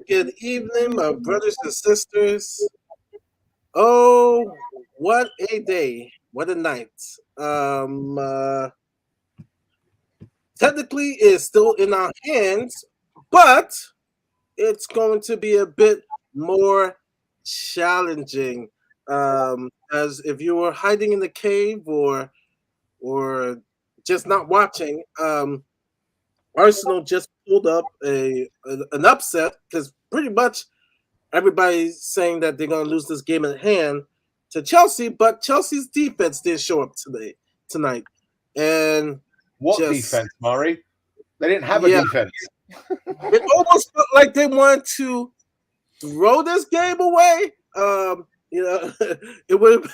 Good evening, my brothers and sisters. Oh, what a day. What a night. Um, uh, Technically, it's still in our hands, but it's going to be a bit more challenging. As if you were hiding in the cave or just not watching, Arsenal just pulled up an upset because pretty much everybody's saying that they're going to lose this game in hand to Chelsea, but Chelsea's defense did show up tonight, and What just defense, Murray? They didn't have a yeah, defense. it almost felt like they wanted to throw this game away. It would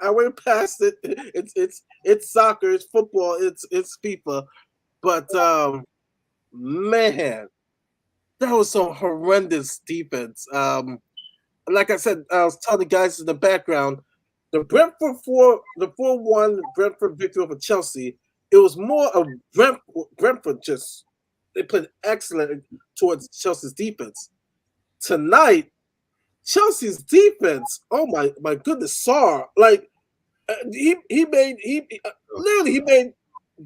I went past it. It's soccer, it's football, it's FIFA, but man, that was some horrendous defense. Like I said, I was telling the guys in the background, the 4-1 Brentford victory over Chelsea. It was more of Brentford just they played excellent towards Chelsea's defense. Tonight, Chelsea's defense, oh my goodness, Sarr, like he made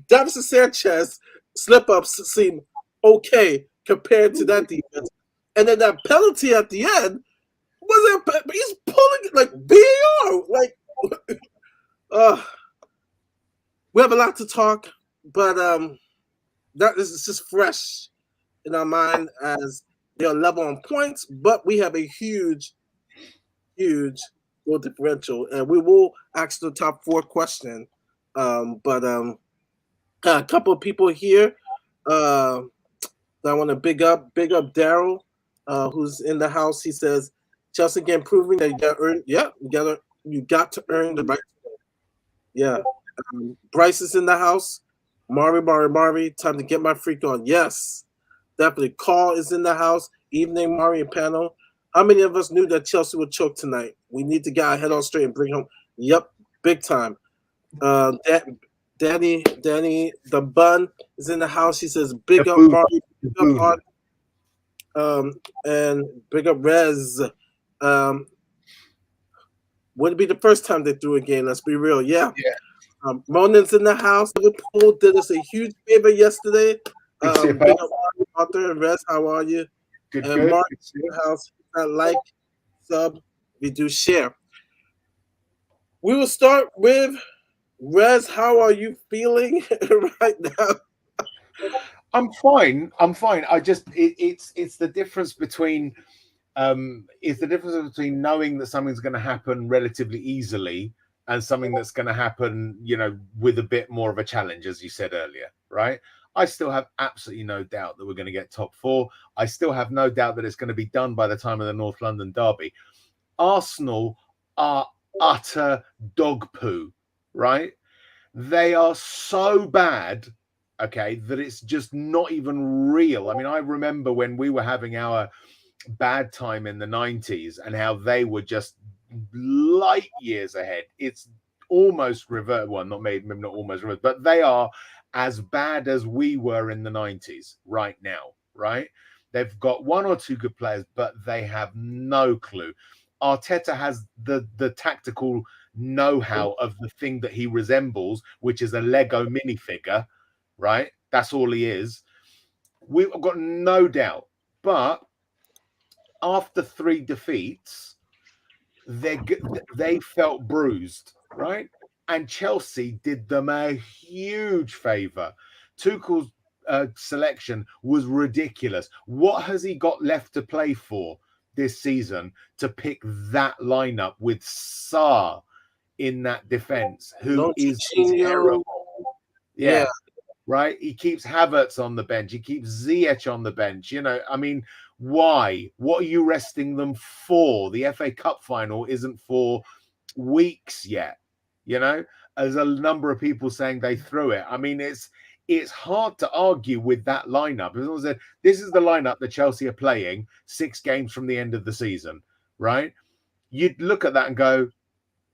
Davison Sanchez slip ups seem okay compared to that defense. And then that penalty at the end he's pulling it like VAR. Like we have a lot to talk, but that is just fresh in our mind as they are level on points, but we have a huge goal differential, and we will ask the top 4 question. But a couple of people here that I want to big up Daryl, who's in the house. He says Chelsea again proving that you got to earn. Yeah, you got to earn the right. Yeah, Bryce is in the house. Mari, time to get my freak on. Yes, definitely. Carl is in the house. Evening, Mari and panel. How many of us knew that Chelsea would choke tonight? We need to get our head on straight and bring home. Yep, big time. Danny, the bun is in the house. He says, "Big up, Mari, big up Art, and big up Rez." Wouldn't be the first time they threw a game. Let's be real. Yeah. Ronan's in the house. Liverpool did us a huge favor yesterday. Big up Arthur and Rez. How are you? Good. Mark in the house. Like, sub, we do share. We will start with Rez. How are you feeling right now? I'm fine. I just it's the difference between knowing that something's going to happen relatively easily and something that's going to happen, with a bit more of a challenge, as you said earlier, right? I still have absolutely no doubt that we're going to get top 4. I still have no doubt that it's going to be done by the time of the North London derby. Arsenal are utter dog poo, right? They are so bad, okay, that it's just not even real. I mean, I remember when we were having our bad time in the 90s and how they were just light years ahead. It's almost reversed. Well, maybe not almost reversed, but they are as bad as we were in the 90s right now, right? They've got 1 or 2 good players, but they have no clue. Arteta has the tactical know-how of the thing that he resembles, which is a Lego minifigure, right? That's all he is. We've got no doubt. But after 3 defeats, they felt bruised, right? And Chelsea did them a huge favour. Tuchel's selection was ridiculous. What has he got left to play for this season to pick that lineup with Sarr in that defence, who is terrible? Yeah. Right? He keeps Havertz on the bench. He keeps Ziyech on the bench. I mean, why? What are you resting them for? The FA Cup final isn't for weeks yet. As a number of people saying they threw it. I mean, it's hard to argue with that lineup. This is the lineup that Chelsea are playing 6 games from the end of the season, right? You'd look at that and go,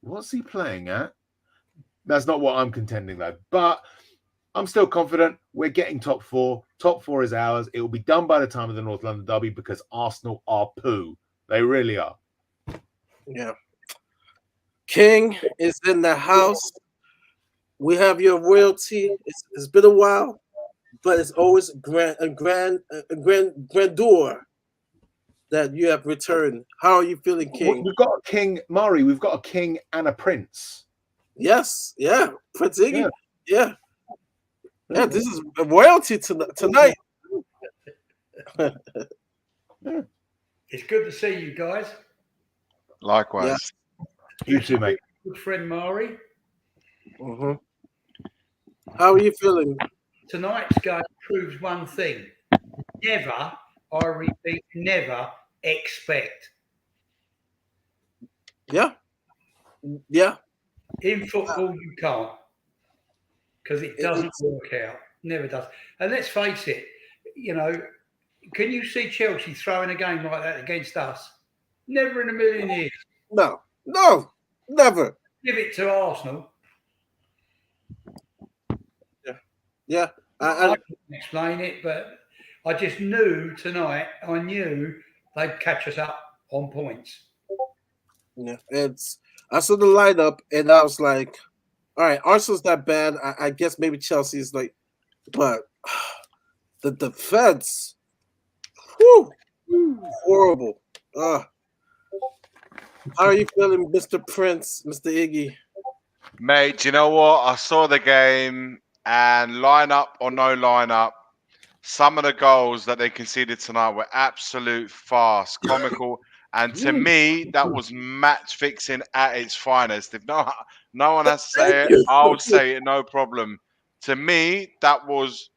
what's he playing at? That's not what I'm contending, though. But I'm still confident we're getting top 4. Top 4 is ours. It will be done by the time of the North London derby because Arsenal are poo. They really are. Yeah. King is in the house. We have your royalty. It's been a while, but it's always grandeur that you have returned. How are you feeling, King? We've got a king, Murray. We've got a king and a prince. Yes, yeah, Prince Iggy. Yeah. Yeah. This is royalty tonight. It's good to see you guys. Likewise. You too, mate. Good friend Mari. Mm-hmm. How are you feeling? Tonight's game proves one thing. Never, I repeat, never expect. Yeah. Yeah. In football, you can't. Because it doesn't work out. Never does. And let's face it, can you see Chelsea throwing a game like that against us? Never in a million years. No, never. Give it to Arsenal. Yeah. I couldn't explain it, but I just knew tonight, they'd catch us up on points. Yeah, I saw the lineup and I was like, all right, Arsenal's not bad. I guess maybe Chelsea's like, but the defense, horrible. How are you feeling, Mr. Prince, Mr. Iggy? Mate, do you know what? I saw the game and line up or no line up, some of the goals that they conceded tonight were absolute farce, comical. And to me, that was match fixing at its finest. If no one has to say it, I'll say it, no problem. To me, that was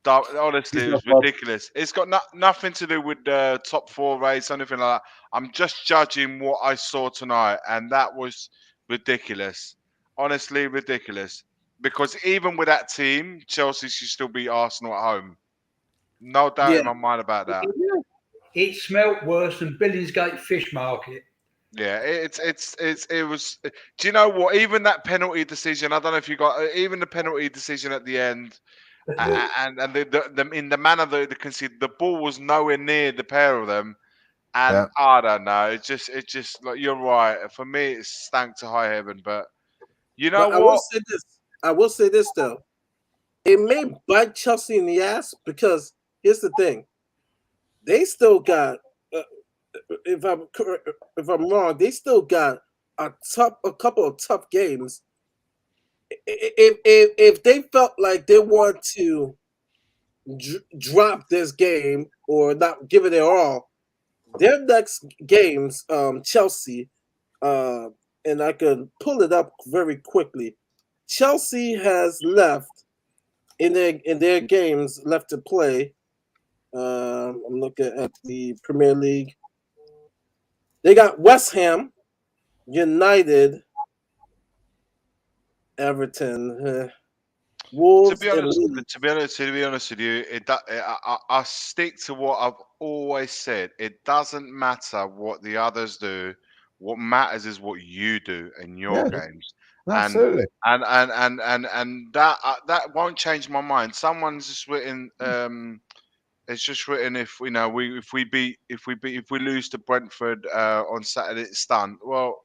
honestly, it was ridiculous. It's got nothing to do with the top 4 race or anything like that. I'm just judging what I saw tonight, and that was ridiculous. Honestly, ridiculous. Because even with that team, Chelsea should still beat Arsenal at home. No doubt in my mind about that. It smelt worse than Billingsgate Fish Market. Yeah, it was. Do you know what? Even that penalty decision, I don't know if you got even the penalty decision at the end, and the in the manner that they conceded, the ball was nowhere near the pair of them, and I don't know. It just like you're right. For me, it stank to high heaven. But you know what? I will say this though. It may bite Chelsea in the ass because here's the thing: they still got. If I'm wrong, they still got a couple of tough games. If they felt like they want to drop this game or not give it their all, their next games, Chelsea, and I can pull it up very quickly. Chelsea has left in their games left to play. I'm looking at the Premier League. They got West Ham, United, Everton, Wolves. To be honest with you, I stick to what I've always said. It doesn't matter what the others do. What matters is what you do in your games. Absolutely. And that won't change my mind. Someone's just written. It's just written if if we lose to Brentford on Saturday, it's done. Well,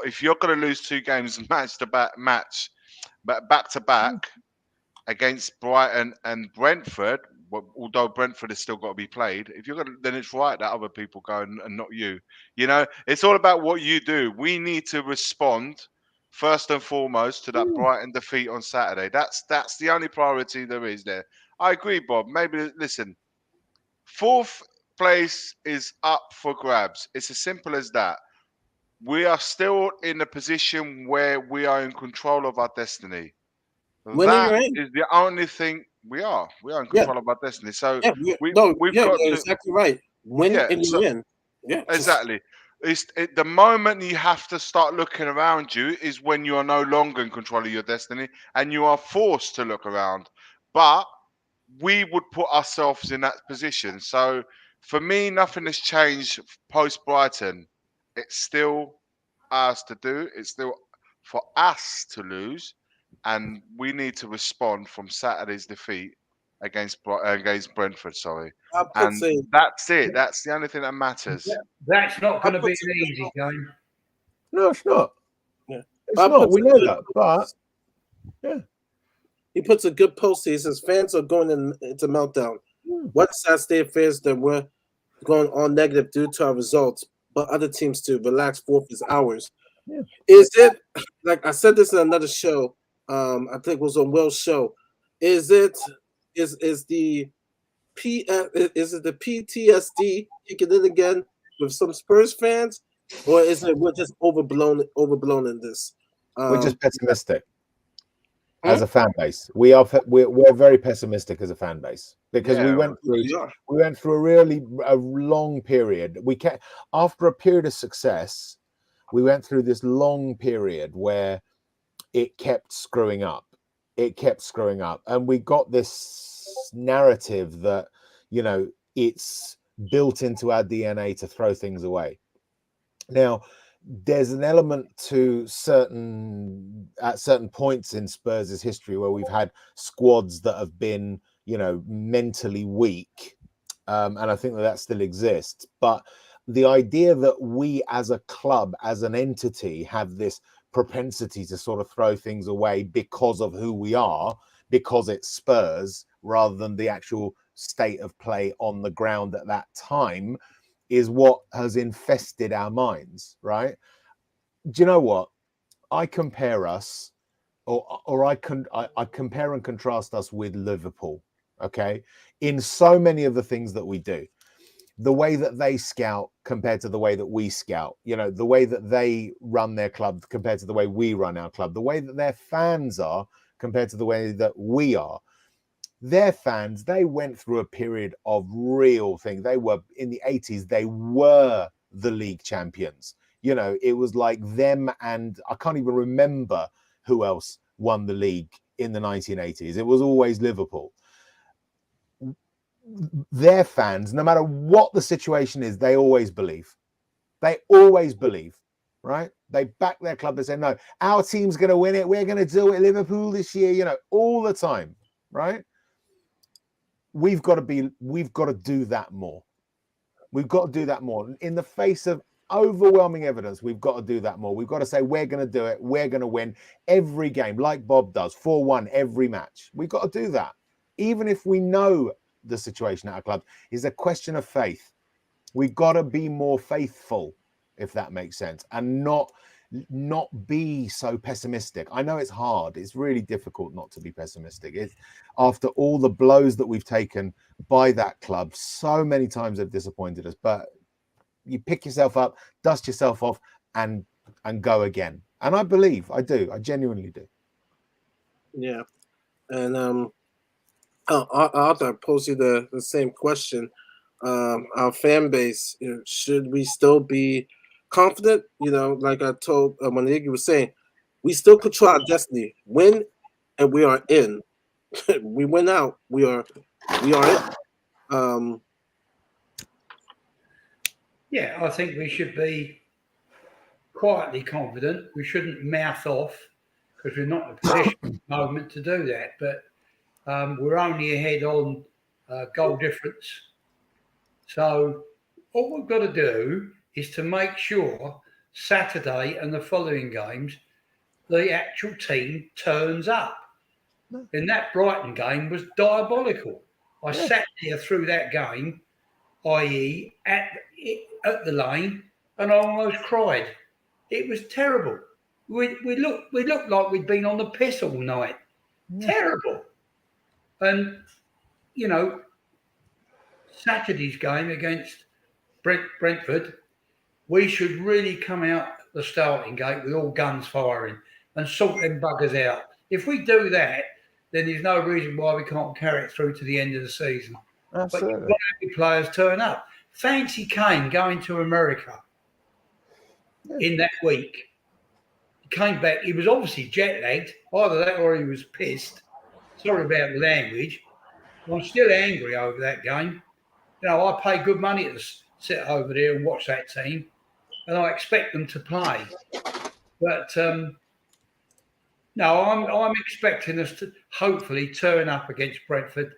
if you're going to lose 2 games back to back against Brighton and Brentford, although Brentford has still got to be played, if you're going to, then it's right that other people go and not you. You know, it's all about what you do. We need to respond first and foremost to that Brighton defeat on Saturday. That's the only priority there is there. I agree, Bob. Maybe listen. 4th place is up for grabs. It's as simple as that. We are still in a position where we are in control of our destiny. That is the only thing we are. We are in control of our destiny. So we've got you're exactly right. Win and you win. Yeah, exactly. The moment you have to start looking around you is when you are no longer in control of your destiny and you are forced to look around. But we would put ourselves in that position. So for me, nothing has changed post Brighton. It's still ours to do. It's still for us to lose. And we need to respond from Saturday's defeat against Brentford. Sorry, I put and say that's it. That's the only thing that matters. That's not going to I be put an easy game. No, it's not. Yeah. It's I not. put We some know good that, but posts. yeah. He puts a good post. He says fans are going into meltdown. One side state fears that we're going on negative due to our results, but other teams to relax forth his hours. Yeah. Is it like I said this in another show? I think it was on Will's show. Is it is the is it the PTSD kicking in again with some Spurs fans, or is it we're just overblown in this? We're just pessimistic Huh? as a fan base. We're very pessimistic as a fan base because we Yeah, went through we are. a long period. After a period of success, we went through this long period where it kept screwing up. And we got this narrative that, it's built into our DNA to throw things away. Now, there's an element to at certain points in Spurs' history where we've had squads that have been, mentally weak. And I think that still exists. But the idea that we as a club, as an entity, have this propensity to sort of throw things away because of who we are, because it's Spurs, rather than the actual state of play on the ground at that time, is what has infested our minds, right? Do you know what? I compare us, or I compare and contrast us with Liverpool, okay? In so many of the things that we do. The way that they scout compared to the way that we scout, the way that they run their club compared to the way we run our club, the way that their fans are compared to the way that we are. Their fans, they went through a period of real thing. They were in the 80s, they were the league champions. It was like them, and I can't even remember who else won the league in the 1980s. It was always Liverpool. Their fans, no matter what the situation is, they always believe. They always believe, right? They back their club. They say, no, our team's going to win it. We're going to do it, Liverpool this year, all the time, right? We've got to do that more. We've got to do that more. In the face of overwhelming evidence, we've got to do that more. We've got to say, we're going to do it. We're going to win every game, like Bob does, 4-1 every match. We've got to do that. Even if we know the situation at our club is a question of faith. We've got to be more faithful, if that makes sense, and not be so pessimistic. I know it's hard. It's really difficult not to be pessimistic. After all the blows that we've taken by that club, so many times they've disappointed us, but you pick yourself up, dust yourself off, and go again. And I genuinely do. Yeah. And Arthur posed you the same question. Our fan base, should we still be confident? Like I told when Iggy was saying, we still control our destiny. Win, and we are in. We win out. We are in. Yeah, I think we should be quietly confident. We shouldn't mouth off because we're not in a position at the moment to do that. But we're only ahead on goal difference. So all we've got to do is to make sure Saturday and the following games, the actual team turns up. And that Brighton game was diabolical. I sat there through that game, i.e. at the lane, and I almost cried. It was terrible. We looked like we'd been on the piss all night. Terrible. And, Saturday's game against Brentford, we should really come out the starting gate with all guns firing and sort them buggers out. If we do that, then there's no reason why we can't carry it through to the end of the season. Absolutely. But you've got to have your players turn up. Fancy Kane going to America in that week. He came back. He was obviously jet-lagged. Either that or he was pissed. Sorry about the language. I'm still angry over that game. I pay good money to sit over there and watch that team, and I expect them to play. But no, I'm expecting us to hopefully turn up against Brentford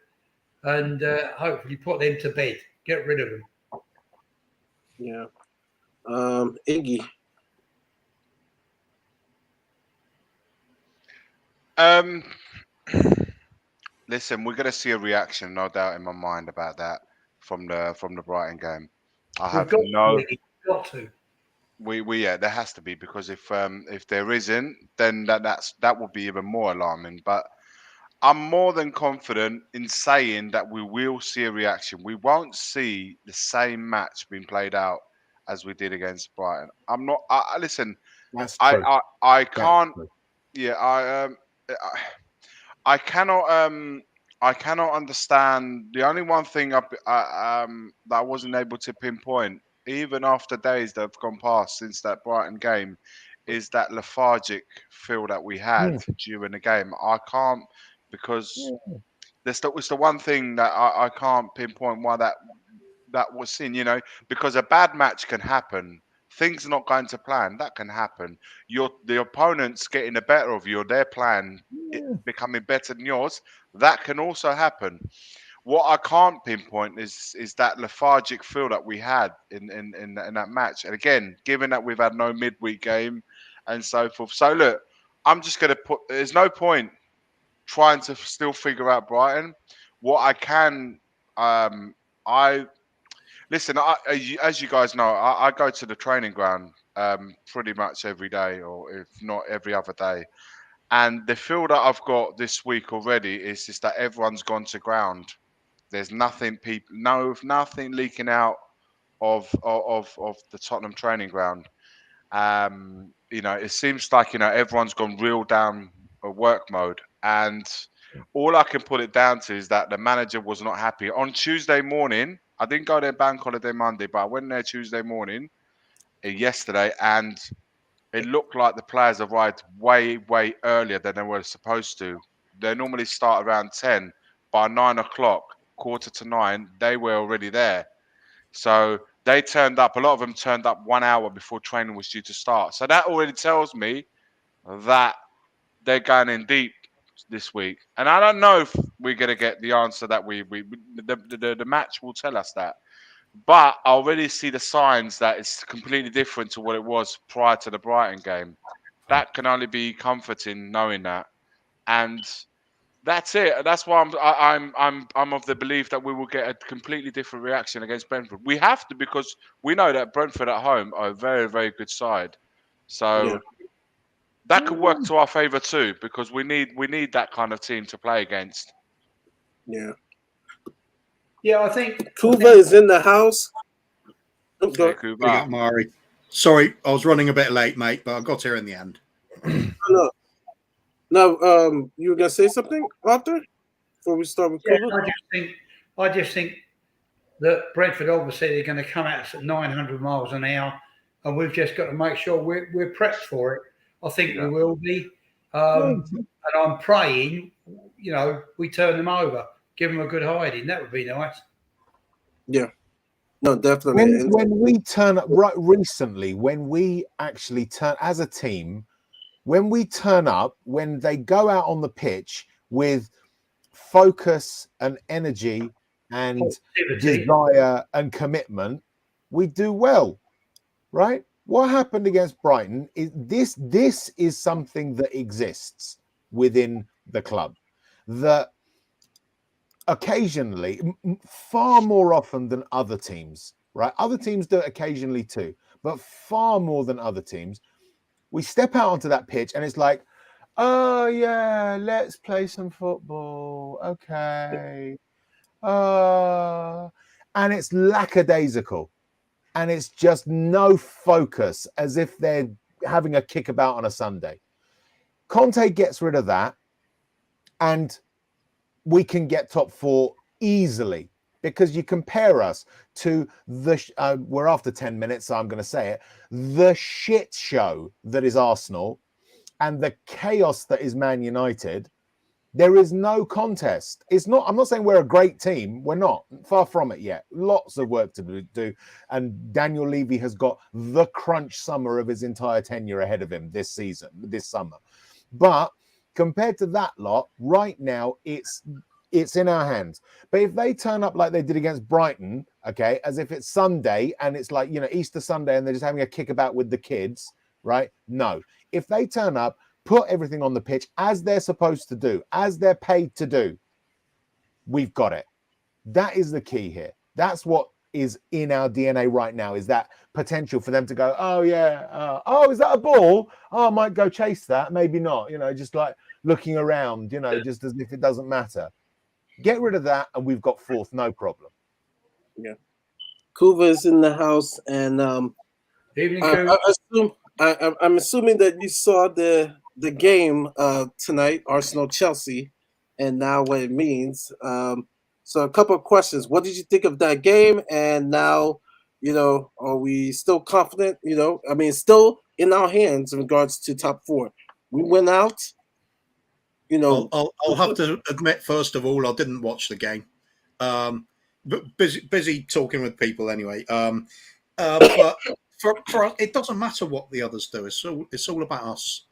and hopefully put them to bed. Get rid of them. Yeah. Iggy. Listen, we're going to see a reaction, no doubt in my mind about that from the Brighton game. I have no. We've got to. Yeah, there has to be, because if there isn't, then that will be even more alarming. But I'm more than confident in saying that we will see a reaction. We won't see the same match being played out as we did against Brighton. I'm not. Listen. That's true. I can't. True. Yeah. I cannot. I cannot understand. The only one thing that I wasn't able to pinpoint, even after days that have gone past since that Brighton game, is that lethargic feel that we had during the game. I can't, because it's the one thing that I can't pinpoint why that was seen. Because a bad match can happen. Things not going to plan, that can happen. The opponent's getting the better of you, or their plan becoming better than yours, that can also happen. What I can't pinpoint is that lethargic feel that we had in that match. And again, given that we've had no midweek game and so forth. So look, I'm just going to there's no point trying to still figure out Brighton. What I can, listen, as you guys know, I go to the training ground pretty much every day, or if not every other day. And the feel that I've got this week already is just that everyone's gone to ground. There's nothing nothing leaking out of the Tottenham training ground. It seems like everyone's gone real down a work mode, and all I can put it down to is that the manager was not happy on Tuesday morning. I didn't go there bank holiday Monday, but I went there Tuesday morning yesterday, and it looked like the players arrived way, way earlier than they were supposed to. They normally start around 10. By 9 o'clock, 8:45, they were already there. So they turned up. A lot of them turned up 1 hour before training was due to start. So that already tells me that they're going in deep this week. And I don't know if we're going to get the answer that the match will tell us that. But I already see the signs that it's completely different to what it was prior to the Brighton game. That can only be comforting knowing that, and that's it. That's why I'm of the belief that we will get a completely different reaction against Brentford. We have to, because we know that Brentford at home are a very, very good side. So that could work to our favour too, because we need that kind of team to play against. Yeah. Yeah, I think Kuva is in the house. Okay, Kuva. Mari. Sorry, I was running a bit late, mate, but I got here in the end. No, you were gonna say something, Arthur, before we start with Kuva? I just think that Brentford, obviously they're going to come at us at 900 miles an hour, and we've just got to make sure we're prepped for it. I think we will be, and I'm praying, we turn them over, give them a good hiding. That would be nice. Yeah, no, definitely. When we turn up recently, when we actually turn as a team, when we turn up, when they go out on the pitch with focus and energy and desire and commitment, we do well, right? What happened against Brighton is this is something that exists within the club, that occasionally, far more often than other teams, right? Other teams do it occasionally too, but far more than other teams, we step out onto that pitch and it's like, oh yeah, let's play some football. Okay. And it's lackadaisical. And it's just no focus, as if they're having a kickabout on a Sunday. Conte gets rid of that, and we can get top four easily, because you compare us to we're after 10 minutes, so I'm going to say it, the shit show that is Arsenal and the chaos that is Man United. There is no contest. I'm not saying we're a great team. We're not. Far from it yet. Lots of work to do. And Daniel Levy has got the crunch summer of his entire tenure ahead of him this summer. But compared to that lot, right now, it's It's in our hands. But if they turn up like they did against Brighton, okay, as if it's Sunday and it's like, Easter Sunday and they're just having a kickabout with the kids, right? No. If they turn up, put everything on the pitch as they're supposed to do, as they're paid to do, we've got it. That is the key here. That's what is in our DNA right now, is that potential for them to go, oh, yeah, is that a ball? Oh, I might go chase that. Maybe not, just like looking around, just as if it doesn't matter. Get rid of that, and we've got fourth, no problem. Yeah. Kuva is in the house, and Evening, I'm assuming that you saw the game tonight, Arsenal-Chelsea, and now what it means. So a couple of questions. What did you think of that game? And now, are we still confident? Still in our hands in regards to top four. We went out. I'll have to admit, first of all, I didn't watch the game. But busy talking with people anyway. But for us, it doesn't matter what the others do. It's all about us.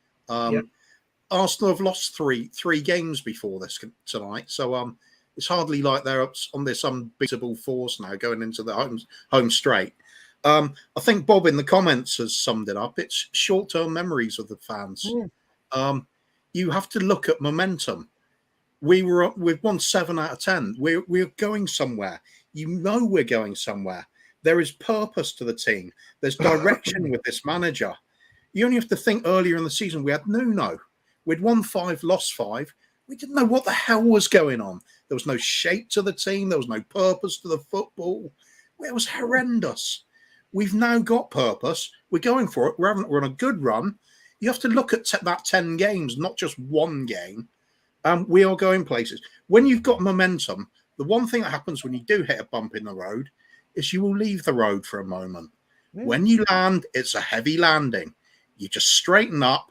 Arsenal have lost three games before this tonight, so it's hardly like they're on this unbeatable force now going into the home straight. I think Bob in the comments has summed it up. It's short-term memories of the fans. You have to look at momentum. We've won 7 out of 10. We're going somewhere. We're going somewhere. There is purpose to the team. There's direction with this manager. You only have to think earlier in the season, we had Nuno. We'd won 5, lost 5. We didn't know what the hell was going on. There was no shape to the team. There was no purpose to the football. It was horrendous. We've now got purpose. We're going for it. We're on a good run. You have to look at that 10 games, not just one game. We are going places. When you've got momentum, the one thing that happens when you do hit a bump in the road is you will leave the road for a moment. When you land, it's a heavy landing. You just straighten up,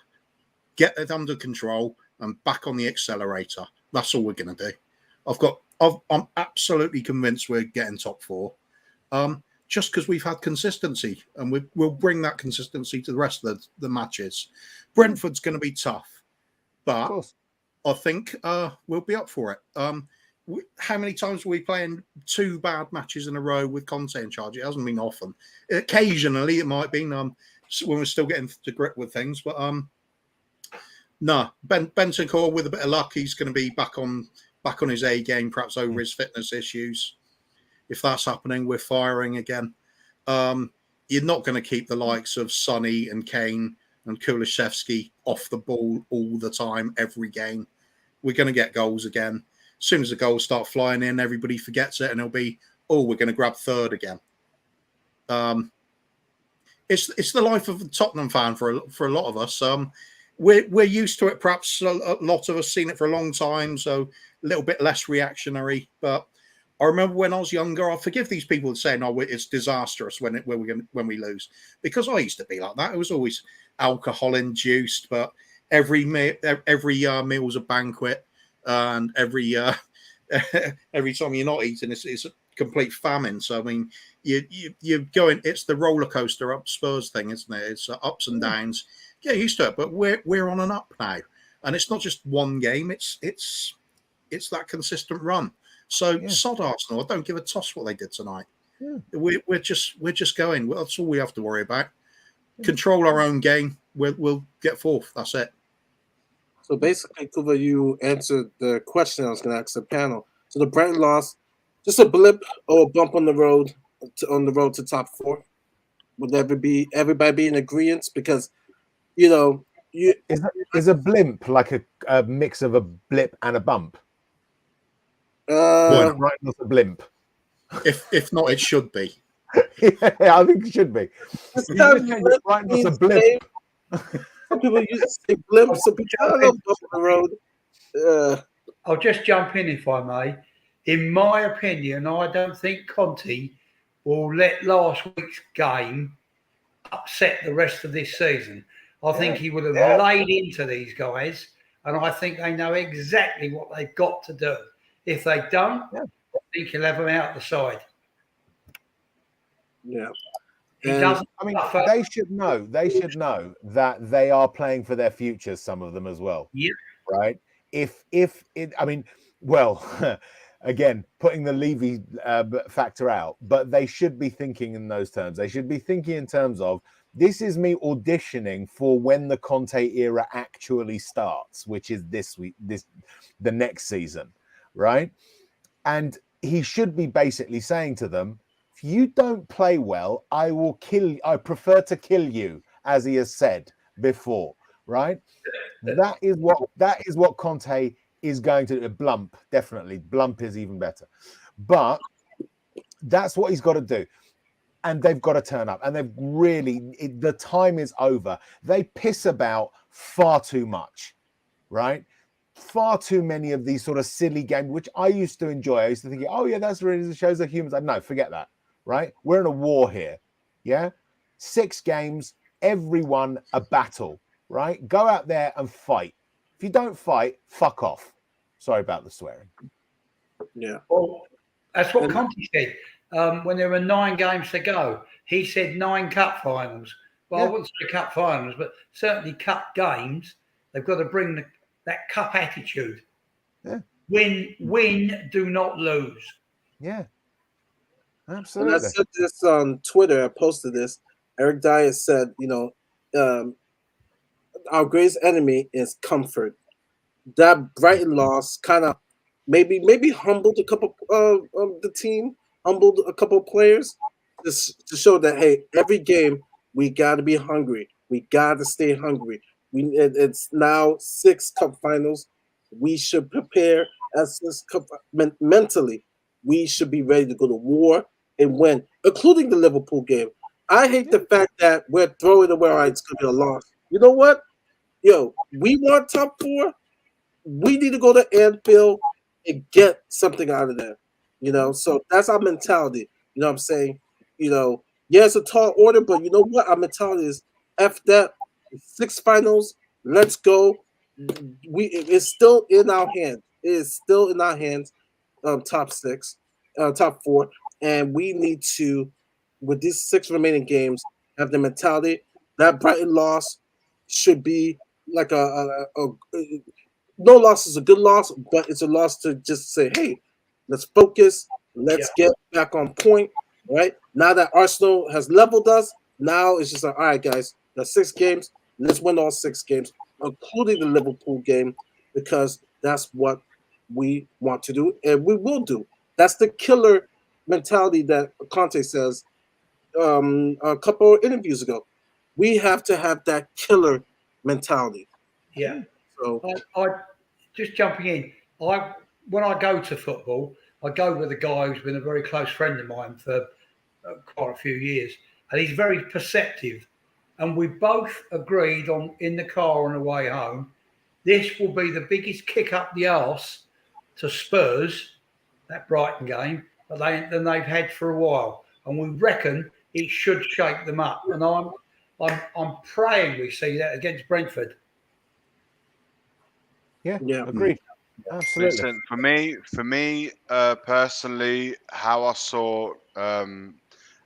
get it under control, and back on the accelerator. That's all we're going to do. I'm absolutely convinced we're getting top 4. Just because we've had consistency, and we'll bring that consistency to the rest of the matches. Brentford's going to be tough, but I think we'll be up for it. How many times were we playing 2 bad matches in a row with Conte in charge? It hasn't been often. Occasionally, it might be when we're still getting to grip with things, but no. Bentancur, with a bit of luck, he's going to be back on his A game, perhaps over his fitness issues. If that's happening, we're firing again. You're not going to keep the likes of Sonny and Kane and Kulishevsky off the ball all the time, every game. We're going to get goals again. As soon as the goals start flying in, everybody forgets it, and it'll be, we're going to grab third again. It's the life of a Tottenham fan for a lot of us. We're used to it. Perhaps a lot of us seen it for a long time, so a little bit less reactionary. But I remember when I was younger, I forgive these people saying, it's disastrous when we lose, because I used to be like that. It was always alcohol induced, but every meal's a banquet, and every time you're not eating, it's a complete famine. So I mean, you're going. It's the roller coaster up Spurs thing, isn't it? It's ups and downs. Get used to it, but we're on an up now, and it's not just one game. It's that consistent run. So sod Arsenal. I don't give a toss what they did tonight. We're just going. That's all we have to worry about. Control our own game. We'll get fourth. That's it. So basically, Kuva, you answered the question I was going to ask the panel. So the Brighton loss, just a blip or a bump on the road to top 4. Would everybody be in agreement? Because is a blimp like a mix of a blip and a bump? Right, not a blimp. If not, it should be. Yeah, I think it should be. Right, not a blimp. Some people use to say blimp. Some people don't know bump on the road. I'll just jump in if I may. In my opinion, I don't think Conte will let last week's game upset the rest of this season. I think he would have laid into these guys, and I think they know exactly what they've got to do. If they don't, I think he'll have them out the side. Yeah. They should know. They should know that they are playing for their futures. Some of them as well. Yeah. Right. Well, again, putting the Levy factor out, but they should be thinking in those terms. They should be thinking in terms of, this is me auditioning for when the Conte era actually starts, which is the next season, right? And he should be basically saying to them, if you don't play well, I will kill you. I prefer to kill you, as he has said before, right? That is what Conte is going to do. Blump, definitely. Blump is even better. But that's what he's got to do. And they've got to turn up. And they've the time is over. They piss about far too much, right? Far too many of these sort of silly games, which I used to enjoy. I used to think, oh, yeah, that's really shows the humans. No, forget that, right? We're in a war here, yeah? 6 games, everyone a battle, right? Go out there and fight. If you don't fight, fuck off. Sorry about the swearing. Yeah. Well, that's what Conte said when there were 9 games to go. He said 9 cup finals. Well, I wouldn't say cup finals, but certainly cup games. They've got to bring that cup attitude. Yeah. Win, do not lose. Yeah. Absolutely. And I said this on Twitter. I posted this. Eric Dyer said, our greatest enemy is comfort. That Brighton loss kind of maybe humbled a couple of the team, humbled a couple of players, just to show that, hey, every game we got to be hungry. We got to stay hungry. It's now 6 cup finals. We should prepare as 6 cup mentally. We should be ready to go to war and win, including the Liverpool game. I hate the fact that we're throwing away. All right, it's going to be a loss. You know what? Yo, we want top 4. We need to go to Anfield and get something out of there. So that's our mentality. You know what I'm saying? Yeah, it's a tall order, but you know what? Our mentality is F that. 6 finals. Let's go. It's still in our hands. It is still in our hands. Top 6, top 4, and we need to, with these 6 remaining games, have the mentality that Brighton loss should be like a no loss is a good loss, but it's a loss to just say, hey, let's focus. Let's get back on point. Right now that Arsenal has leveled us, now it's just like, all right, guys, that's 6 games. Let's win all 6 games, including the Liverpool game, because that's what we want to do, and we will do. That's the killer mentality that Conte says a couple of interviews ago. We have to have that killer mentality. Yeah. So I just jumping in. When I go to football, I go with a guy who's been a very close friend of mine for quite a few years, and he's very perceptive. And we both agreed in the car on the way home, this will be the biggest kick up the arse to Spurs, that Brighton game, than they've had for a while. And we reckon it should shake them up. And I'm praying we see that against Brentford. Yeah. Agreed. Absolutely. Listen, for me, personally, how I saw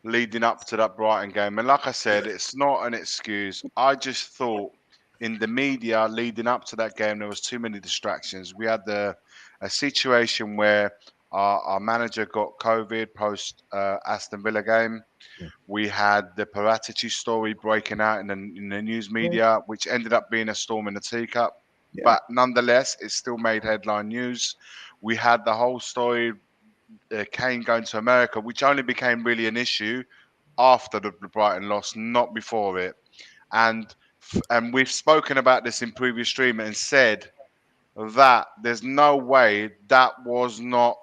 leading up to that Brighton game, and like I said, it's not an excuse. I just thought in the media leading up to that game, there was too many distractions. We had a situation where our manager got COVID post Aston Villa game. Yeah. We had the Paratici story breaking out in the news media, which ended up being a storm in the teacup. Yeah. But nonetheless, it still made headline news. We had the whole story, Kane going to America, which only became really an issue after the Brighton loss, not before it. And we've spoken about this in previous stream and said that there's no way that was not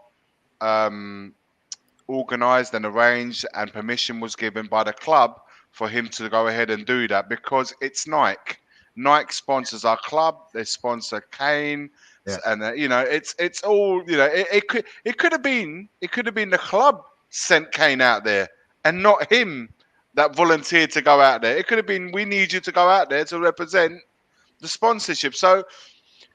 organised and arranged and permission was given by the club for him to go ahead and do that, because it's Nike. Nike sponsors our club. They sponsor Kane, and it's all It could have been the club sent Kane out there and not him that volunteered to go out there. It could have been, we need you to go out there to represent the sponsorship. So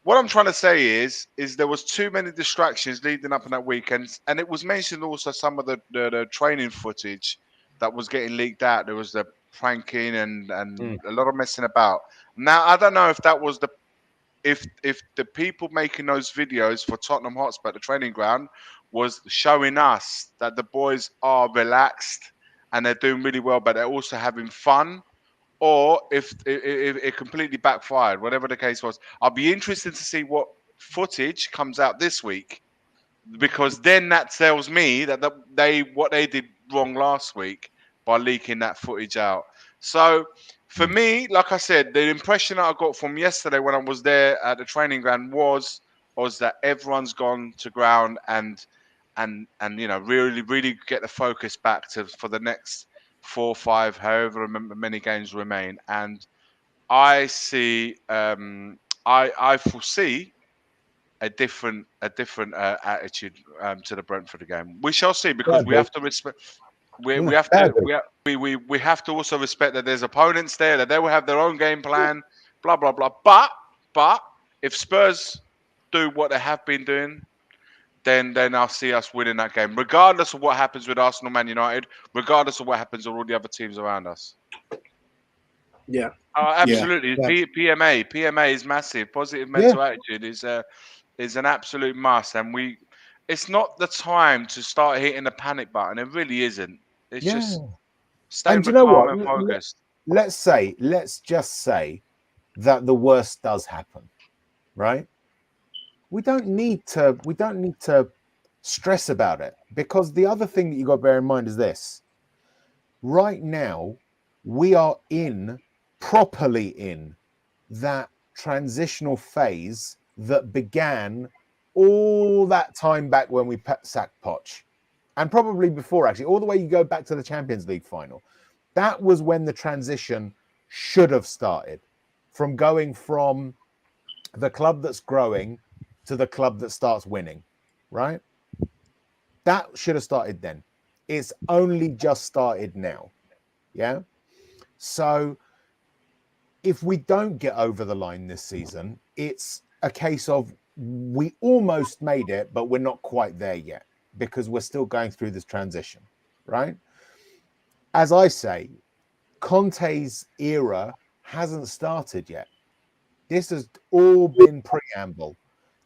what I'm trying to say is there was too many distractions leading up in that weekend, and it was mentioned also some of the training footage that was getting leaked out. There was the pranking and a lot of messing about. Now I don't know if that was if the people making those videos for Tottenham Hotspur, the training ground, was showing us that the boys are relaxed and they're doing really well, but they're also having fun, or if it completely backfired, whatever the case was. I'll be interested to see what footage comes out this week, because then that tells me that what they did wrong last week by leaking that footage out. So for me, like I said, the impression that I got from yesterday when I was there at the training ground was that everyone's gone to ground and really get the focus back for the next 4 or 5, however many games remain. And I see, I foresee a different attitude to the Brentford game. We shall see, because we have to respect. We have to also respect that there's opponents there, that they will have their own game plan, blah blah blah. But if Spurs do what they have been doing, then I'll see us winning that game, regardless of what happens with Arsenal, Man United, regardless of what happens with all the other teams around us. Yeah. Absolutely. Yeah. PMA is massive. Positive mental attitude is an absolute must, and it's not the time to start hitting the panic button. It really isn't. It's just staying calm and focused. Let's just say that the worst does happen, right? We don't need to stress about it, because the other thing that you got to bear in mind is this: right now we are properly in that transitional phase that began all that time back when we sacked Poch, and probably before, actually, all the way you go back to the Champions League final. That was when the transition should have started, from going from the club that's growing to the club that starts winning, right? That should have started then. It's only just started now. Yeah. So if we don't get over the line this season, it's a case of we almost made it, but we're not quite there yet, because we're still going through this transition, right? As I say, Conte's era hasn't started yet. This has all been preamble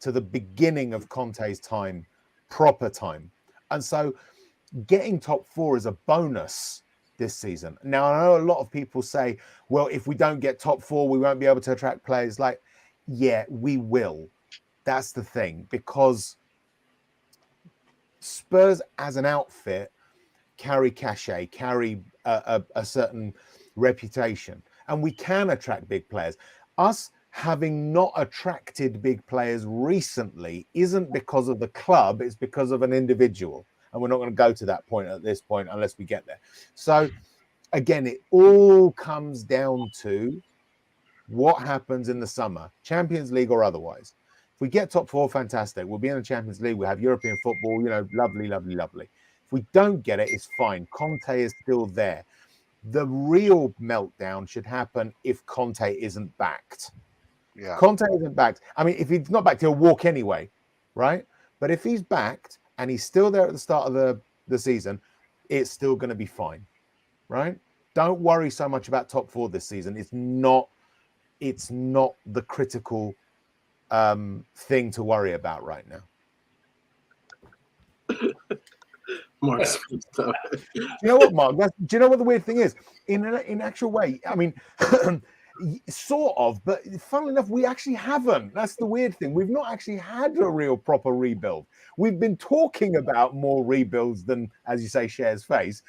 to the beginning of Conte's time, proper time. And so getting top 4 is a bonus this season. Now, I know a lot of people say, well, if we don't get top 4, we won't be able to attract players. Like, yeah, we will. That's the thing, because Spurs as an outfit carry cachet, carry a certain reputation, and we can attract big players. Us having not attracted big players recently isn't because of the club, it's because of an individual. And we're not going to go to that point at this point unless we get there. So again, it all comes down to what happens in the summer, Champions League or otherwise. If we get top 4, fantastic. We'll be in the Champions League. We'll have European football, lovely, lovely, lovely. If we don't get it, it's fine. Conte is still there. The real meltdown should happen if Conte isn't backed. Yeah. Conte isn't backed. I mean, if he's not backed, he'll walk anyway, right? But if he's backed and he's still there at the start of the season, it's still going to be fine, right? Don't worry so much about top 4 this season. It's not the critical thing to worry about right now. Mark. You know what, Mark? Do you know what the weird thing is? In actual way, I mean, sort of, but funnily enough, we actually haven't. That's the weird thing. We've not actually had a real proper rebuild. We've been talking about more rebuilds than, as you say, shares face,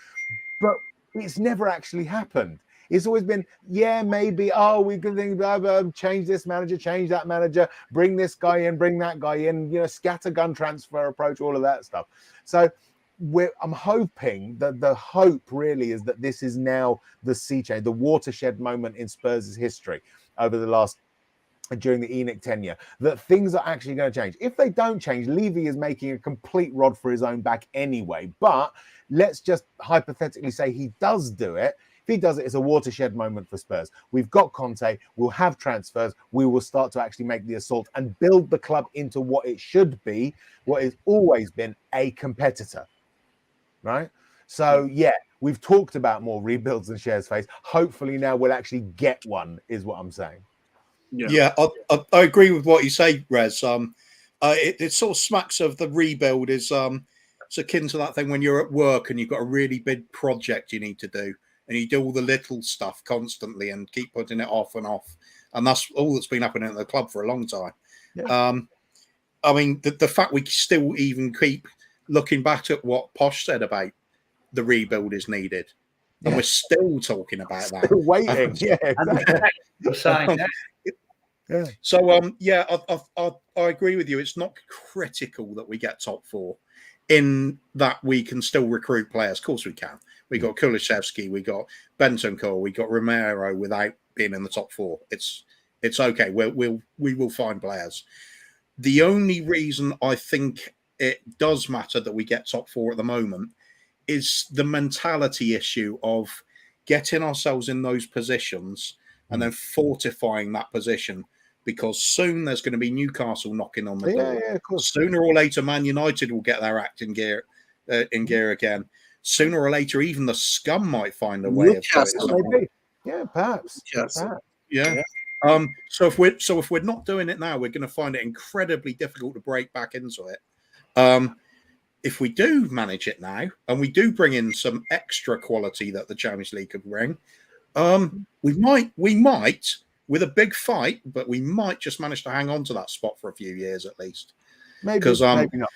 but it's never actually happened. It's always been, yeah, maybe, we can think, change this manager, change that manager, bring this guy in, bring that guy in, scattergun transfer approach, all of that stuff. So I'm hoping that the hope really is that this is now the sea change, the watershed moment in Spurs' history over the last, during the ENIC tenure, that things are actually going to change. If they don't change, Levy is making a complete rod for his own back anyway. But let's just hypothetically say he does do it. If he does it, it's a watershed moment for Spurs. We've got Conte, we'll have transfers, we will start to actually make the assault and build the club into what it should be, what it's always been, a competitor. Right? So, yeah, we've talked about more rebuilds and shares face. Hopefully now we'll actually get one, is what I'm saying. Yeah, I agree with what you say, Rez. It sort of smacks of the rebuild is it's akin to that thing when you're at work and you've got a really big project you need to do, and you do all the little stuff constantly and keep putting it off and off, and that's all that's been happening at the club for a long time. Yeah. I mean, the fact we still even keep looking back at what Posh said about the rebuild is needed, and we're still talking about that. Still waiting. Yeah, exactly. You're saying that. Yeah. So, yeah, I agree with you. It's not critical that we get top four, in that we can still recruit players. Of course we can. We got Kulusevski, we got Bentancur, we got Romero without being in the top four. It's okay. We will find players. The only reason I think it does matter that we get top four at the moment is the mentality issue of getting ourselves in those positions and then fortifying that position, because soon there's going to be Newcastle knocking on the door. Yeah, of course. Sooner or later, Man United will get their act in gear again. Sooner or later, even the scum might find a way of doing something. Yeah, perhaps. Yeah. So if we're not doing it now, we're going to find it incredibly difficult to break back into it. If we do manage it now, and we do bring in some extra quality that the Champions League could bring, we might, with a big fight, but we might just manage to hang on to that spot for a few years at least. Maybe not.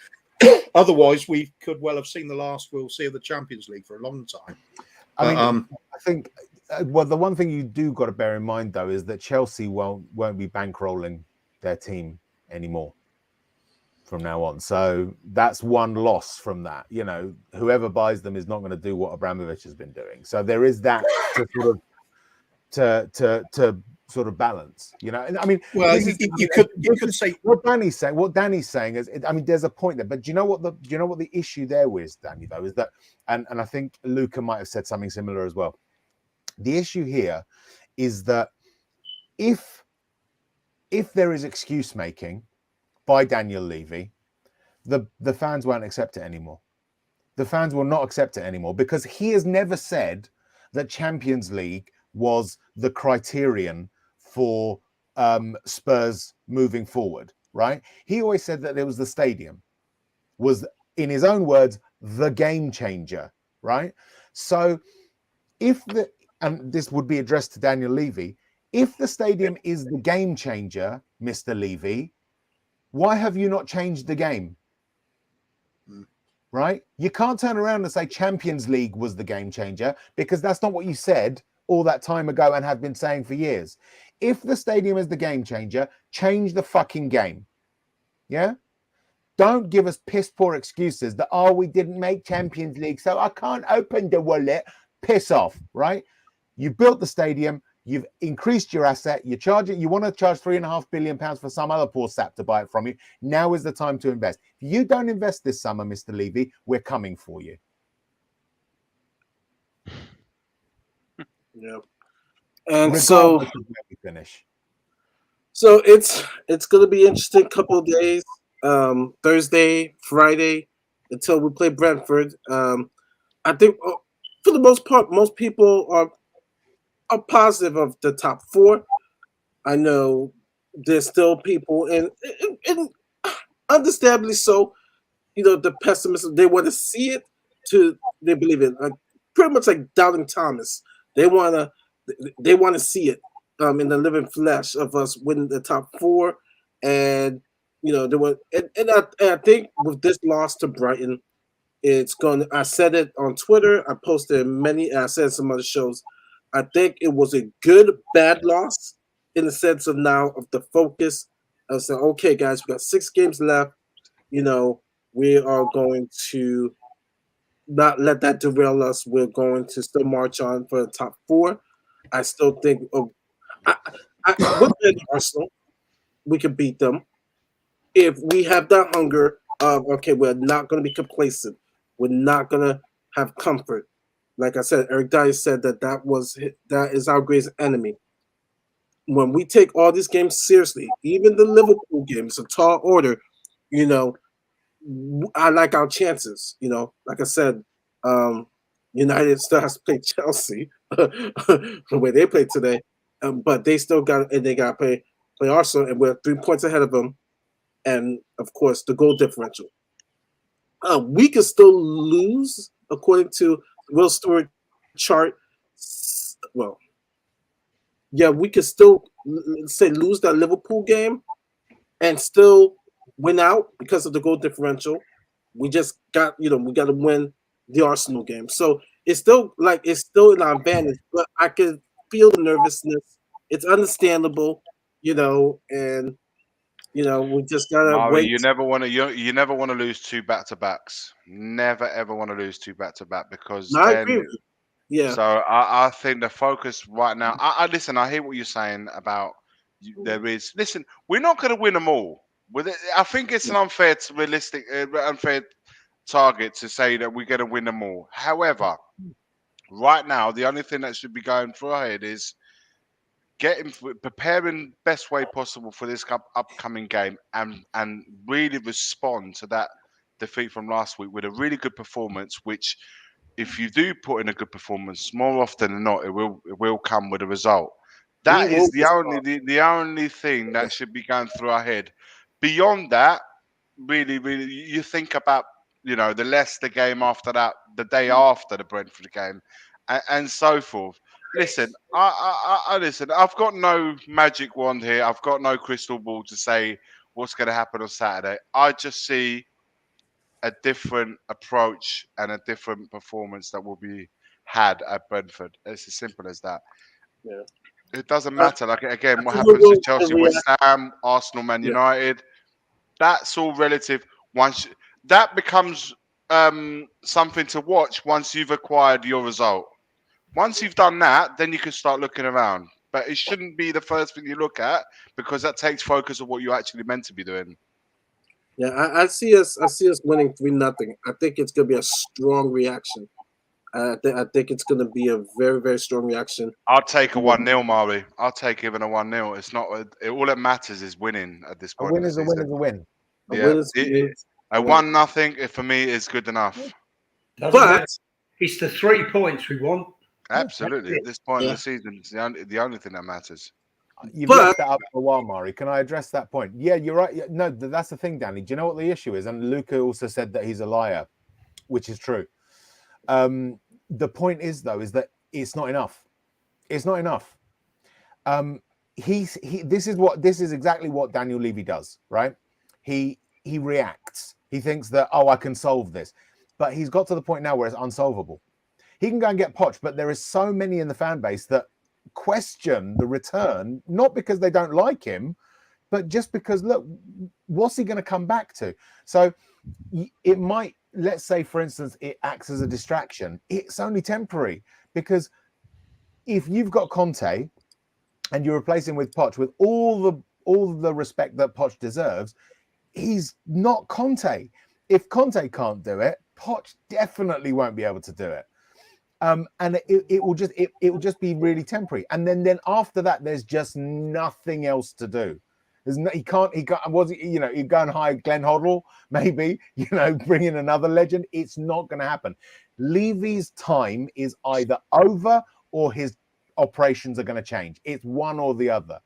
Otherwise, we could well have seen the last we'll see of the Champions League for a long time. I think well, the one thing you do got to bear in mind though is that Chelsea won't be bankrolling their team anymore from now on. So that's one loss from that. You know, whoever buys them is not going to do what Abramovich has been doing. So there is that to sort of balance. You know, I mean, well, you could say what Danny's saying. What Danny's saying is, I mean, there's a point there. But do you know what the issue there is, Danny? Though, is that, and I think Luca might have said something similar as well. The issue here is that if there is excuse making by Daniel Levy, the fans won't accept it anymore. The fans will not accept it anymore, because he has never said that Champions League was the criterion for Spurs moving forward, right? He always said that it was the stadium, was, in his own words, the game changer, right? So and this would be addressed to Daniel Levy, if the stadium is the game changer, Mr. Levy, why have you not changed the game? Right? You can't turn around and say Champions League was the game changer, because that's not what you said all that time ago and have been saying for years. If the stadium is the game changer, change the fucking game. Yeah? Don't give us piss poor excuses that, we didn't make Champions League, so I can't open the wallet. Piss off, right? You built the stadium, you've increased your asset, you want to charge £3.5 billion for some other poor sap to buy it from you. Now is the time to invest. If you don't invest this summer, Mr. Levy, we're coming for you. Yeah. And so we finish. So it's going to be an interesting couple of days. Thursday, Friday, until we play Brentford. I think for the most part, most people are positive of the top four. I know there's still people, and understandably so, you know, the pessimists, they want to see it they believe it. Pretty much like doubting Thomas. They want to see it in the living flesh of us winning the top four. And, you know, I think with this loss to Brighton, I said it on Twitter, I posted I said some other shows. I think it was a good, bad loss in the sense of now of the focus of saying, okay, guys, we got 6 games left. You know, we are going to not let that derail us. We're going to still march on for the top 4. I still think with Arsenal, we can beat them if we have that hunger of, okay, we're not going to be complacent. We're not going to have comfort. Like I said, Eric Dyer said that is our greatest enemy. When we take all these games seriously, even the Liverpool game, it's a tall order. You know, I like our chances. You know, like I said, United still has to play Chelsea the way they played today, but they still got to play play Arsenal, and we're 3 points ahead of them. And of course, the goal differential. We can still lose according to Will Stewart chart. Well, yeah, we could still say lose that Liverpool game and still win out because of the goal differential. We just got, we got to win the Arsenal game. So it's still in our advantage, but I can feel the nervousness. It's understandable, and we just gotta Mari, wait. you never want to you never want to lose two back to backs. Never ever want to lose two back to back because No, I agree then. with you. Yeah. So I think the focus right now. I listen. I hear what you're saying about there is. Listen, we're not going to win them all. With it, I think it's an unfair, unfair target to say that we're going to win them all. However, right now the only thing that should be going through our head is preparing best way possible for this upcoming game and really respond to that defeat from last week with a really good performance, which if you do put in a good performance, more often than not, it will come with a result. That is the only thing that should be going through our head. Beyond that, really, really, you think about the Leicester game after that, the day after the Brentford game, and so forth. Listen, I listen. I've got no magic wand here. I've got no crystal ball to say what's going to happen on Saturday. I just see a different approach and a different performance that will be had at Brentford. It's as simple as that. Yeah. It doesn't matter. Like again, what I happens to will Chelsea, react. West Ham, Arsenal, Man Yeah. United, that's all relative. Once that becomes something to watch once you've acquired your result. Once you've done that, then you can start looking around. But it shouldn't be the first thing you look at because that takes focus of what you're actually meant to be doing. Yeah, I see us winning 3-0. I think it's gonna be a strong reaction. I think it's gonna be a very, very strong reaction. I'll take a 1-0, Mari. I'll take even a 1-0. It's not all that matters is winning at this A point win of is the a win season. is a win. Yeah, a 1-0 for me is good enough. Doesn't But matter. It's the 3 points we want. Absolutely, at this point of the season, it's the only thing that matters. You've left that up for a while, Mari. Can I address that point? Yeah, you're right. Yeah, no, that's the thing, Danny. Do you know what the issue is? And Luca also said that he's a liar, which is true. The point is, though, is that it's not enough. It's not enough. This is exactly what Daniel Levy does, right? He reacts. He thinks that, I can solve this. But he's got to the point now where it's unsolvable. He can go and get Poch, but there is so many in the fan base that question the return, not because they don't like him, but just because, look, what's he going to come back to? So it might, let's say, for instance, it acts as a distraction. It's only temporary, because if you've got Conte and you replace him with Poch with all the respect that Poch deserves, he's not Conte. If Conte can't do it, Poch definitely won't be able to do it. And it will just be really temporary. And then after that, there's just nothing else to do. He can't he'd go and hire Glenn Hoddle, maybe, bring in another legend. It's not going to happen. Levy's time is either over or his operations are going to change. It's one or the other.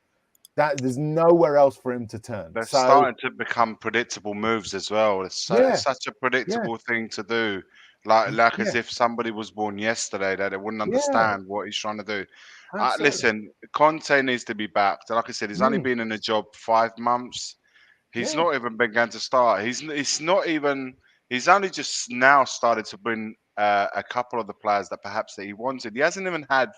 That there's nowhere else for him to turn. They're starting to become predictable moves as well. It's such a predictable thing to do. Like as if somebody was born yesterday that they wouldn't understand what he's trying to do. Listen, Conte needs to be backed. Like I said, he's only been in the job 5 months. He's not even begun to start. He's only just now started to bring a couple of the players that perhaps that he wanted. He hasn't even had.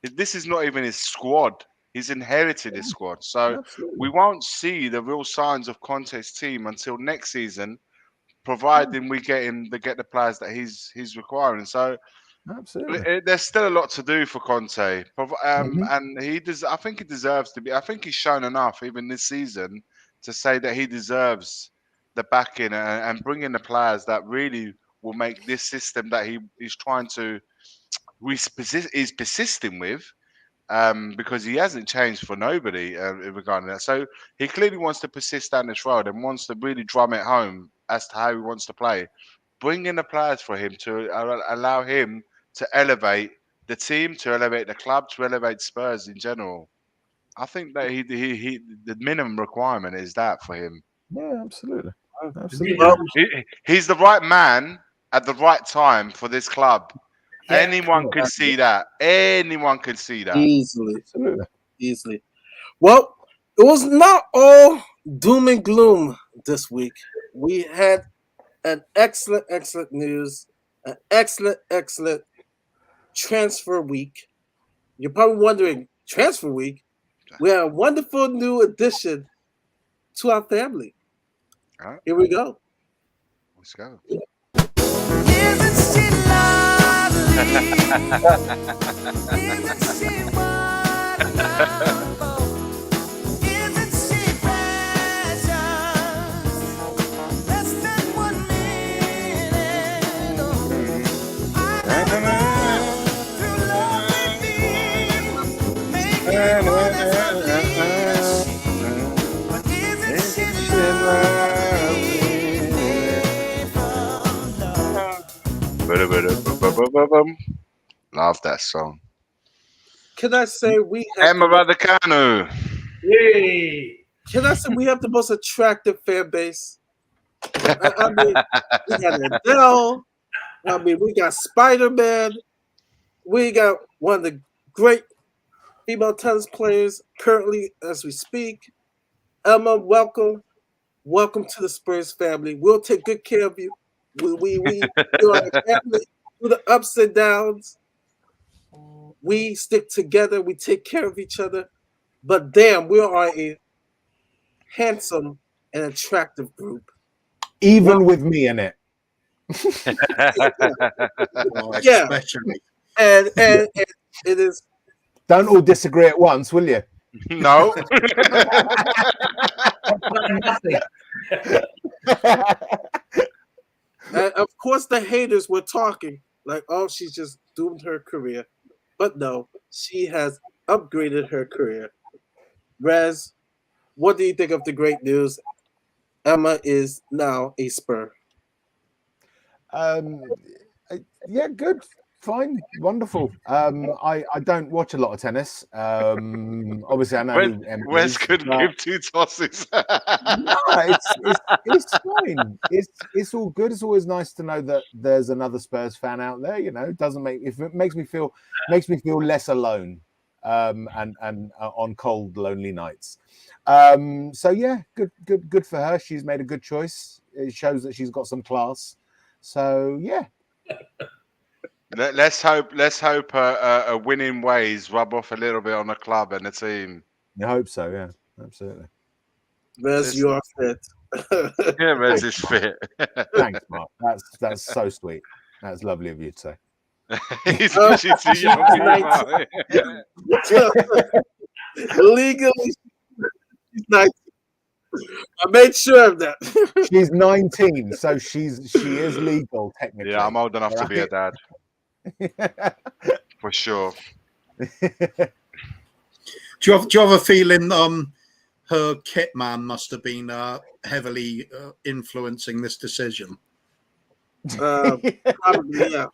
This is not even his squad. He's inherited his squad. So we won't see the real signs of Conte's team until next season, providing we get the players that he's requiring. So there's still a lot to do for Conte. And I think he deserves to be. I think he's shown enough even this season to say that he deserves the backing and bring in the players that really will make this system that he's trying to is persisting with. Because he hasn't changed for nobody regarding that. So he clearly wants to persist down this road and wants to really drum it home as to how he wants to play. Bring in the players for him to allow him to elevate the team, to elevate the club, to elevate Spurs in general. I think that he the minimum requirement is that for him. Yeah, absolutely. He's the right man at the right time for this club. Yeah. Anyone can see that. Anyone can see that. Easily. Absolutely. Easily. Well, it was not all doom and gloom this week. We had an excellent news, an excellent transfer week. You're probably wondering, transfer week? We have a wonderful new addition to our family. All right. Here we go. Let's go. Isn't she lovely? Isn't she wonderful? Isn't she precious? Less than 1 minute. I can run through lonely fields, making one as lovely as she. But isn't she Love that song. Can I say we have Emma Raducanu. Yay. Can I say we have the most attractive fan base? I mean, we got Adele. I mean, we got Spider-Man. We got one of the great female tennis players currently as we speak. Emma, welcome. Welcome to the Spurs family. We'll take good care of you. We are a family through the ups and downs. We stick together. We take care of each other. But damn, we are a handsome and attractive group. Even with me in it. Yeah. Especially. And it is. Don't all disagree at once, will you? No. Nothing. And of course, the haters were talking like, oh, she's just doomed her career. But no, she has upgraded her career. Rez, what do you think of the great news? Emma is now a Spur. Yeah, good. Fine, wonderful. I don't watch a lot of tennis. Obviously, I know Wes couldn't give two tosses. No, it's fine. It's all good. It's always nice to know that there's another Spurs fan out there. You know, it makes me feel less alone. And on cold, lonely nights. So yeah, good for her. She's made a good choice. It shows that she's got some class. So yeah. Let's hope her winning ways rub off a little bit on the club and the team. I hope so. Yeah, absolutely. Rez, you are fit. Yeah, Rez is fit. Thanks, Mark. That's so sweet. That's lovely of you to say. He's pushing too young. Legally, she's 19. I made sure of that. She's 19, so she is legal technically. Yeah, I'm old enough to be a dad. For sure. Do you have a feeling her kit man must have been heavily influencing this decision? Probably, yeah.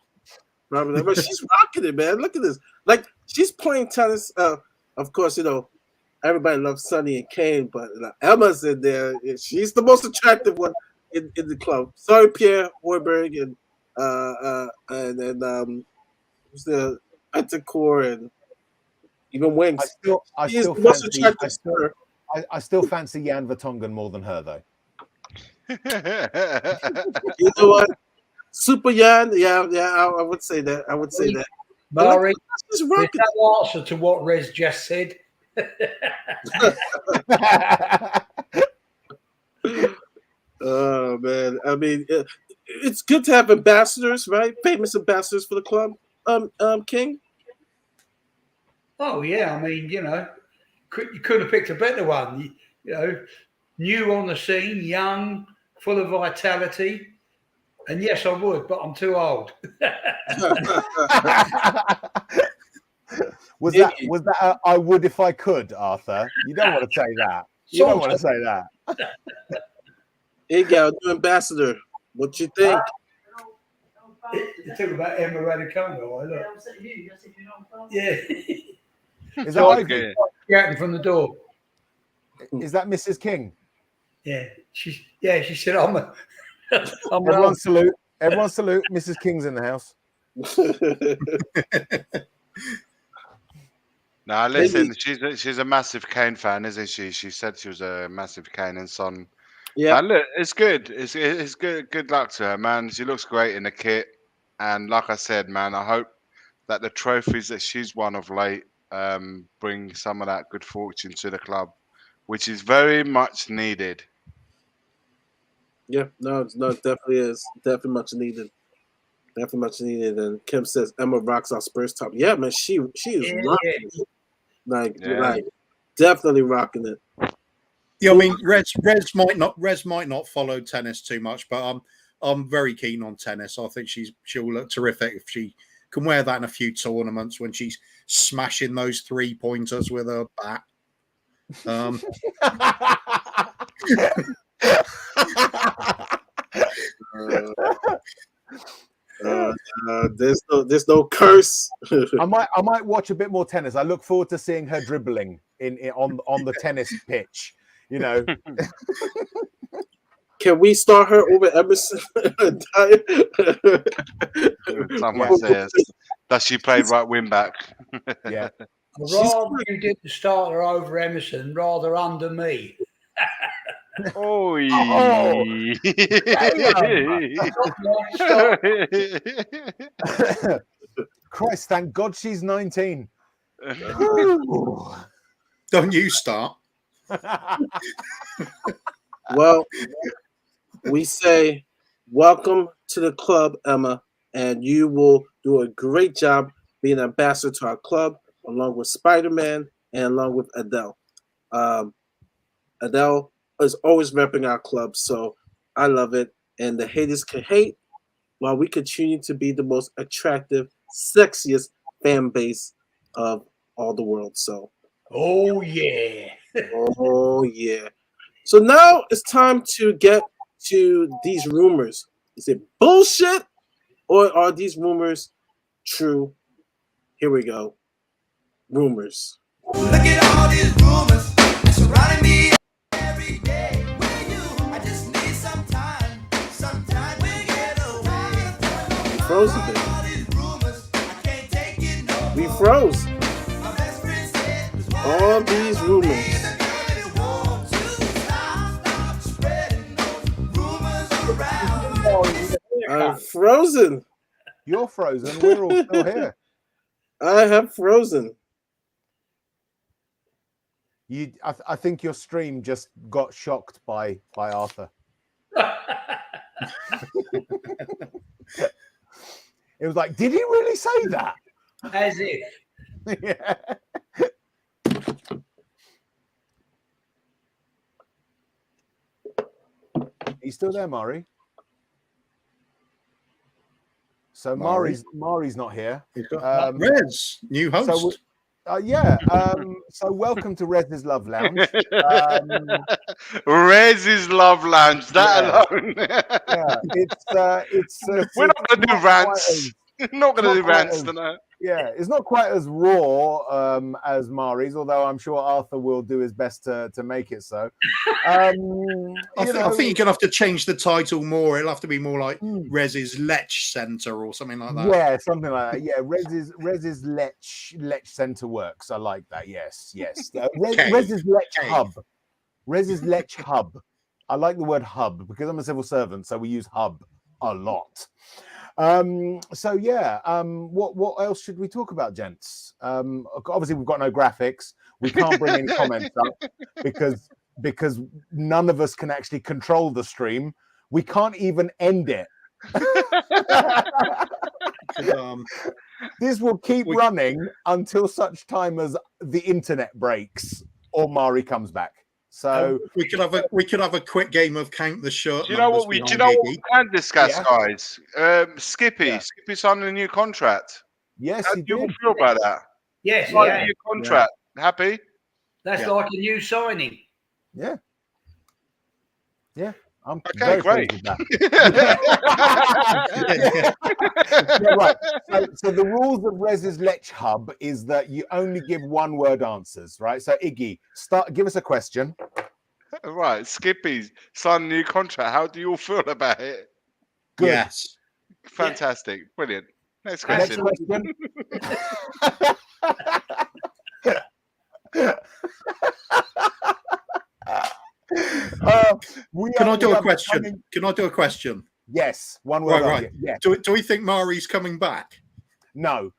Probably. But she's rocking it, man. Look at this. Like, she's playing tennis. Of course, you know, everybody loves Sonny and Kane, but Emma's in there. She's the most attractive one in the club. Sorry, Pierre Hoiberg and who's the Betancourt and even Winks. I still fancy Jan Vertonghen more than her, though. You know what? Super Jan, yeah, I would say that. Murray, She's there's rocking. no answer to what Rez just said. Oh man, I mean, it's good to have ambassadors, right? Famous ambassadors for the club. King. Oh yeah, I mean, you know, you could have picked a better one. You know, new on the scene, young, full of vitality. And yes, I would, but I'm too old. Was that I would if I could, Arthur? You don't want to say that. You don't want to say that. Igor, new ambassador. What you think? You talk about Emma Raducanu, I look. Yeah. Is that Ivy? Shouting from the door. Is that Mrs. King? Yeah, she said, "I'm a." Everyone salute! Everyone salute! Mrs. King's in the house. Now listen, she's a massive Kane fan, isn't she? She said she was a massive Kane and Son. Yeah, And look, it's good. It's good. Good luck to her, man. She looks great in the kit. And like I said, man, I hope that the trophies that she's won of late bring some of that good fortune to the club, which is very much needed. yeah, no, it definitely is. Definitely much needed. Definitely much needed. And Kim says Emma rocks our Spurs top. Yeah, man, she is rocking it. Like definitely rocking it. Yeah, I mean, Rez might not follow tennis too much, but I'm very keen on tennis. I think she'll look terrific if she can wear that in a few tournaments when she's smashing those 3-pointers with her bat. There's no curse. I might watch a bit more tennis. I look forward to seeing her dribbling on the tennis pitch. You know. Can we start her over Emerson? Someone says, does she play right wing back? Yeah. Rather you did the starter over Emerson, rather under me. Oh. Christ, thank God she's 19. Don't you start. Well, we say welcome to the club, Emma, and you will do a great job being an ambassador to our club, along with Spider-Man and along with Adele. Adele is always repping our club, so I love it. And the haters can hate while we continue to be the most attractive, sexiest fan base of all the world. So, oh yeah. So now it's time to get to these rumors. Is it bullshit or are these rumors true? Here we go. Rumors. Look at all these rumors surrounding me every day. With you, I just need some time we get away. We froze a bit. All these rumors, I can't take it no We more. froze. My best friend said there's one All these rumors. I'm frozen. You're frozen. We're all still here. I have frozen. I think your stream just got shocked by Arthur. It was like, did he really say that? As if. Yeah. He's still there, Mari. So Mari's not here. He's got Rez, new host. So, so welcome to Rez's Love Lounge. Rez's Love Lounge. That alone. We're not going to do rants. Not going to do rants tonight. Yeah, it's not quite as raw as Mari's, although I'm sure Arthur will do his best to make it so. I think you're gonna have to change the title more. It'll have to be more like Rez's Lech Centre or something like that. Yeah, something like that. Yeah, Rez's Lech Centre works. I like that. Yes. Rez's Lech Hub. Rez's Lech Hub. I like the word hub because I'm a civil servant, so we use hub a lot. What else should we talk about, gents? Obviously we've got no graphics. We can't bring any comments up because none of us can actually control the stream. We can't even end it. This will keep running until such time as the internet breaks or Mari comes back. So we could have a quick game of count the shirt. Do you know what we can discuss, guys? Skippy signed a new contract. Yes, how do you feel about that? Yes, a new contract. Yeah. Happy? That's like a new signing. Yeah. I'm Okay, very great. pleased with that. Yeah, right. So the rules of Rez's Lech Hub is that you only give one-word answers, right? So Iggy, give us a question. Right, Skippy's signed a new contract. How do you all feel about it? Good. Yes. Fantastic, brilliant. Next Next question. question. Can I do a question? Can I do a question? Yes, one word. Right. Yeah. Do we think Mari's coming back? No.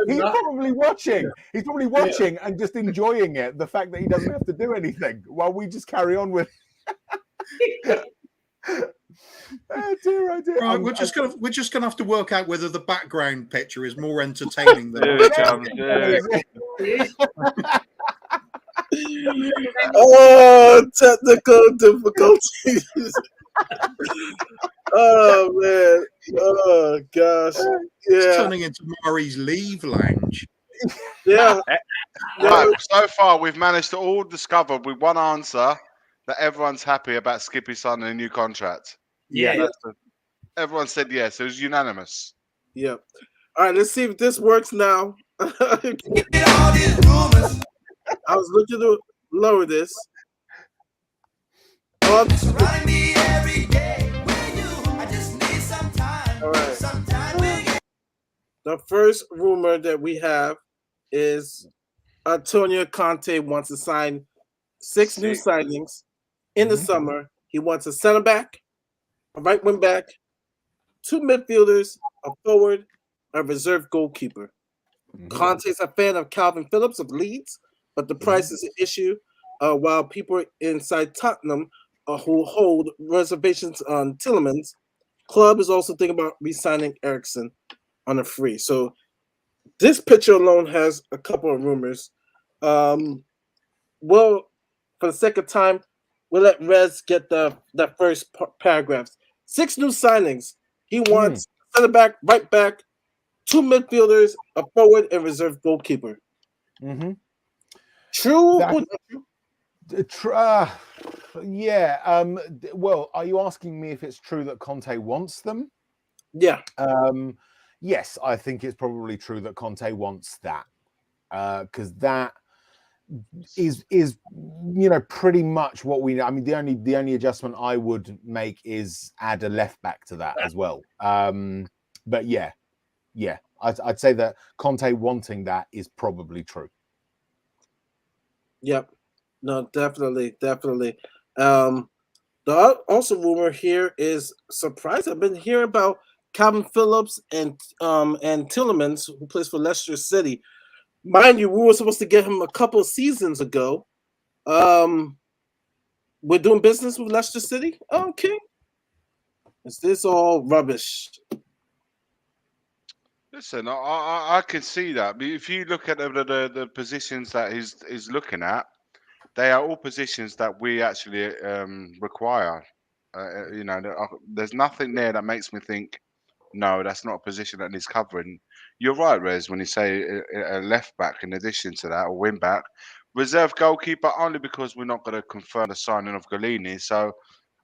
He's probably watching. He's probably watching and just enjoying it. The fact that he doesn't have to do anything while we just carry on with. Oh dear, oh dear. Right, we're just gonna have to work out whether the background picture is more entertaining than. Here it comes. Oh, technical difficulties. Oh man. Oh gosh. It's Yeah. turning into Mari's Leave Lounge. Yeah. Right, so far we've managed to all discover with one answer that everyone's happy about Skippy signing a new contract. Yeah. Everyone said yes. It was unanimous. Yeah. All right, let's see if this works now. I All these rumors was looking to lower this. surrounding me every day. With you, I just need some time. All right. Sometime we get The first rumor that we have is Antonio Conte wants to sign 6 new signings in the summer. He wants a center back, a right wing back, 2 midfielders, a forward, a reserve goalkeeper. Conte's a fan of Calvin Phillips of Leeds, but the price is an issue. While people inside Tottenham who hold reservations on Tielemans, club is also thinking about re-signing Eriksen on a free. So this picture alone has a couple of rumors. Well, for the sake of time, we'll let Rez get the first paragraphs. 6 new signings. He wants center back, right back, 2 midfielders, a forward, and reserve goalkeeper. True or not true? Yeah. Well, are you asking me if it's true that Conte wants them? Yeah. Yes, I think it's probably true that Conte wants that, because that is pretty much what we. I mean, the only adjustment I would make is add a left back to that as well. But yeah, I'd say that Conte wanting that is probably true. Yep. No, definitely. The also rumor here is surprise. I've been hearing about Calvin Phillips and Tielemans, who plays for Leicester City. Mind you, we were supposed to get him a couple of seasons ago. We're doing business with Leicester City. Okay. Is this all rubbish? Listen, I can see that. If you look at the positions that he's looking at, they are all positions that we actually require. There's nothing there that makes me think, no, that's not a position that needs covering. You're right, Rez, when you say a left back in addition to that, or wing back. Reserve goalkeeper, only because we're not going to confirm the signing of Galini. So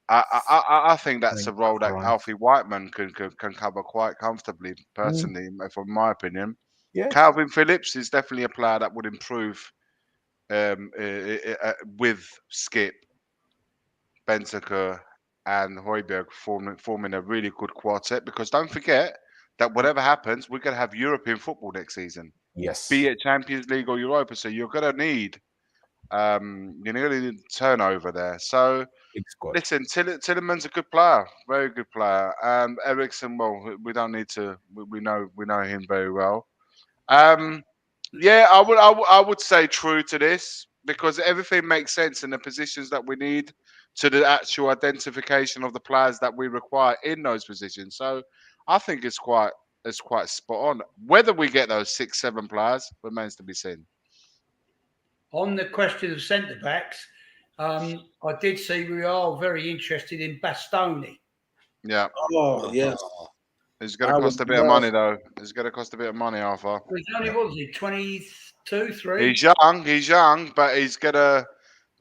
I think that's a role that Alfie Whiteman can cover quite comfortably, personally, from my opinion. Yeah. Calvin Phillips is definitely a player that would improve with Skip, Bentancur, and Højbjerg forming a really good quartet, because don't forget that whatever happens, we're going to have European football next season. Yes. Be it Champions League or Europa. So you're going to need turnover there. So listen, Tielemans a good player, very good player. Eriksen, well, we don't need to. We know him very well. Yeah, I would say true to this, because everything makes sense in the positions that we need, to the actual identification of the players that we require in those positions. So I think it's quite spot on. Whether we get those 6-7 players remains to be seen. On the question of centre backs, I did see we are very interested in Bastoni. Yeah. Oh yes. It's going to cost a bit of money, though. It's going to cost a bit of money, Arthur. He's only, what was he, 22 2, 3. He's young, but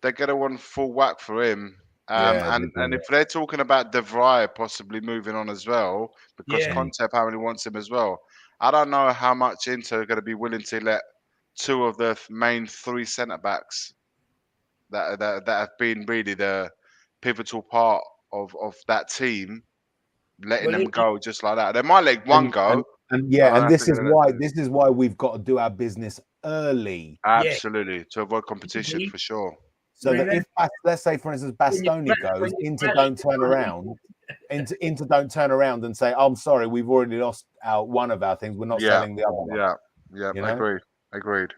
they're gonna want full whack for him. Yeah, And if they're talking about De Vrij possibly moving on as well, because Yeah. Conte apparently wants him as well, I don't know how much Inter are going to be willing to let two of the main three centre backs that have been really the pivotal part of that team, letting Well, them go just like that. They might let one go. and I don't this think is they're why we've got to do our business early, absolutely to avoid competition Yeah. for sure. so that Remember- if let's say for instance Bastoni goes, Inter don't turn around. Inter don't turn around and say, "I'm sorry, we've already lost one of our things. We're not Yeah, selling the other one." yeah. You know? Agreed.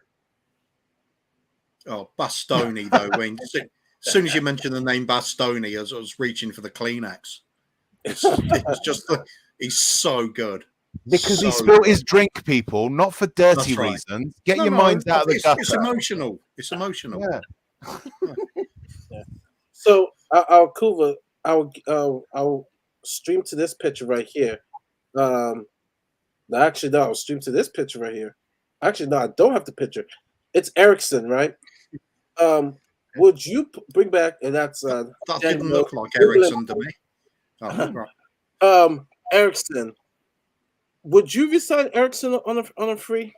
Oh, Bastoni though. When as soon as you mentioned the name Bastoni, as I was reaching for the Kleenex, it's just he's so good. Because he So spilt good. his drink, people, not for dirty That's right. reasons. Get No, your no, minds out of the it's gutter. emotional. It's emotional. Yeah. So I'll cover. I'll stream to this picture right here. Actually, no, I'll stream to this picture right here. Actually, no, I don't have the picture. It's Ericsson, right? Would you bring back? And that's That Daniel didn't look like England. Ericsson to me. Oh, right. Ericsson. Would you resign Ericsson on a free?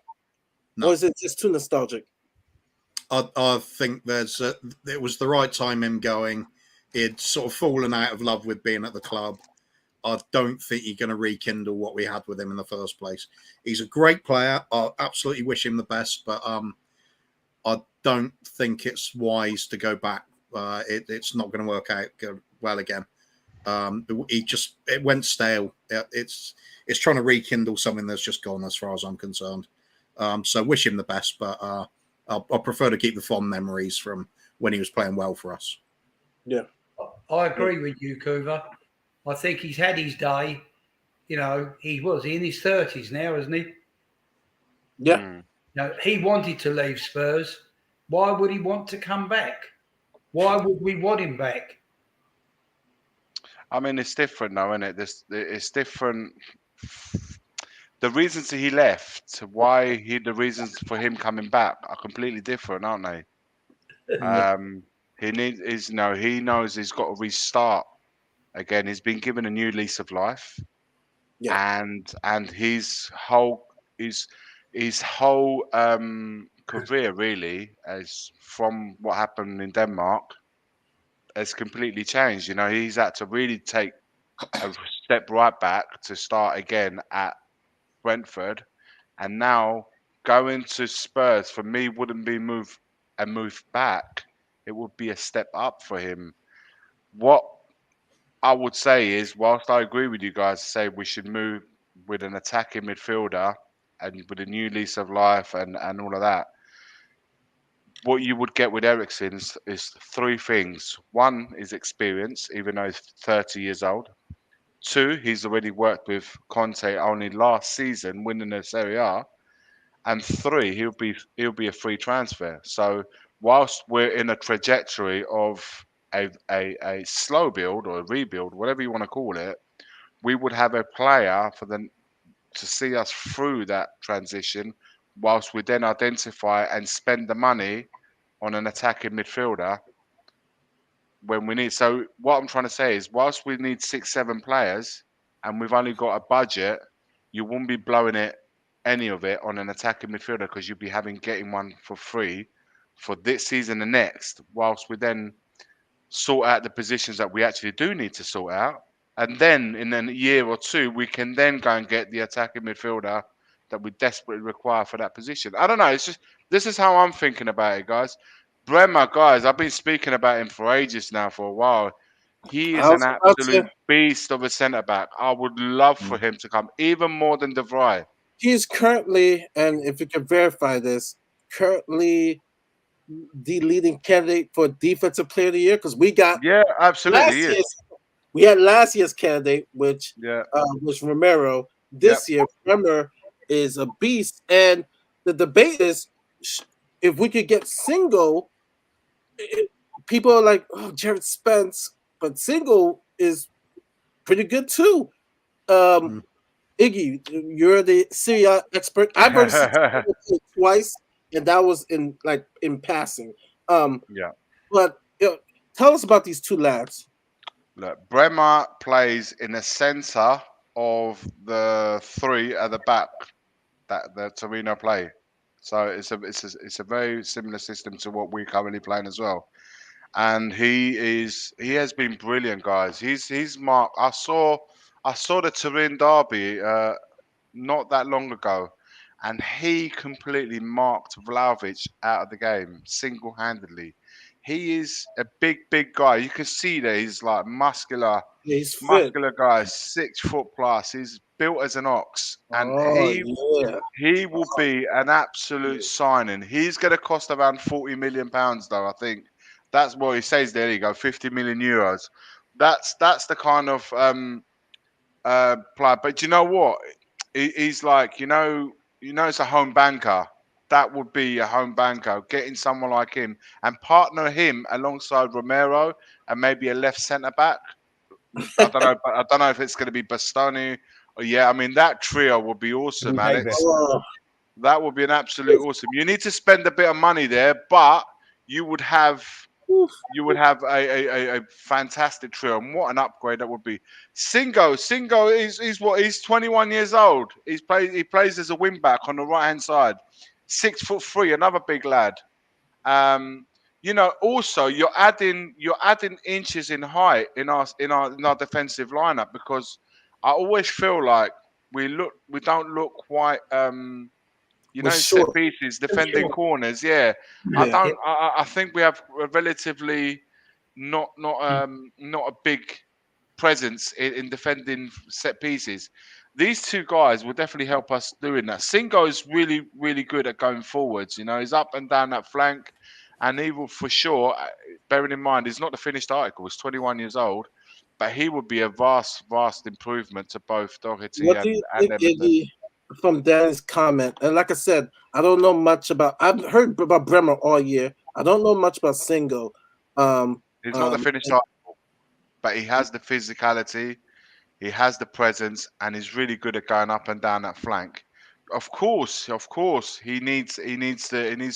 No. Or is it just too nostalgic? I think it was the right time him going. He'd sort of fallen out of love with being at the club. I don't think you're going to rekindle what we had with him in the first place. He's a great player. I absolutely wish him the best, but I don't think it's wise to go back. It's not going to work out well again. It went stale. It's trying to rekindle something that's just gone, as far as I'm concerned. So wish him the best, but I prefer to keep the fond memories from when he was playing well for us. Yeah, I agree with you, Kuva. I think he's had his day. You know, he was in his 30s now, isn't he? yeah. Now, he wanted to leave Spurs. Why would he want to come back? Why would we want him back? I mean, it's different now, isn't it? It's different. The reasons he left, the reasons for him coming back are completely different, aren't they? He knows he's got to restart again. He's been given a new lease of life, and his whole career really, as from what happened in Denmark, has completely changed. You know, he's had to really take a step right back to start again at Brentford, and now going to Spurs for me wouldn't be move back. It would be a step up for him. What I would say is, whilst I agree with you guys, say we should move with an attacking midfielder and with a new lease of life and all of that. What you would get with Ericsson is three things. One is experience, even though he's 30 years old. Two, he's already worked with Conte only last season, winning the Serie A. And three, he'll be a free transfer. So whilst we're in a trajectory of a slow build or a rebuild, whatever you want to call it, we would have a player to see us through that transition, whilst we then identify and spend the money on an attacking midfielder when we need. So what I'm trying to say is, whilst we need 6-7 players and we've only got a budget, you won't be blowing any of it on an attacking midfielder, because you'll be getting one for free for this season and next, whilst we then sort out the positions that we actually do need to sort out. And then in a year or two, we can then go and get the attacking midfielder that we desperately require for that position. I don't know. It's just, this is how I'm thinking about it, guys. Bremer, guys, I've been speaking about him for ages now, for a while. He is an absolute beast of a centre back. I would love for him to come, even more than De Vrij. He's currently, and if you can verify this, currently the leading candidate for Defensive Player of the Year, because we got absolutely. We had last year's candidate, which was Romero. This year, Bremer is a beast, and the debate is if we could get Single. People are like, "Oh, Jared Spence," but Single is pretty good too. Iggy, you're the Serie A expert. I've heard it twice. and that was in passing. Yeah. But tell us about these two lads. Look, Bremer plays in the centre of the three at the back that the Torino play. So it's a very similar system to what we're currently playing as well. And he has been brilliant, guys. He's marked. I saw the Turin derby not that long ago, and he completely marked Vlahovic out of the game single handedly. He is a big guy. You can see that he's like Yeah, he's fit. muscular guy, 6 foot plus. He's built as an ox, and Oh yeah. he will be an absolute signing. He's going to cost around £40 million, though. I think that's what he says. There you go, €50 million. That's the kind of player. But you know what? He's like, it's a home banker. That would be a home banker. Getting someone like him and partner him alongside Romero and maybe a left centre back. I don't know. I don't know if it's going to be Bastoni or I mean, that trio would be awesome, Maybe. Alex. Oh, That would be an absolute awesome. You need to spend a bit of money there, but you would have a fantastic trio. And what an upgrade that would be. Singo is what, he's 21 years old. He plays as a wing back on the right hand side. 6'3", another big lad. Also you're adding inches in height in our defensive lineup, because I always feel like we don't look quite we're set short. pieces, defending short. corners. Yeah, Yeah. I think we have a relatively not a big presence in defending set pieces. These two guys will definitely help us doing that. Singo is really good at going forwards. He's up and down that flank, and he will for sure. Bearing in mind, he's not the finished article. He's 21 years old, but he would be a vast improvement to both Doherty What do you and think, Emerson. Iggy, from Danny's comment? And like I said, I don't know much about. I've heard about Bremer all year. I don't know much about Singo. He's not the finished article, but he has the physicality. He has the presence, and he's really good at going up and down that flank. Of course, he needs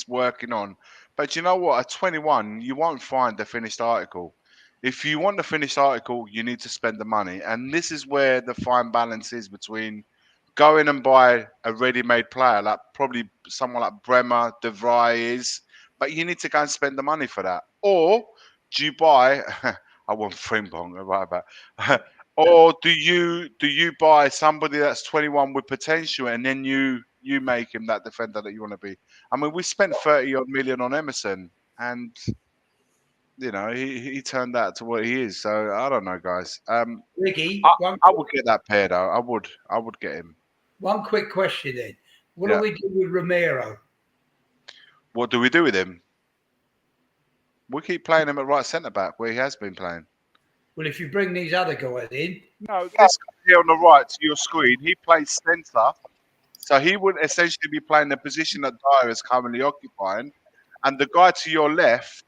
working on. But you know what? At 21, you won't find the finished article. If you want the finished article, you need to spend the money, and this is where the fine balance is between going and buy a ready-made player, like probably someone like Bremer, De Vrij is, but you need to go and spend the money for that. Or do you buy? I want Frimpong right about. Or do you buy somebody that's 21 with potential, and then you make him that defender that you want to be? I mean, we spent 30 odd million on Emerson, and he turned out to what he is. So I don't know, guys. Ricky, I would get that pair though. I would get him. one quick question then. What Yeah. do we do with Romero? What do we do with him? We keep playing him at right centre back where he has been playing. Well, if you bring these other guys in, No, this guy here on the right to your screen, he plays centre. So he would essentially be playing the position that Dyer is currently occupying. And the guy to your left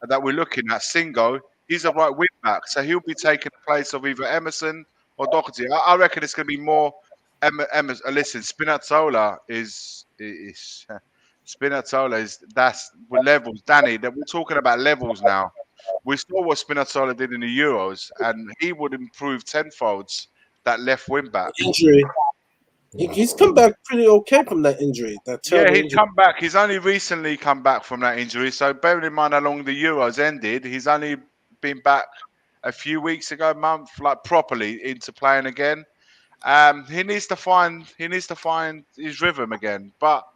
that we're looking at, Singo, he's a right wing back. So he'll be taking the place of either Emerson or Doherty. I reckon it's going to be more Emerson. Listen, Spinazzola is that's with levels. Danny, that we're talking about levels now. We saw what Spinazzola did in the Euros, and he would improve tenfolds that left wing back. injury. He's come back pretty okay from that injury. That terrible He's injury. come back. He's only recently come back from that injury. So bearing in mind how long the Euros ended, he's only been back a few weeks ago, month, like properly into playing again. He needs to find his rhythm again. But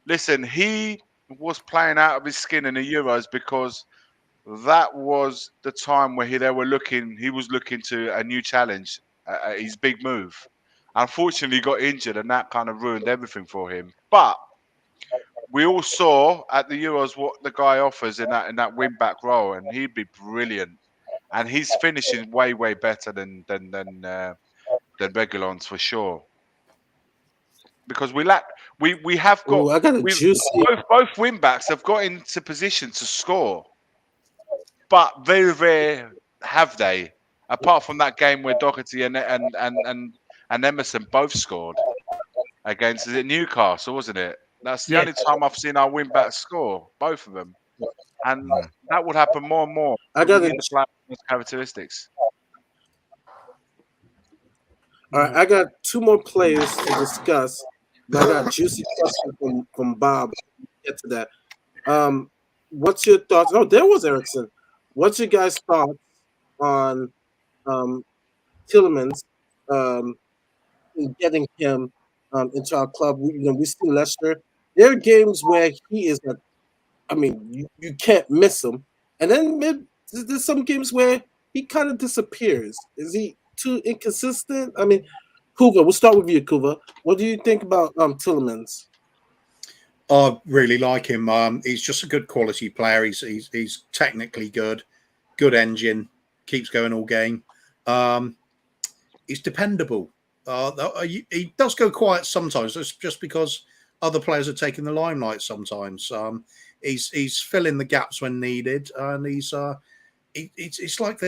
listen, he was playing out of his skin in the Euros because that was the time where he was looking to a new challenge, his big move. Unfortunately, he got injured, and that kind of ruined everything for him. But we all saw at the Euros what the guy offers in that wing back role, and he'd be brilliant. And he's finishing way better than Reguilon's for sure. Because we have got. Ooh, I got a juicy. Both wing backs have got into position to score, but very rare have they. Apart from that game where Doherty and Emerson both scored against, is it Newcastle, wasn't it? That's the Yeah. only time I've seen our win back score, both of them, and that would happen more and more. I got We it. need to play those characteristics. All right, I got two more players to discuss. But I got a juicy question from Bob. Get to that. What's your thoughts? Oh, there was Erickson. What's your guys' thoughts on Tillemans in getting him into our club? We see Leicester. There are games where he is a, I mean, you can't miss him. And then there's some games where he kind of disappears. Is he too inconsistent? I mean, Kuva, we'll start with you, Kuva. What do you think about Tillemans? I really like him. He's just a good quality player. He's technically good engine, keeps going all game. He's dependable. He does go quiet sometimes. It's just because other players are taking the limelight sometimes. He's filling the gaps when needed, and it's like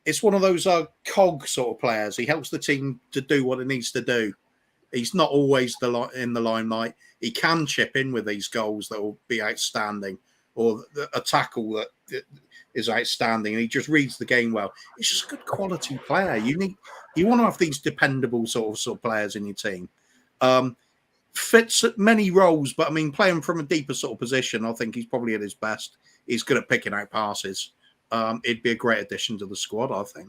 it's one of those cog sort of players. He helps the team to do what it needs to do. He's not always in the limelight. He can chip in with these goals that will be outstanding, or a tackle that is outstanding, and he just reads the game well. He's just a good quality player. You want to have these dependable sort of players in your team. Fits at many roles, but I mean, playing from a deeper sort of position, I think he's probably at his best. He's good at picking out passes. It'd be a great addition to the squad, I think.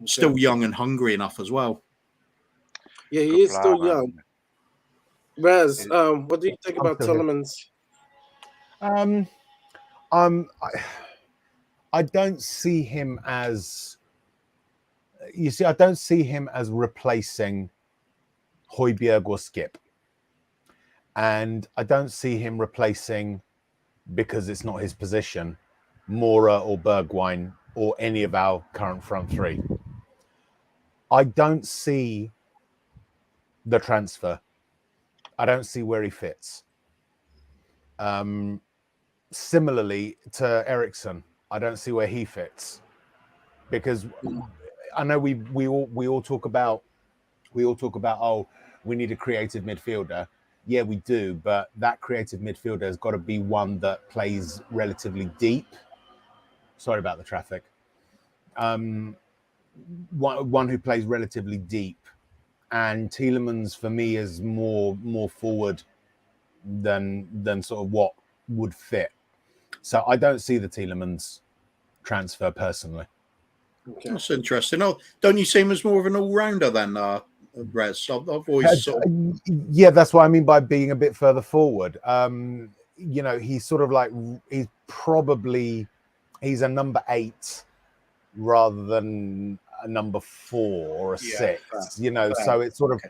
Still young and hungry enough as well. Yeah, he Good is still player, young. Rez, what do you think about Tillemans? I don't see him as. You see, I don't see him as replacing Højbjerg or Skip, and I don't see him replacing, because it's not his position, Mora or Bergwijn or any of our current front three. I don't see the transfer. I don't see where he fits. Similarly to Ericsson, I don't see where he fits, because I know we all talk about oh, we need a creative midfielder. Yeah, we do, but that creative midfielder has got to be one that plays relatively deep. Sorry about the traffic. One who plays relatively deep, and Tillemans for me is more forward than sort of what would fit. So I don't see the Tillemans transfer personally. Okay. That's interesting. Oh, don't you see him as more of an all-rounder than Rez? I've always sort of... Yeah, that's what I mean by being a bit further forward. He's sort of like he's a number 8 rather than a number 4 or a 6. Fair. So it's sort of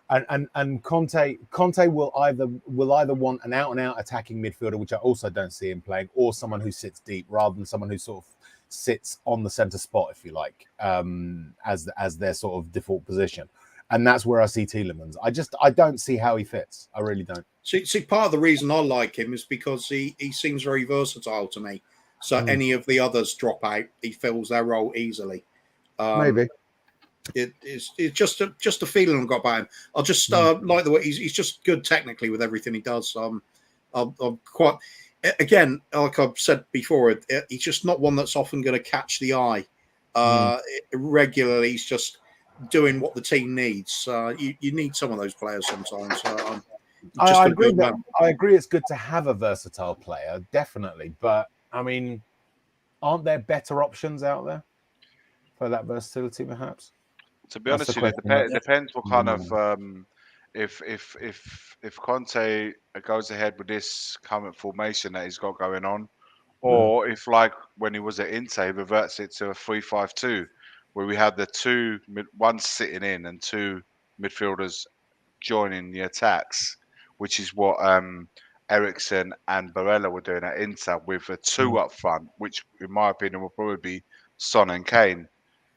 and Conte will either want an out-and-out attacking midfielder, which I also don't see him playing, or someone who sits deep rather than someone who sort of sits on the center spot, if you like, as their sort of default position. And that's where I see Tillemans. I don't see how he fits. I really don't. See, part of the reason I like him is because he seems very versatile to me. So any of the others drop out, he fills their role easily. Maybe. It's just a feeling I've got about him. I just like the way he's just good technically with everything he does. I'm quite, again, like I've said before, he's just not one that's often going to catch the eye. Regularly, he's just doing what the team needs. You need some of those players sometimes. I agree. I agree. It's good to have a versatile player, definitely. But I mean, aren't there better options out there for that versatility, perhaps? To be honest with you, it depends what kind of if Conte goes ahead with this current formation that he's got going on, or if, like when he was at Inter, he reverts it to a 3-5-2, where we have one sitting in and 2 midfielders joining the attacks, which is what Ericsson and Barella were doing at Inter, with a 2 up front, which in my opinion will probably be Son and Kane.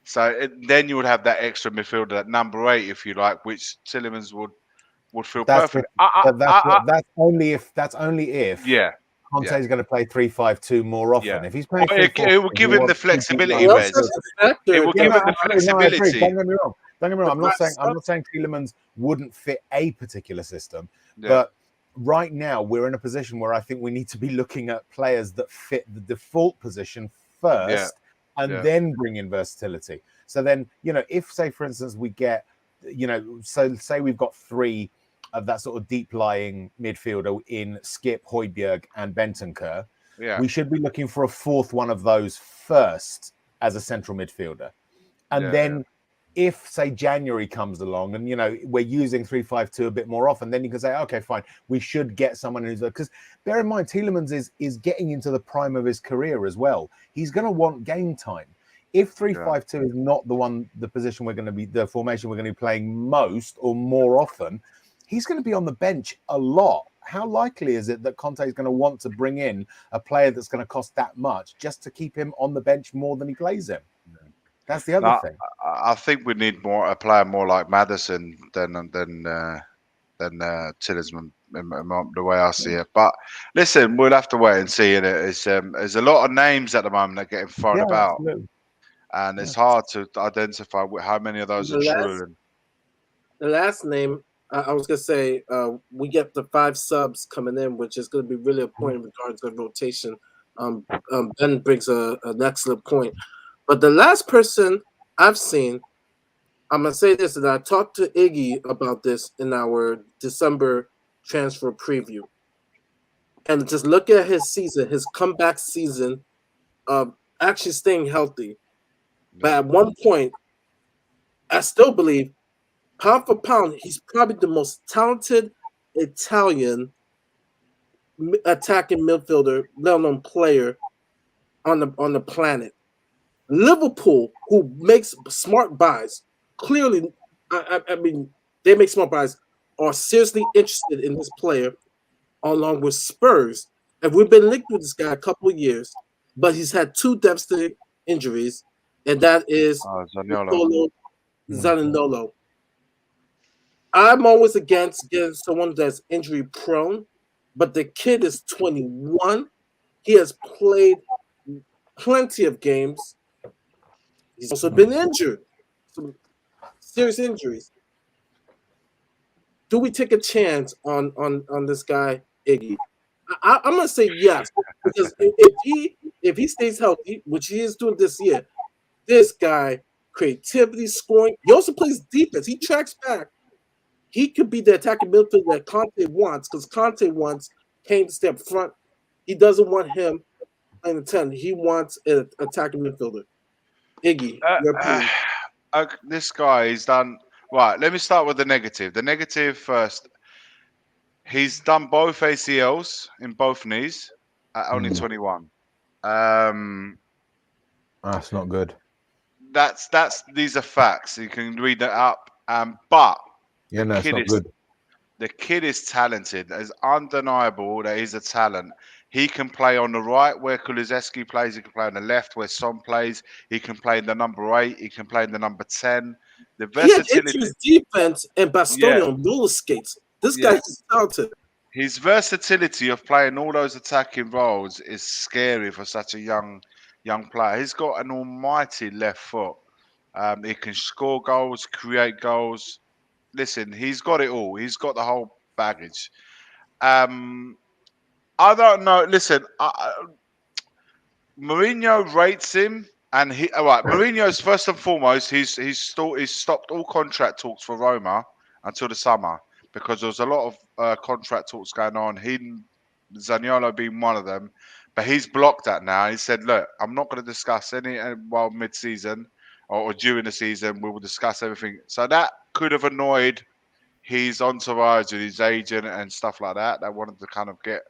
So then you would have that extra midfielder, that number 8, if you like, which Tillemans would feel perfect. That's only if. Yeah. Conte's going to play 3-5-2 more often. Yeah. If he's playing, Well, it will give him the flexibility, Wes. It will give him the flexibility. Don't get me wrong. Don't get me wrong. I'm not saying Tielemans wouldn't fit a particular system, but right now we're in a position where I think we need to be looking at players that fit the default position first, and then bring in versatility. So then, if say for instance we get, so say we've got 3 of that sort of deep lying midfielder in Skip, Højbjerg, and Bentancur. Yeah. We should be looking for a 4th one of those first as a central midfielder. And then if, say, January comes along and, we're using 3-5-2 a bit more often, then you can say, okay, fine, we should get someone who's... Because bear in mind, Tielemans is getting into the prime of his career as well. He's going to want game time. If 3-5-2 is not the position we're going to be, the formation we're going to be playing most or more often, he's going to be on the bench a lot. How likely is it that Conte is going to want to bring in a player that's going to cost that much just to keep him on the bench more than he plays him? That's the other thing. I think we need a player more like Maddison than Tielemans, the way I see it. But listen, we'll have to wait and see. There's a lot of names at the moment that are getting thrown about, absolutely. And it's hard to identify how many of those are true. The last name, I was going to say, we get the 5 subs coming in, which is going to be really important in regards to rotation. Ben brings an excellent point. But the last person I've seen, I'm going to say this, and I talked to Iggy about this in our December transfer preview. And just look at his season, his comeback season of actually staying healthy. But at one point, I still believe, pound for pound, he's probably the most talented Italian attacking midfielder, let alone player on the planet. Liverpool, who makes smart buys, clearly, I mean, they make smart buys, are seriously interested in this player, along with Spurs. And we've been linked with this guy a couple of years, but he's had 2 devastating injuries, and that is Zaniolo. I'm always against getting someone that's injury prone, but the kid is 21. He has played plenty of games. He's also been injured, some serious injuries. Do we take a chance on this guy, Iggy? I'm gonna say yes, because if he stays healthy, which he is doing this year, this guy, creativity, scoring. He also plays defense. He tracks back. He could be the attacking midfielder that Conte wants, because Conte wants Kane to step front. He doesn't want him in the 10. He wants an attacking midfielder. Iggy, your opinion. This guy, he's done... Right, let me start with the negative. The negative first. He's done both ACLs in both knees at only 21. That's not good. These are facts. You can read that up. But it's not good. The kid is talented. It's undeniable that he's a talent. He can play on the right where Kulusevski plays. He can play on the left where Son plays. He can play in the number 8. He can play in the number 10. The versatility. He had defense and Bastoni on roller skates. This guy is talented. His versatility of playing all those attacking roles is scary for such a young player. He's got an almighty left foot. He can score goals, create goals. Listen, he's got it all. He's got the whole baggage. I don't know. Listen, Mourinho rates him, and Mourinho's first and foremost. He's stopped all contract talks for Roma until the summer because there was a lot of contract talks going on. Zaniolo being one of them, but he's blocked that now. He said, "Look, I'm not going to discuss any while mid-season or during the season. We will discuss everything." So that could have annoyed his entourage and his agent and stuff like that. They wanted to kind of get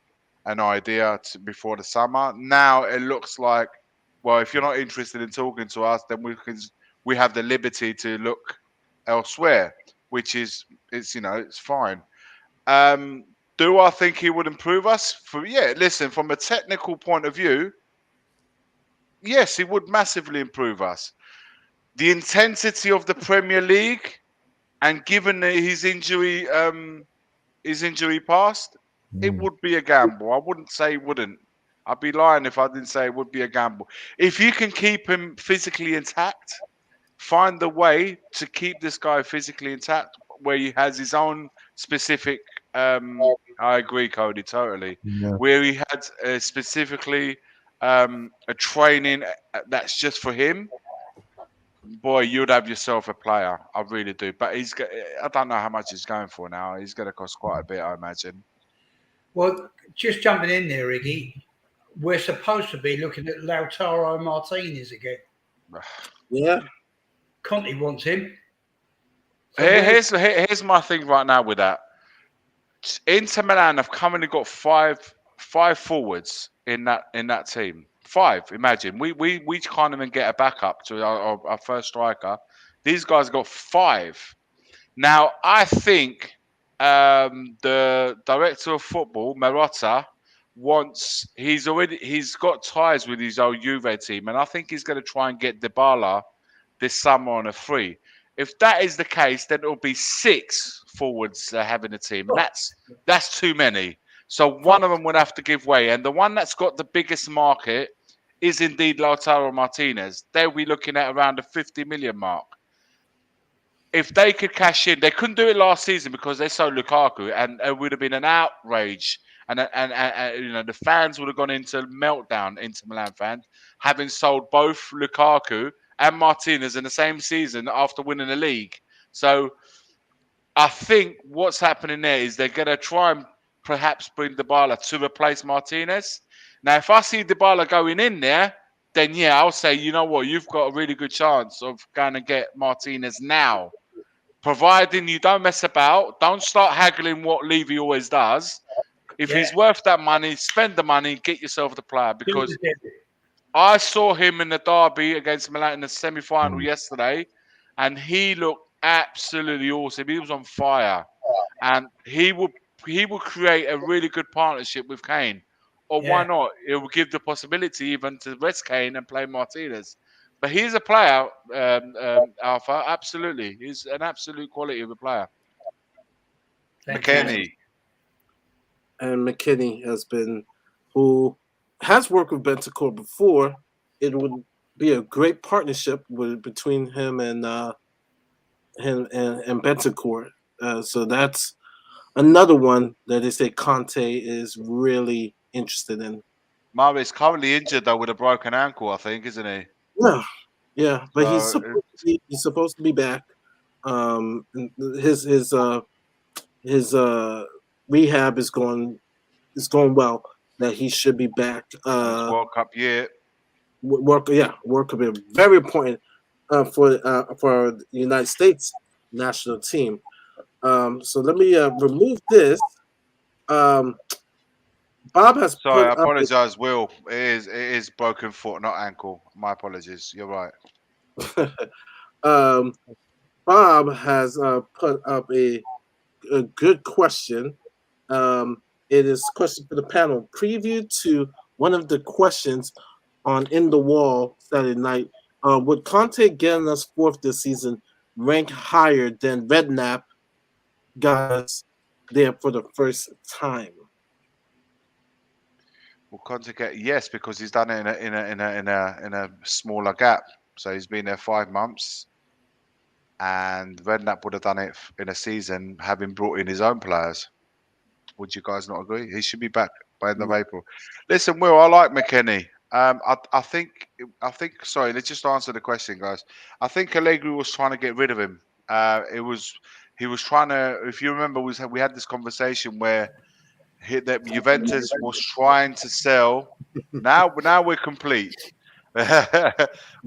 an idea before the summer. Now it looks like, well, if you're not interested in talking to us, then we have the liberty to look elsewhere, which is it's fine. Do I think he would improve us? Listen, from a technical point of view, yes, he would massively improve us. The intensity of the Premier League, and given his injury past, it would be a gamble. I wouldn't say it wouldn't. I'd be lying if I didn't say it would be a gamble. If you can keep him physically intact, find the way to keep this guy physically intact where he has his own specific I agree, Cody, totally. Yeah. Where he had specifically a training that's just for him, boy, you'd have yourself a player. I really do. But I don't know how much he's going for now. He's going to cost quite a bit, I imagine. Well, just jumping in there, Iggy, we're supposed to be looking at Lautaro Martinez again. Yeah. Conte wants him. So Here's my thing right now with that. Inter Milan have currently got five forwards in that team. 5. Imagine we can't even get a backup to our first striker. These guys got 5. Now I think the director of football, Marotta, he's got ties with his old Juve team, and I think he's going to try and get Dybala this summer on a free. If that is the case, then it'll be 6 forwards having a team. That's too many. So one of them would have to give way. And the one that's got the biggest market is indeed Lautaro Martinez. They'll be looking at around the 50 million mark. If they could cash in, they couldn't do it last season because they sold Lukaku, and it would have been an outrage. And the fans would have gone into meltdown, Inter Milan fans, having sold both Lukaku and Martinez in the same season after winning the league. So I think what's happening there is they're going to try and perhaps bring Dybala to replace Martinez. Now, if I see Dybala going in there, then yeah, I'll say, you know what, you've got a really good chance of going to get Martinez now. Providing you don't mess about, don't start haggling what Levy always does. If he's worth that money, spend the money, get yourself the player. Because I saw him in the derby against Milan in the semi-final yesterday, and he looked absolutely awesome. He was on fire, and he will create a really good partnership with Kane. Or why not? It will give the possibility even to rest Kane and play Martinez. But he's a player, Alpha. Absolutely, he's an absolute quality of a player. McKennie. And McKennie who has worked with Bentancur before. It would be a great partnership between him and Bentancur. So that's another one that they say Conte is really interested in. Mari's currently injured though with a broken ankle, I think, isn't he? Yeah, but he's supposed to be back. His rehab is going well. That he should be back. World Cup year. Work will be very important for the United States national team. So let me remove this. Bob has. Sorry, I apologize, Will. It is broken foot, not ankle. My apologies. You're right. Bob has put up a good question. It is a question for the panel. Preview to one of the questions on In the Wall Saturday night. Would Conte getting us 4th this season rank higher than Redknapp got us there for the first time? Well, Conte yes, because he's done it in a smaller gap. So he's been there 5 months, and Redknapp would have done it in a season, having brought in his own players. Would you guys not agree? He should be back by the end of April. Listen, Will, I like McKennie. I think. Sorry, let's just answer the question, guys. I think Allegri was trying to get rid of him. He was trying to. If you remember, we had this conversation where that Juventus was trying to sell. Now we're complete.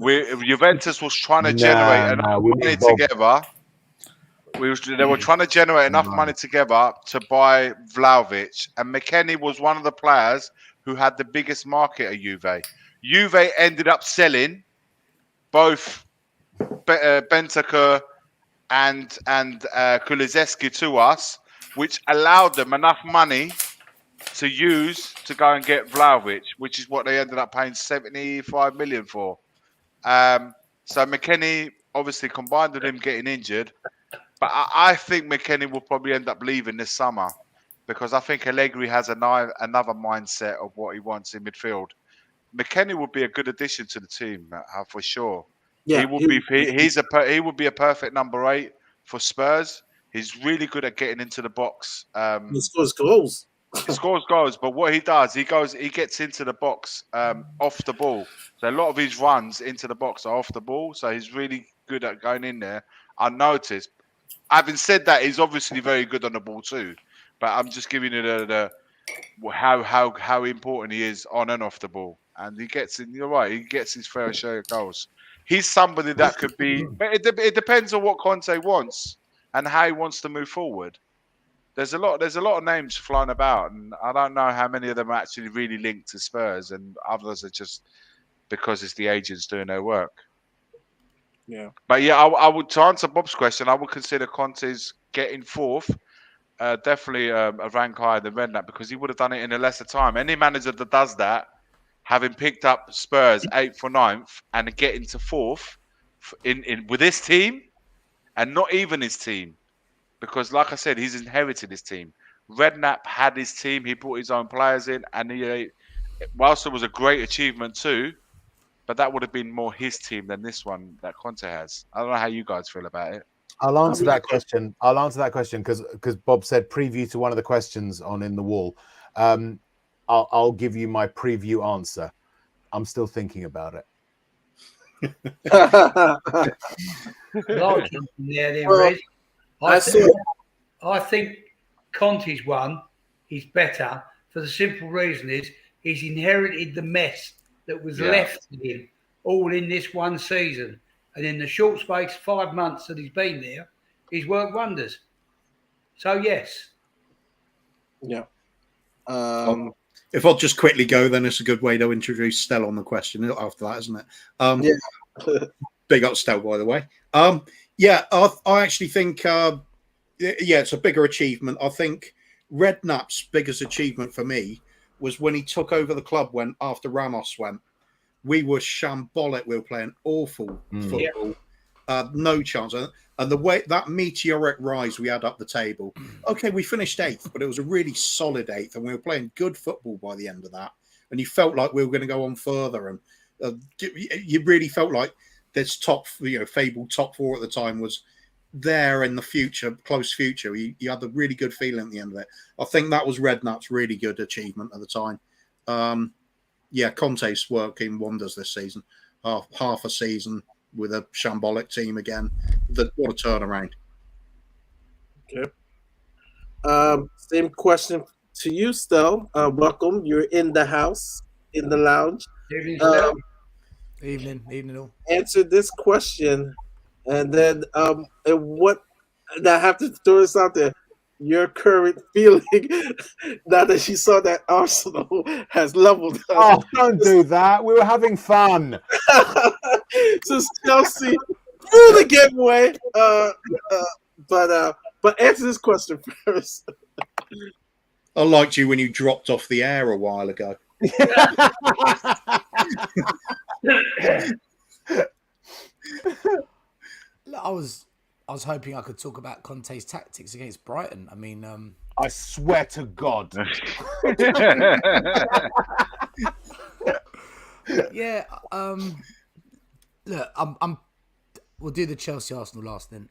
Juventus was trying to generate enough money together. They were trying to generate enough money together to buy Vlahovic, and McKennie was one of the players who had the biggest market at Juve. Juve ended up selling both Bentancur and Kulusevski to us, which allowed them enough money to use to go and get Vlahovic, which is what they ended up paying 75 million for. So McKennie, obviously, combined with him getting injured, but I think McKennie will probably end up leaving this summer because I think Allegri has another mindset of what he wants in midfield. McKennie would be a good addition to the team for sure. Yeah, He would be. He would be a perfect number 8 for Spurs. He's really good at getting into the box. he scores goals. He scores goals, but what he does, he gets into the box off the ball. So a lot of his runs into the box are off the ball. So he's really good at going in there. I noticed. Having said that, he's obviously very good on the ball too. But I'm just giving you the how important he is on and off the ball. And he gets in. You're right. He gets his fair share of goals. He's somebody that could be. But it depends on what Conte wants and how he wants to move forward. There's a lot of names flying about, and I don't know how many of them are actually really linked to Spurs, and others are just because it's the agents doing their work. Yeah. But yeah, I would, to answer Bob's question, I would consider Conte's getting fourth definitely a rank higher than Redknapp, because he would have done it in a lesser time. Any manager that does that, having picked up Spurs 8th or 9th and getting to 4th in with his team, and not even his team, because like I said, he's inherited his team. Redknapp had his team; he brought his own players in, and whilst it was a great achievement too, but that would have been more his team than this one that Conte has. I don't know how you guys feel about it. I'll answer that question. Because Bob said preview to one of the questions on In the Wall. I'll give you my preview answer. I'm still thinking about it. I think Conte's one is better for the simple reason is he's inherited the mess that was left to him all in this one season. And in the short space, 5 months that he's been there, he's worked wonders. So, yes. Yeah. If I'll just quickly go, then it's a good way to introduce Stell on the question after that, isn't it? Yeah. Big up Stell, by the way. I actually think, it's a bigger achievement. I think Redknapp's biggest achievement for me was when he took over the club after Ramos went. We were shambolic. We were playing awful football. No chance. And the way that meteoric rise we had up the table. Okay, we finished 8th, but it was a really solid 8th, and we were playing good football by the end of that. And you felt like we were going to go on further, and you really felt like this fabled top 4 at the time was there in the future, close future. You had a really good feeling at the end of it. I think that was Redknapp's really good achievement at the time. Conte's working wonders this season. Half a season with a shambolic team again. What a turnaround. Okay. Same question to you, Stel. Welcome. You're in the house, in the lounge. Evening all. Answer this question, and then I have to throw this out there. Your current feeling now that you saw that Arsenal has leveled up. Oh, don't do that. We were having fun. So Chelsea threw the game away. But answer this question first. I liked you when you dropped off the air a while ago. I was hoping I could talk about Conte's tactics against Brighton. I mean, I swear to God. Yeah. Look, we'll do the Chelsea Arsenal last then.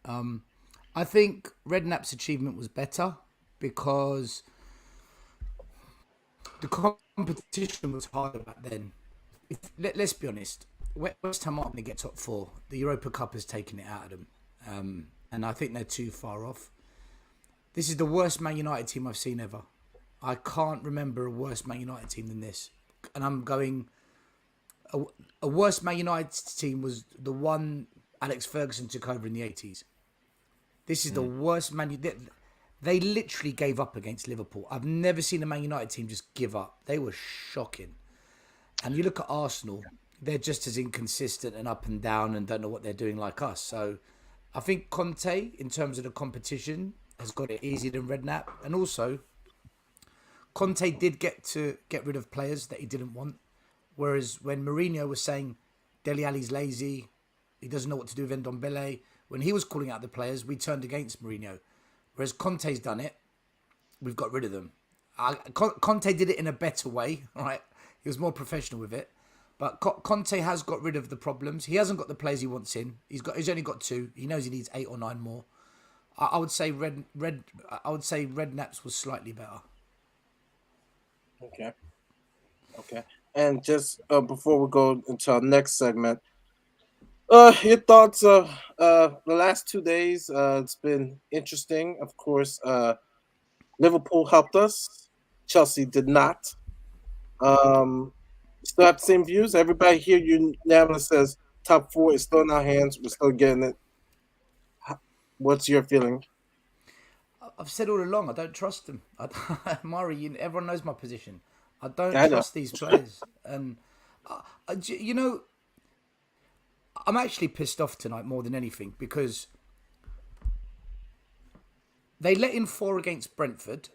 I think Redknapp's achievement was better because the competition was harder back then. Let's be honest. West Ham aren't going to get top 4. The Europa Cup has taken it out of them. And I think they're too far off. This is the worst Man United team I've seen ever. I can't remember a worse Man United team than this. And I'm going... A worse Man United team was the one Alex Ferguson took over in the 80s. This is the worst Man United... They literally gave up against Liverpool. I've never seen a Man United team just give up. They were shocking. And you look at Arsenal, they're just as inconsistent and up and down and don't know what they're doing like us. So I think Conte, in terms of the competition, has got it easier than Redknapp. And also, Conte did get rid of players that he didn't want. Whereas when Mourinho was saying Dele Alli's lazy, he doesn't know what to do with Ndombele, when he was calling out the players, we turned against Mourinho. Whereas Conte's done it. we've got rid of them. Conte did it in a better way, right? He was more professional with it. But Conte has got rid of the problems. He hasn't got the players he wants in. He's only got 2. He knows he needs 8 or 9 more. I would say Redknapp's was slightly better. Okay. And just before we go into our next segment, your thoughts of the last 2 days? It's been interesting. Of course, Liverpool helped us. Chelsea did not. Still have the same views. Everybody here unanimously says top 4 is still in our hands. We're still getting it. What's your feeling? I've said all along, I don't trust them. Murray, everyone knows my position. I don't trust these players. And, I'm actually pissed off tonight more than anything because they let in 4 against Brentford.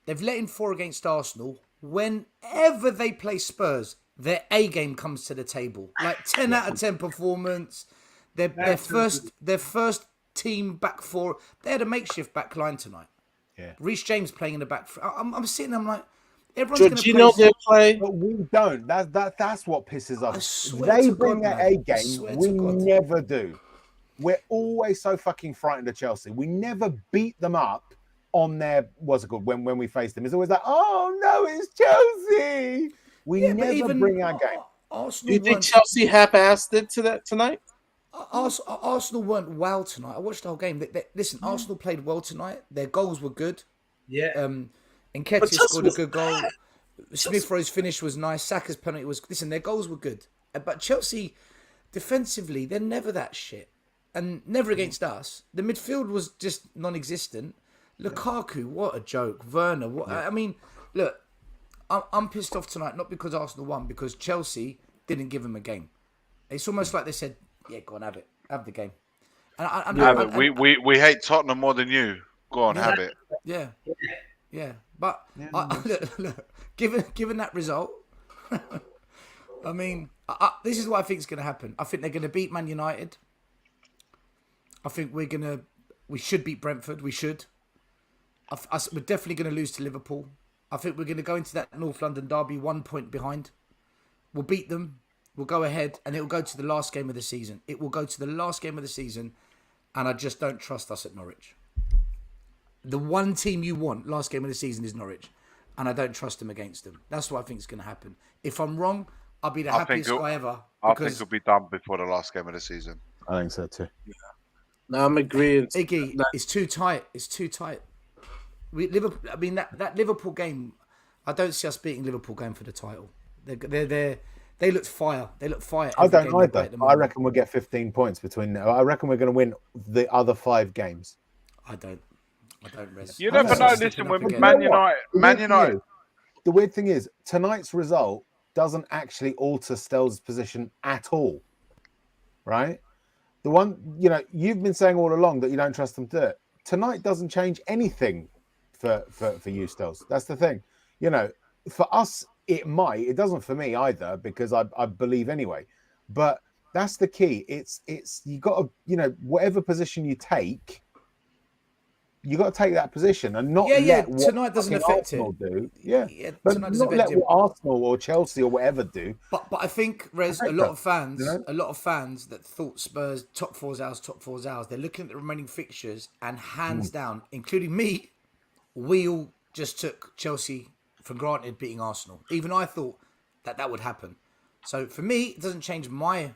They've let in 4 against Arsenal. Whenever they play Spurs, their A game comes to the table. Like 10 out of 10 performance. Their first team back 4. They had a makeshift back line tonight. Yeah. Reece James playing in the back. I'm sitting there, I'm like, everyone's Jorginho going to did play. But we don't. That's what pisses I us. swear They to bring God, their man. A I game. swear to We God. never do. We're always so fucking frightened of Chelsea. We never beat them up on their what's it called when we face them. It's always like, oh no, it's Chelsea. We never bring our game. Do Arsenal you think weren't. Chelsea half-assed it to that tonight? Arsenal weren't well tonight. I watched the whole game. Listen, Arsenal played well tonight. Their goals were good. Yeah. Nketiah Chelsea scored a good goal. Smith Rowe's finish was nice. Saka's penalty was. Listen, their goals were good. But Chelsea, defensively, they're never that shit. And never against us. The midfield was just non-existent. Lukaku, what a joke. Werner, what? I mean, look, I'm pissed off tonight, not because Arsenal won, because Chelsea didn't give them a game. It's almost like they said, yeah, go on, have it. Have the game. And we hate Tottenham more than you. Go on, have it. Yeah. But look, given that result, I mean, this is what I think is going to happen. I think they're going to beat Man United. I think we should beat Brentford. We should. We're definitely going to lose to Liverpool. I think we're going to go into that North London derby 1 point behind. We'll beat them. We'll go ahead, and it will go to the last game of the season. It will go to the last game of the season, and I just don't trust us at Norwich. The one team you want last game of the season is Norwich, and I don't trust them against them. That's what I think is going to happen. If I'm wrong, I'll be the happiest guy ever. I think it'll be done before the last game of the season. I think so too. No, I'm agreeing. Iggy, it's too tight. It's too tight. Liverpool. I mean that Liverpool game. I don't see us beating Liverpool going for the title. They looked fire. They look fire. I don't either. I reckon we'll get 15 points between. I reckon we're going to win the other 5 games. I don't rest. You never know. Listen, with Man United. The weird thing is, tonight's result doesn't actually alter Stell's position at all, right? The one, you've been saying all along that you don't trust them to do it. Tonight doesn't change anything for you, Stells. That's the thing. For us, it might. It doesn't for me either, because I believe anyway. But that's the key. It's you got to, whatever position you take, you got to take that position and not let what tonight doesn't affect Arsenal it. do. Yeah, but tonight doesn't not let affect what Arsenal or Chelsea or whatever do. But I think, Rez, a lot of fans that thought Spurs top 4's ours, they're looking at the remaining fixtures and hands down, including me, we all just took Chelsea for granted beating Arsenal. Even I thought that would happen. So for me, it doesn't change what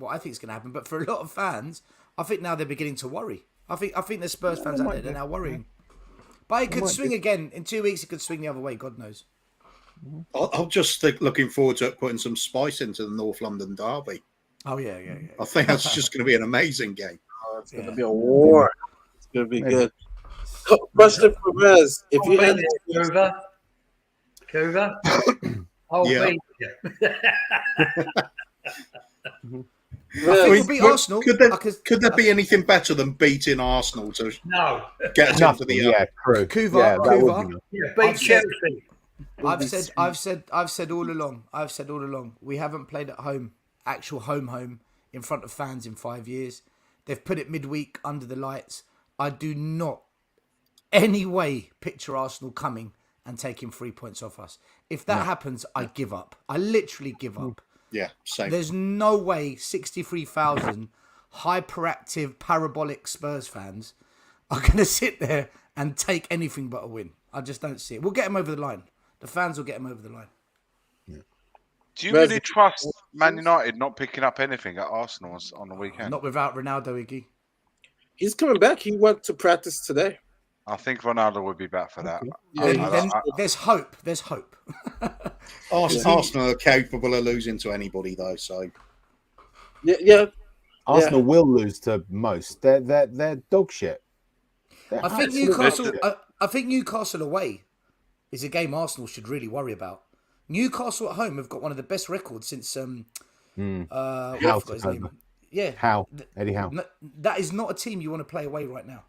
I think is going to happen. But for a lot of fans, I think now they're beginning to worry. I think there's Spurs fans out there that are now worrying. But it could swing again. In 2 weeks, it could swing the other way. God knows. I'll just think looking forward to putting some spice into the North London derby. Oh, yeah. I think that's just going to be an amazing game. It's going to be a war. It's going to be good. Question for Rez. If you had Cougar. Yeah. We'll beat Arsenal. Could there be anything better than beating Arsenal to get us into the true. Kuva. Beat Chelsea. I've said all along. We haven't played at home, actual home in front of fans in 5 years. They've put it midweek under the lights. I do not any way picture Arsenal coming and taking 3 points off us. If that happens, I give up. I literally give up. Yeah, same. There's no way 63,000 hyperactive, parabolic Spurs fans are going to sit there and take anything but a win. I just don't see it. We'll get them over the line. The fans will get them over the line. Do you really trust Man United not picking up anything at Arsenal on the weekend? Not without Ronaldo, Iggy. He's coming back. He went to practice today. I think Ronaldo would be back for that. Then there's hope. There's hope. Arsenal are capable of losing to anybody, though. So Yeah. Arsenal will lose to most. They're dog shit. I think Newcastle. I think Newcastle away is a game Arsenal should really worry about. Newcastle at home have got one of the best records since Eddie Howe. That is not a team you want to play away right now.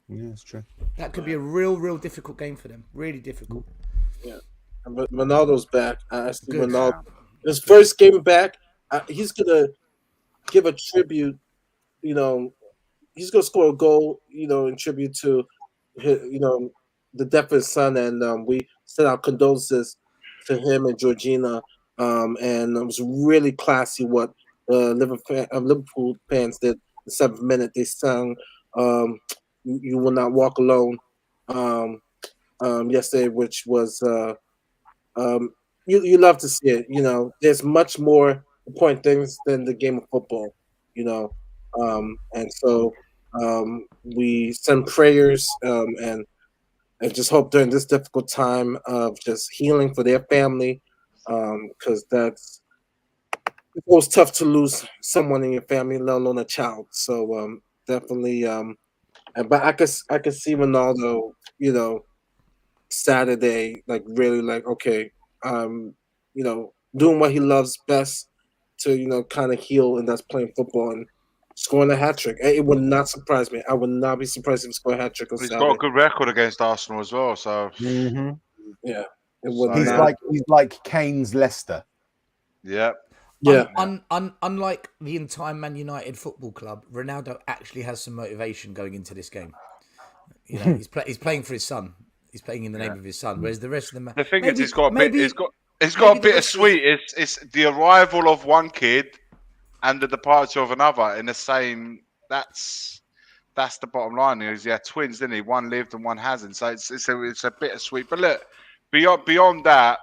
Yeah, it's true. That could be a real difficult game for them. Really difficult. Yeah. But Ronaldo's back. I see Good. Ronaldo. His first game back, he's gonna give a tribute. He's gonna score a goal. In tribute to the death of his son, and we sent our condolences to him and Georgina. And it was really classy what Liverpool fans did. The 7th minute, they sang "You Will Not Walk Alone" yesterday, which was you love to see it. There's much more important things than the game of football. And so we send prayers and just hope during this difficult time of just healing for their family, because it's always tough to lose someone in your family, let alone a child. So definitely, but I could see Ronaldo, Saturday, really okay, doing what he loves best to kind of heal, and that's playing football and scoring a hat trick. It would not surprise me. I would not be surprised if he scored a hat trick on He's Saturday. got a good record against Arsenal as well. So Yeah, it would He's not. like Kane's Leicester. yeah. Yeah, Unlike the entire Man United Football Club, Ronaldo actually has some motivation going into this game. He's playing for his son. He's playing in the name of his son. Whereas the rest of them, The thing is, it's got a bit. It's got a bit of sweet. It's the arrival of one kid and the departure of another in the same. That's the bottom line. He had twins, didn't he? One lived and one hasn't. So it's a bit of sweet. But look, beyond that,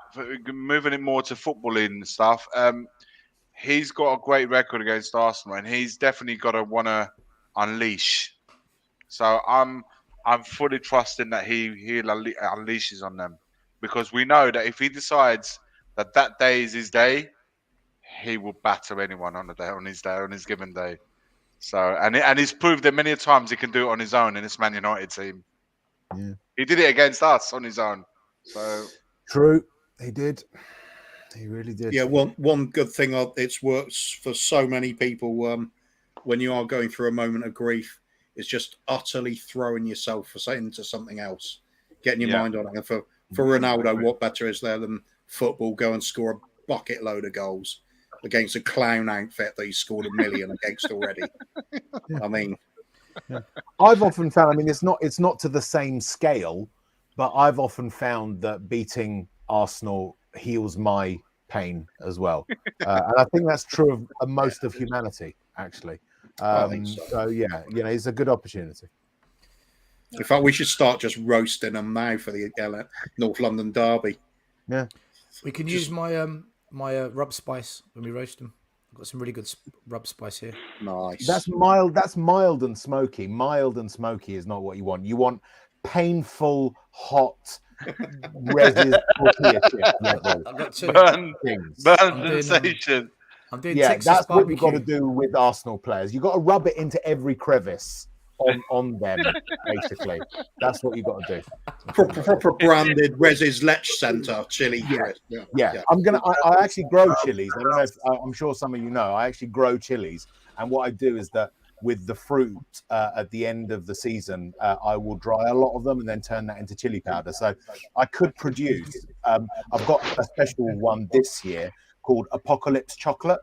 moving it more to footballing stuff. He's got a great record against Arsenal, and he's definitely got to want to unleash. So I'm fully trusting that he'll unleashes on them, because we know that if he decides that day is his day, he will batter anyone on his given day. So and he's proved that many times he can do it on his own in this Man United team. Yeah. He did it against us on his own. So True, he did. He really did. yeah, one good thing it's worked for so many people when you are going through a moment of grief is just utterly throwing yourself into something else, getting your mind on it. And for Ronaldo, what better is there than football? Go and score a bucket load of goals against a clown outfit that he scored 1 million against already. I mean, I've often found. I mean, it's not to the same scale, but I've often found that beating Arsenal heals my pain as well, and I think that's true of most of humanity, actually. I think so. So yeah, it's a good opportunity. In fact, we should start just roasting them now for the North London derby. Yeah, we can use my my rub spice when we roast them. I've got some really good rub spice here. Nice. That's mild. That's mild and smoky. Mild and smoky is not what you want. You want painful, hot, resin tortilla chip level. I've got two. burn doing, sensation. I'm doing Yeah, Texas that's what barbecue. you've got to do with Arsenal players. You've got to rub it into every crevice on them, basically. That's what you've got to do. Proper branded Res's Lech Centre chili. Yeah. I actually grow chilies. I don't know if I'm sure some of you know. I actually grow chilies, and what I do is that with the fruit at the end of the season, I will dry a lot of them and then turn that into chili powder. So I could produce. I've got a special one this year called Apocalypse Chocolate,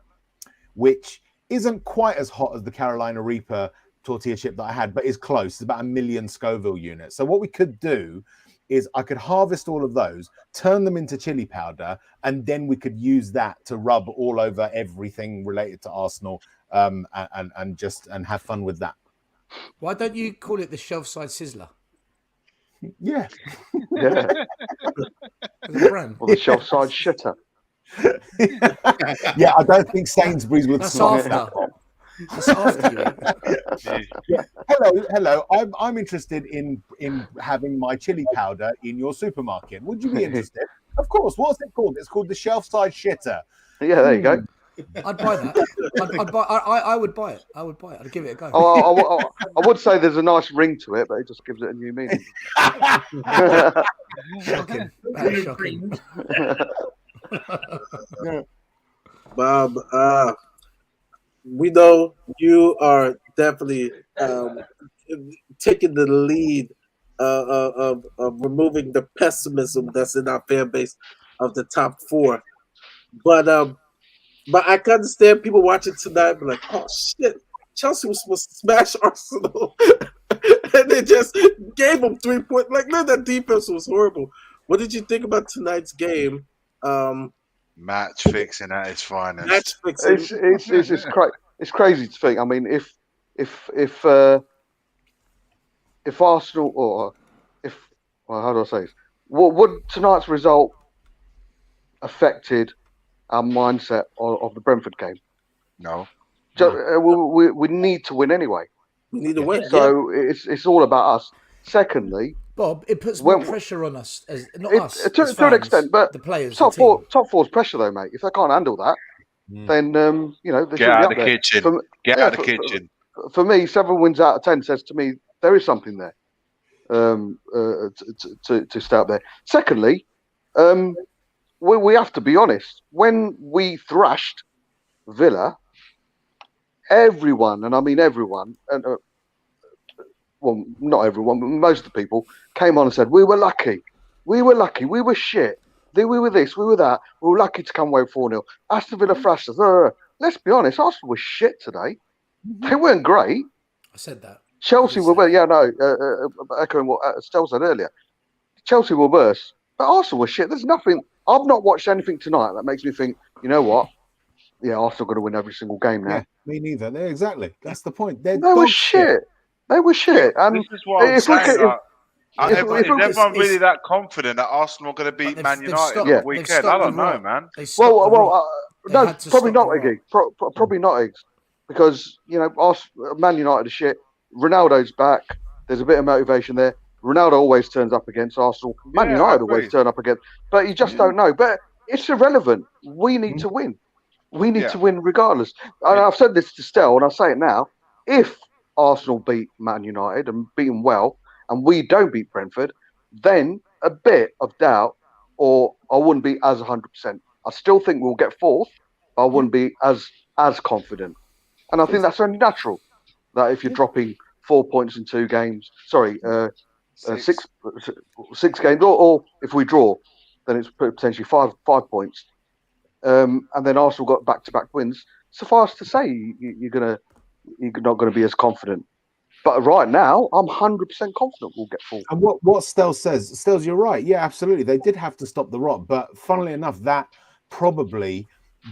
which isn't quite as hot as the Carolina Reaper tortilla chip that I had, but it's close. It's about 1 million Scoville units. So what we could do is I could harvest all of those, turn them into chili powder, and then we could use that to rub all over everything related to Arsenal, and have fun with that. Why don't you call it the shelf side sizzler? Yeah. Yeah. As a brand. Or the shelf side shitter. Yeah, I don't think Sainsbury's would That's swap after. that. That's after you. Yeah. Hello. I'm interested in having my chili powder in your supermarket. Would you be interested? Of course. What's it called? It's called the shelf side shitter. Yeah, there you go. I'd buy that. I would buy it. I would buy it. I'd give it a go. I would say there's a nice ring to it, but it just gives it a new meaning. Shocking. That's shocking. Bob, we know you are definitely taking the lead of removing the pessimism that's in our fan base of the top four. But I can understand people watching tonight be like, oh shit, Chelsea was supposed to smash Arsenal. And they just gave them 3 points. Like, no, that defense was horrible. What did you think about tonight's game? Match fixing at its finest. Match fixing. It's crazy to think. I mean, if Arsenal how do I say this? Would tonight's result affected our mindset of the Brentford game? No. We need to win anyway. We need to win. So it's all about us. Secondly, Bob, it puts more pressure on us, to an extent, but the players. Top four's pressure though, mate. If they can't handle that, then they get out of the kitchen. Get out of the kitchen. For me, 7 wins out of 10 says to me there is something there to stay up there. Secondly, we have to be honest. When we thrashed Villa, everyone, and I mean everyone, and well, not everyone, but most of the people came on and said, we were lucky, we were shit, we were this, we were that, we were lucky to come away with 4-0. Aston Villa thrashed us. Let's be honest, Arsenal was shit today. They weren't great. I said that. Chelsea were worse. Yeah, no, echoing what Stel said earlier. Chelsea were worse, but Arsenal were shit. There's nothing, I've not watched anything tonight that makes me think, you know what? Yeah, Arsenal going to win every single game now. Yeah, me neither. Exactly. That's the point. They were shit. They were shit. And this is what I'm saying. Is everyone really that confident that Arsenal are going to beat Man United on the weekend? I don't know, man. No, probably not, Iggy. Probably not, Iggs. Because, Man United are shit. Ronaldo's back. There's a bit of motivation there. Ronaldo always turns up against Arsenal. Man United always turn up against. But you just don't know. But it's irrelevant. We need to win. We need to win regardless. And I've said this to Stel, and I'll say it now. If Arsenal beat Man United and beat them well, and we don't beat Brentford, then a bit of doubt, or I wouldn't be as 100%. I still think we'll get fourth, but I wouldn't be as confident. And I think that's only natural, that if you're dropping 4 points in 2 games, six games, or if we draw, then it's potentially five points. And then Arsenal got back-to-back wins. Suffice to say, you're not going to be as confident. But right now, I'm 100% confident we'll get full. And what Stel says, Stel's, you're right. Yeah, absolutely. They did have to stop the rot. But funnily enough, that probably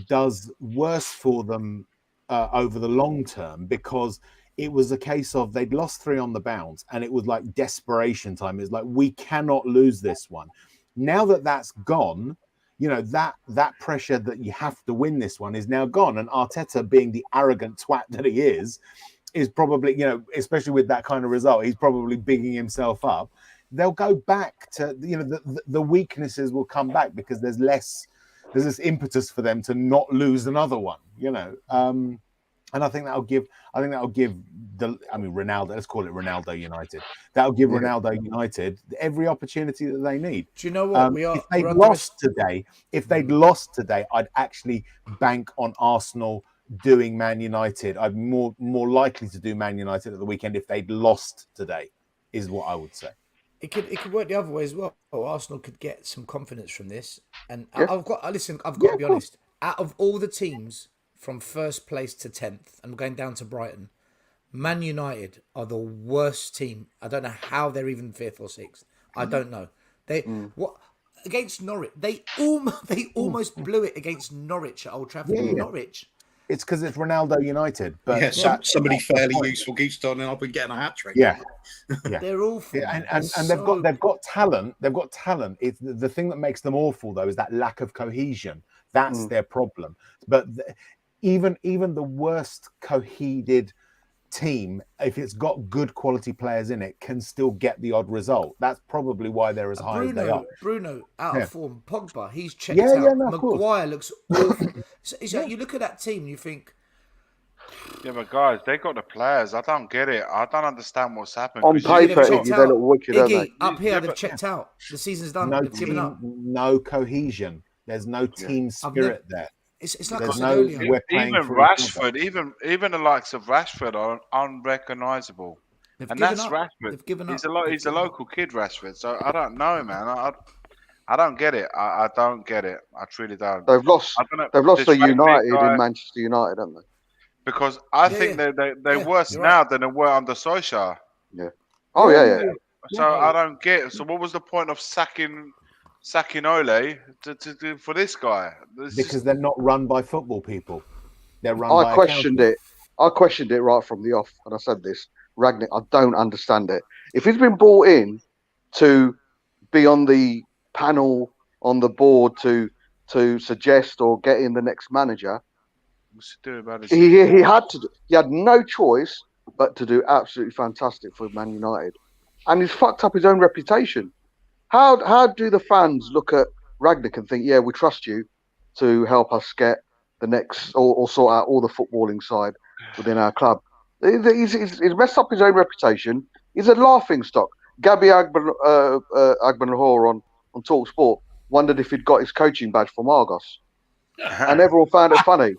does worse for them over the long term, because it was a case of they'd lost 3 on the bounce and it was like desperation time. It's like, we cannot lose this one. Now that that's gone, that pressure that you have to win this one is now gone. And Arteta, being the arrogant twat that he is probably, especially with that kind of result, he's probably bigging himself up. They'll go back to, the weaknesses will come back because there's this impetus for them to not lose another one, and I think that'll give Ronaldo, let's call it Ronaldo United. That'll give Ronaldo United every opportunity that they need. Do you know what? If they'd lost today, I'd actually bank on Arsenal doing Man United. I'd more likely to do Man United at the weekend if they'd lost today, is what I would say. It could work the other way as well. Arsenal could get some confidence from this. And I've got to be honest. Out of all the teams from first place to 10th, I'm going down to Brighton, Man United are the worst team. I don't know how they're even 5th or 6th. I don't know. What against Norwich? They almost blew it against Norwich at Old Trafford. Yeah. Norwich. It's because it's Ronaldo United. But somebody fairly useful keeps turning up and getting a hat trick. Yeah. They're awful. Yeah, and they've got talent. They've got talent. It's the thing that makes them awful though is that lack of cohesion. That's their problem. But even the worst cohered team, if it's got good quality players in it, can still get the odd result. That's probably why they're as high as they are. Bruno out of form. Pogba, he's checked out. No, Maguire looks awful. So you look at that team and you think, yeah, but guys, they got the players. I don't get it. I don't understand what's happened. On paper, they look wicked, don't they? Up here, they've checked out. The season's done. No They've given up. No cohesion. There's no team spirit there. It's like There's I said earlier. Even Rashford, even the likes of Rashford are unrecognisable. And that's Rashford. They've given up. He's a local kid, Rashford. So I don't know, man. I don't get it. I don't get it. I truly don't. They've lost to United in Manchester United, haven't they? Because I think they're worse now than they were under Solskjaer. Yeah. Oh yeah. So I don't get. So what was the point of sacking Ole for this guy? Because they're not run by football people. They're run by I questioned it right from the off, and I said this, Ragnick, I don't understand it. If he's been brought in to be on the panel, on the board to suggest or get in the next manager, he had no choice but to do absolutely fantastic for Man United, and he's fucked up his own reputation. How do the fans look at Ragnick and think, yeah, we trust you to help us get the next or sort out all the footballing side within our club? He's messed up his own reputation. He's a laughing stock. Gabby Agbenlahor on Talk Sport wondered if he'd got his coaching badge from Argos, and everyone found it funny.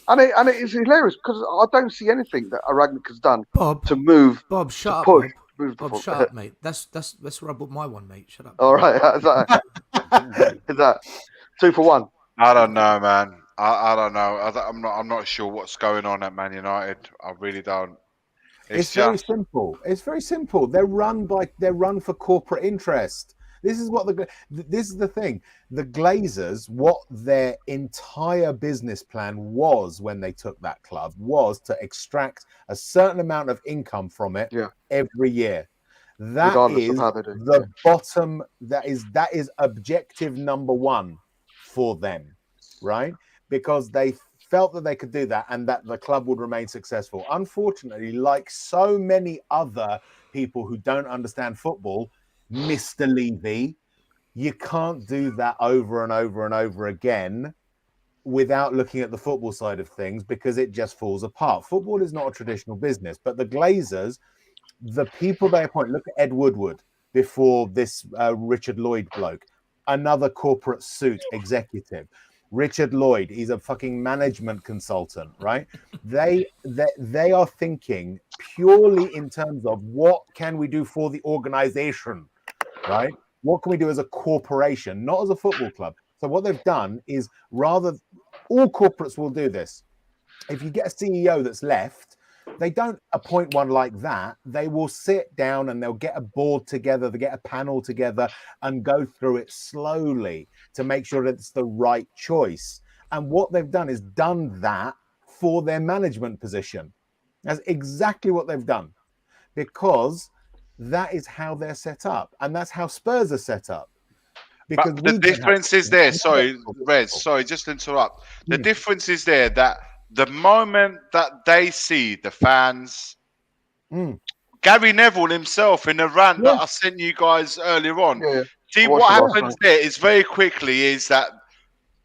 And it is hilarious because I don't see anything that Ragnick has done to move. Bob, shut up. Push. Bob, shut up, mate. That's rub up my one, mate. Shut up. All right, is that 2 for 1? I don't know, man. I don't know. I'm not sure what's going on at Man United. I really don't. It's very simple. It's very simple. They're run for corporate interest. This is the thing. The Glazers, what their entire business plan was when they took that club was to extract a certain amount of income from it every year. That is the bottom. That is objective number one for them, right? Because they felt that they could do that and that the club would remain successful. Unfortunately, like so many other people who don't understand football, Mr. Levy, you can't do that over and over and over again without looking at the football side of things because it just falls apart. Football is not a traditional business, but the Glazers, the people they appoint, look at Ed Woodward before this Richard Lloyd bloke, another corporate suit executive. Richard Lloyd, he's a fucking management consultant, right? They are thinking purely in terms of what can we do for the organization, right? What can we do as a corporation, not as a football club? So what they've done is all corporates will do this. If you get a CEO that's left, they don't appoint one like that. They will sit down and they'll get a board together, they get a panel together and go through it slowly to make sure that it's the right choice. And what they've done is done that for their management position. That's exactly what they've done because that is how they're set up. And that's how Spurs are set up. Because but the difference is there. Sorry, Rez, sorry, just to interrupt. The difference is there that the moment that they see the fans, Gary Neville himself in the rant that I sent you guys earlier on. See what happens there is very quickly is that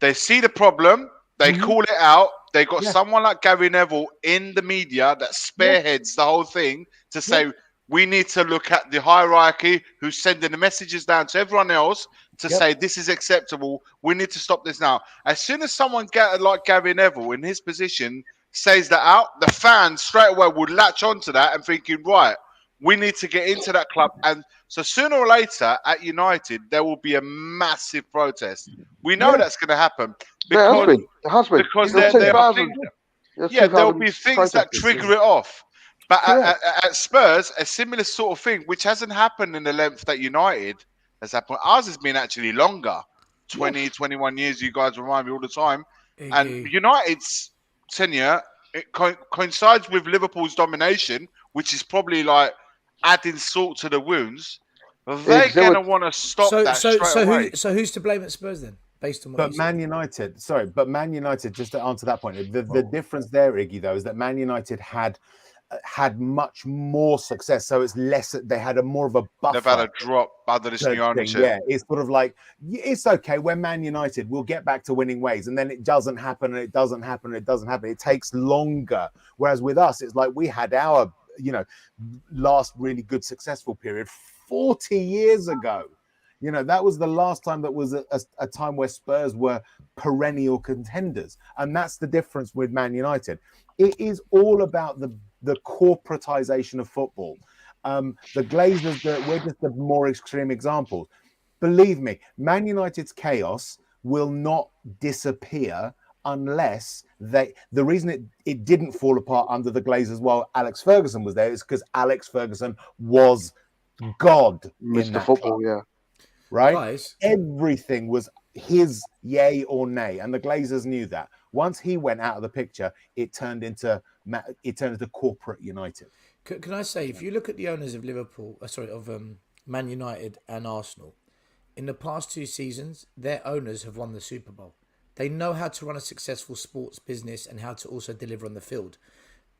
they see the problem, they call it out. They got someone like Gary Neville in the media that spearheads the whole thing to say we need to look at the hierarchy who's sending the messages down to everyone else to say this is acceptable. We need to stop this now. As soon as someone like Gary Neville in his position says that out, the fans straight away would latch onto that and thinking, right, we need to get into that club. And so sooner or later at United, there will be a massive protest. We know that's going to happen. Because, it has been. Because there will be things that trigger it off. But at Spurs, a similar sort of thing, which hasn't happened in the length that United has happened. Ours has been actually longer. 20, 21 years, you guys remind me all the time. And United's tenure coincides with Liverpool's domination, which is probably like adding salt to the wounds. They're going to want to stop that straight away. So who's to blame at Spurs then? Based on what But Man United, just to answer that point, the difference there, Iggy, though, is that Man United had much more success, so it's less. They had more of a buffer. They've had a drop under this new ownership. Yeah, it's sort of like it's okay. We're Man United. We'll get back to winning ways, and then it doesn't happen, and it doesn't happen, and it doesn't happen. It takes longer. Whereas with us, it's like we had our last really good successful period 40 years ago. That was the last time that was a time where Spurs were perennial contenders. And that's the difference with Man United. It is all about the corporatization of football. The Glazers, we're just the more extreme examples. Believe me, Man United's chaos will not disappear unless the reason it didn't fall apart under the Glazers while Alex Ferguson was there is because Alex Ferguson was God. Mr. Football, yeah. Right? Guys. Everything was his yay or nay, and the Glazers knew that. Once he went out of the picture, it turned into corporate United. Can I say, if you look at the owners of Man United and Arsenal, in the past 2 seasons, their owners have won the Super Bowl. They know how to run a successful sports business and how to also deliver on the field.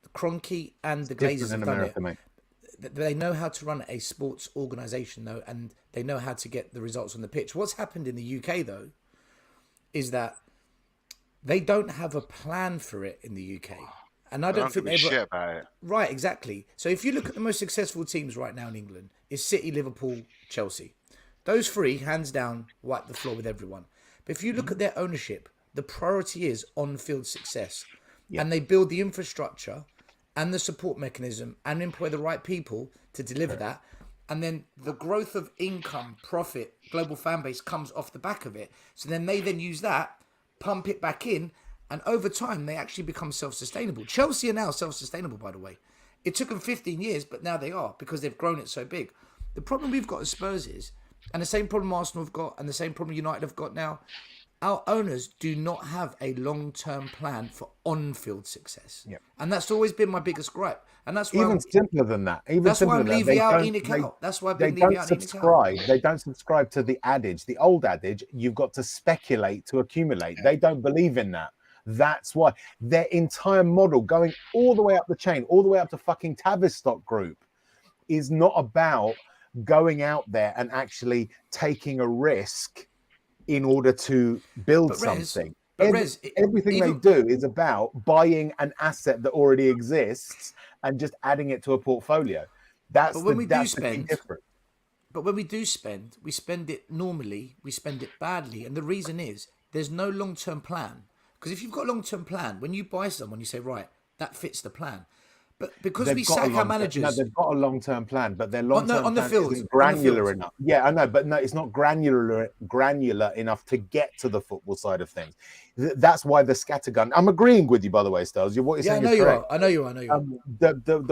The Kroenke and the Glazers have done it. Mate. They know how to run a sports organisation, though, and they know how to get the results on the pitch. What's happened in the UK, though, is they don't have a plan for it in the UK. And I don't think give a shit about it. Right, exactly. So if you look at the most successful teams right now in England, it's City, Liverpool, Chelsea. Those 3, hands down, wipe the floor with everyone. But if you look at their ownership, the priority is on-field success. Yeah. And they build the infrastructure and the support mechanism and employ the right people to deliver that. And then the growth of income, profit, global fan base comes off the back of it. So then they use that, pump it back in, and over time they actually become self-sustainable. Chelsea are now self-sustainable, by the way. It took them 15 years, but now they are because they've grown it so big. The problem we've got as Spurs is, and the same problem Arsenal have got, and the same problem United have got now, our owners do not have a long-term plan for on-field success. Yep. And that's always been my biggest gripe. And that's why simpler than that. That's why I'm leaving out ENIC out. That's why I've been leaving out ENIC out. They don't subscribe to the adage, the old adage, you've got to speculate to accumulate. They don't believe in that. That's why their entire model going all the way up the chain, all the way up to fucking Tavistock Group is not about going out there and actually taking a risk in order to build something. Everything they do is about buying an asset that already exists and just adding it to a portfolio. That's the big difference. But when we do spend, we spend it normally, we spend it badly. And the reason is there's no long-term plan. Because if you've got a long-term plan, when you buy someone, you say, right, that fits the plan. But because we sack our managers... No, they've got a long-term plan, but their long-term plan isn't granular enough. Yeah, I know, but no, it's not granular enough to get to the football side of things. That's why the scattergun... I'm agreeing with you, by the way, Styles. What you're saying is correct. I know you are.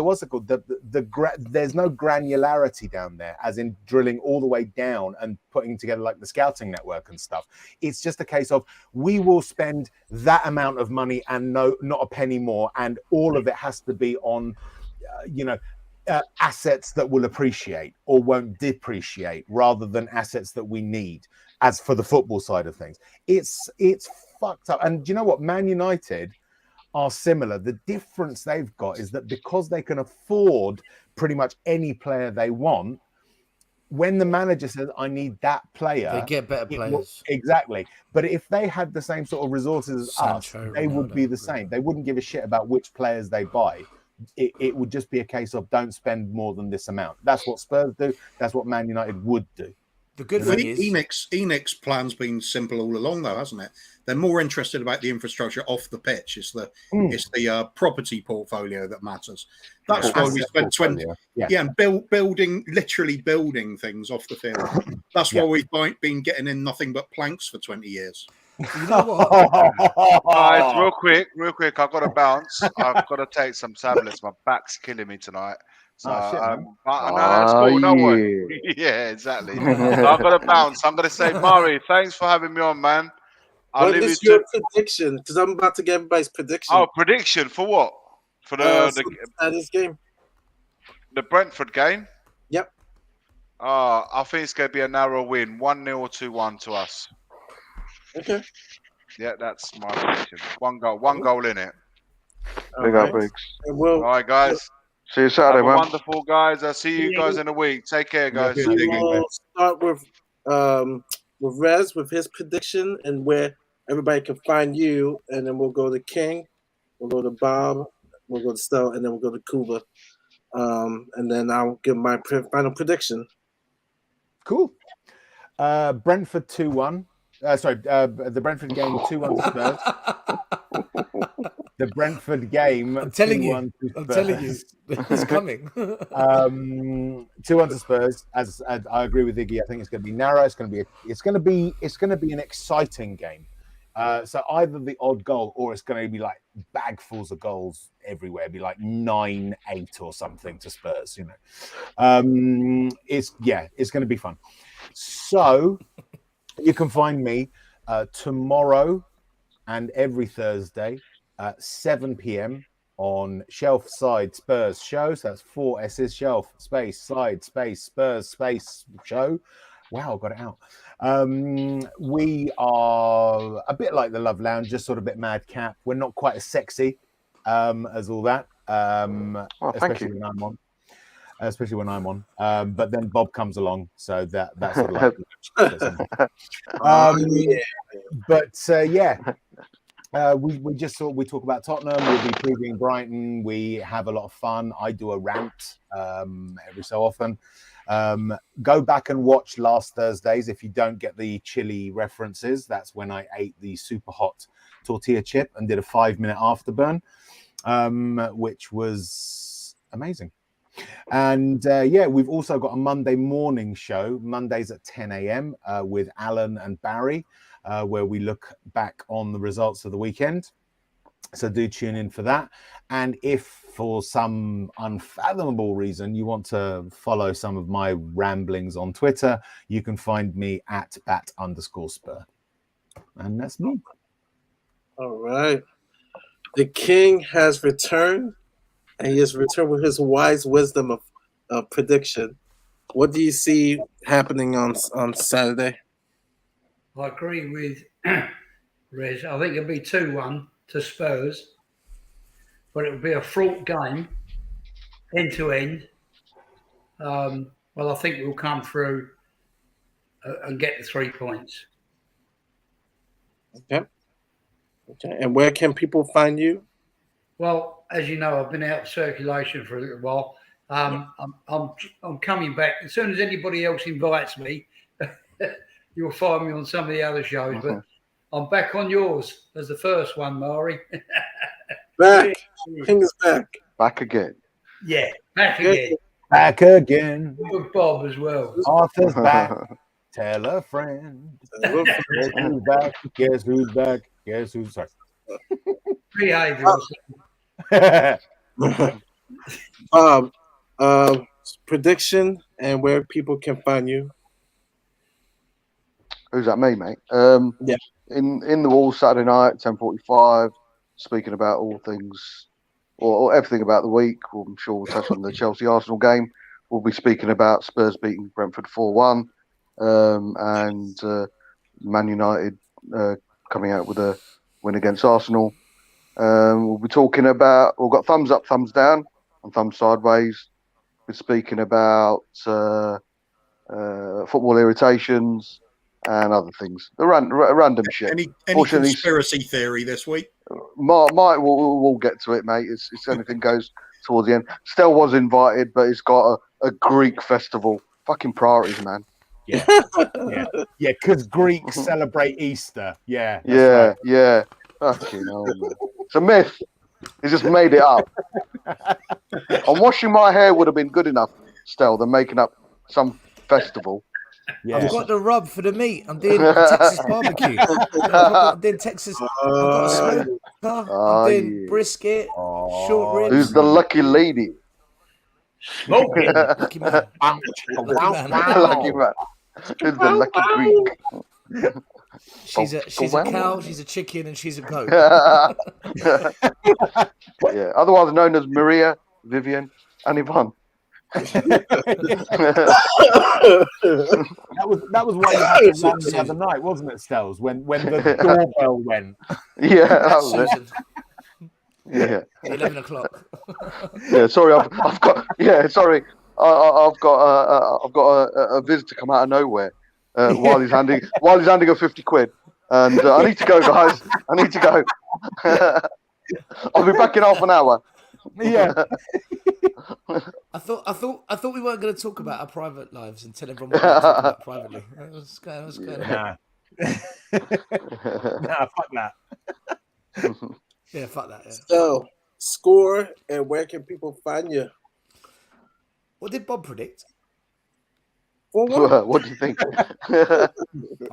What's it called? There's no granularity down there, as in drilling all the way down and putting together like the scouting network and stuff. It's just a case of we will spend that amount of money and not a penny more, and all of it has to be on, assets that will appreciate or won't depreciate, rather than assets that we need. As for the football side of things, it's fucked up. And do you know what? Man United are similar. The difference they've got is that because they can afford pretty much any player they want, when the manager says, I need that player, they get better players. Exactly. But if they had the same sort of resources as us, they would be the same. They wouldn't give a shit about which players they buy. It would just be a case of don't spend more than this amount. That's what Spurs do. That's what Man United would do. The good thing is ENIC's plan's been simple all along, though, hasn't it? They're more interested about the infrastructure off the pitch. It's the property portfolio that matters. That's why we spent 20 and literally building things off the field. That's why we've been getting in nothing but planks for 20 years. You know what? Guys, real quick. I've got to bounce. I've got to take some tablets. My back's killing me tonight. So, Shit, man. no, it's cool. No worry. Yeah, exactly. So I've got to bounce. I'm going to say, Mari, thanks for having me on, man. I'll What leave is you your to. prediction? Because I'm about to get everybody's prediction. Oh, prediction for what? For this game. The Brentford game? Yep. I think it's going to be a narrow win, 1-0 or 2-1 to us. Okay. Yeah, that's my prediction. One goal in it. Big up, Briggs. All right, guys. See you Saturday, Have a man. wonderful, guys. I'll see you guys in a week. Take care, guys. We will start with Rez with his prediction and where everybody can find you, and then we'll go to King, we'll go to Bob, we'll go to Stell, and then we'll go to Kuba. And then I'll give my final prediction. Cool. Brentford 2-1. The Brentford game 2-1 to Spurs. The Brentford game. I'm telling you, it's coming. 2-1 to Spurs. As I agree with Iggy, I think it's going to be narrow. It's going to be an exciting game. So either the odd goal or it's going to be like bagfuls of goals everywhere. It'd be like 9-8 or something to Spurs. You know, it's going to be fun. So you can find me tomorrow and every Thursday at 7 p.m. on Shelf Side Spurs Show. So that's 4 S's, Shelf, Space, Side, Space, Spurs, Space Show. Wow, got it out. We are a bit like the Love Lounge, just sort of a bit madcap. We're not quite as sexy as all that. Especially when I'm on. Especially when I'm on. But then Bob comes along, so that's sort of like. We talk about Tottenham. We'll be previewing Brighton. We have a lot of fun. I do a rant every so often. Go back and watch last Thursdays if you don't get the chili references. That's when I ate the super hot tortilla chip and did a 5-minute afterburn, which was amazing. And we've also got a Monday morning show, Mondays at 10 a.m. With Alan and Barry, where we look back on the results of the weekend. So do tune in for that. And if for some unfathomable reason you want to follow some of my ramblings on Twitter, you can find me at @bat_Spur. And that's me. All right. The King has returned, and he has returned with his wise wisdom of prediction. What do you see happening on Saturday? I agree with Rez. I think it'll be 2-1 to Spurs, but it'll be a fraught game, end to end. Well, I think we'll come through and get the 3 points. Okay. And where can people find you? Well, as you know, I've been out of circulation for a little while. I'm coming back as soon as anybody else invites me. You'll find me on some of the other shows, but I'm back on yours as the first one, Mari. Back. King is back. Back again. Yeah, back again. Back again. With Bob as well. Arthur's back. Tell a friend. Guess who's back? Guess who's back? Guess who's sorry. Behave Bob, prediction and where people can find you. Who's that, me, mate? Yeah. In the Wall Saturday night, 10:45, speaking about all things or everything about the week. I'm sure we'll touch on the Chelsea Arsenal game. We'll be speaking about Spurs beating Brentford 4-1, and Man United coming out with a win against Arsenal. We'll be talking about, we've got thumbs up, thumbs down, and thumbs sideways. We're speaking about football irritations and other things. Random shit. Any conspiracy theory this week? We'll get to it, mate. It's anything goes towards the end. Stell was invited, but it's got a Greek festival. Fucking priorities, man. Yeah. Because Greeks celebrate Easter. Yeah. Yeah. Fucking hell, man. It's a myth. He just made it up. And washing my hair would have been good enough, Stell, than making up some festival. Yeah. I've got the rub for the meat. I'm doing Texas barbecue. I'm doing Texas. I've got a smoker. I'm doing brisket, short ribs. Who's the lucky lady? Smoking. Lucky man. Lucky man. Lucky man. Who's the lucky Greek? She's a cow, she's a chicken, and she's a goat. Yeah, otherwise known as Maria, Vivian, and Yvonne. That was why you had to run the other night, wasn't it, Stells? When the doorbell went. Yeah, that was it. Susan. Yeah. 11 o'clock. Yeah, sorry, I've got. Yeah, sorry, I've got a visitor come out of nowhere while he's handing her 50 quid, and I need to go, guys. I need to go. I'll be back in half an hour. Yeah. I thought we weren't going to talk about our private lives and tell everyone what we're talking about privately. What's going on? Nah, fuck that. Yeah, fuck that. Yeah. So, score and where can people find you? What did Bob predict? 4-1. What do you think? Oh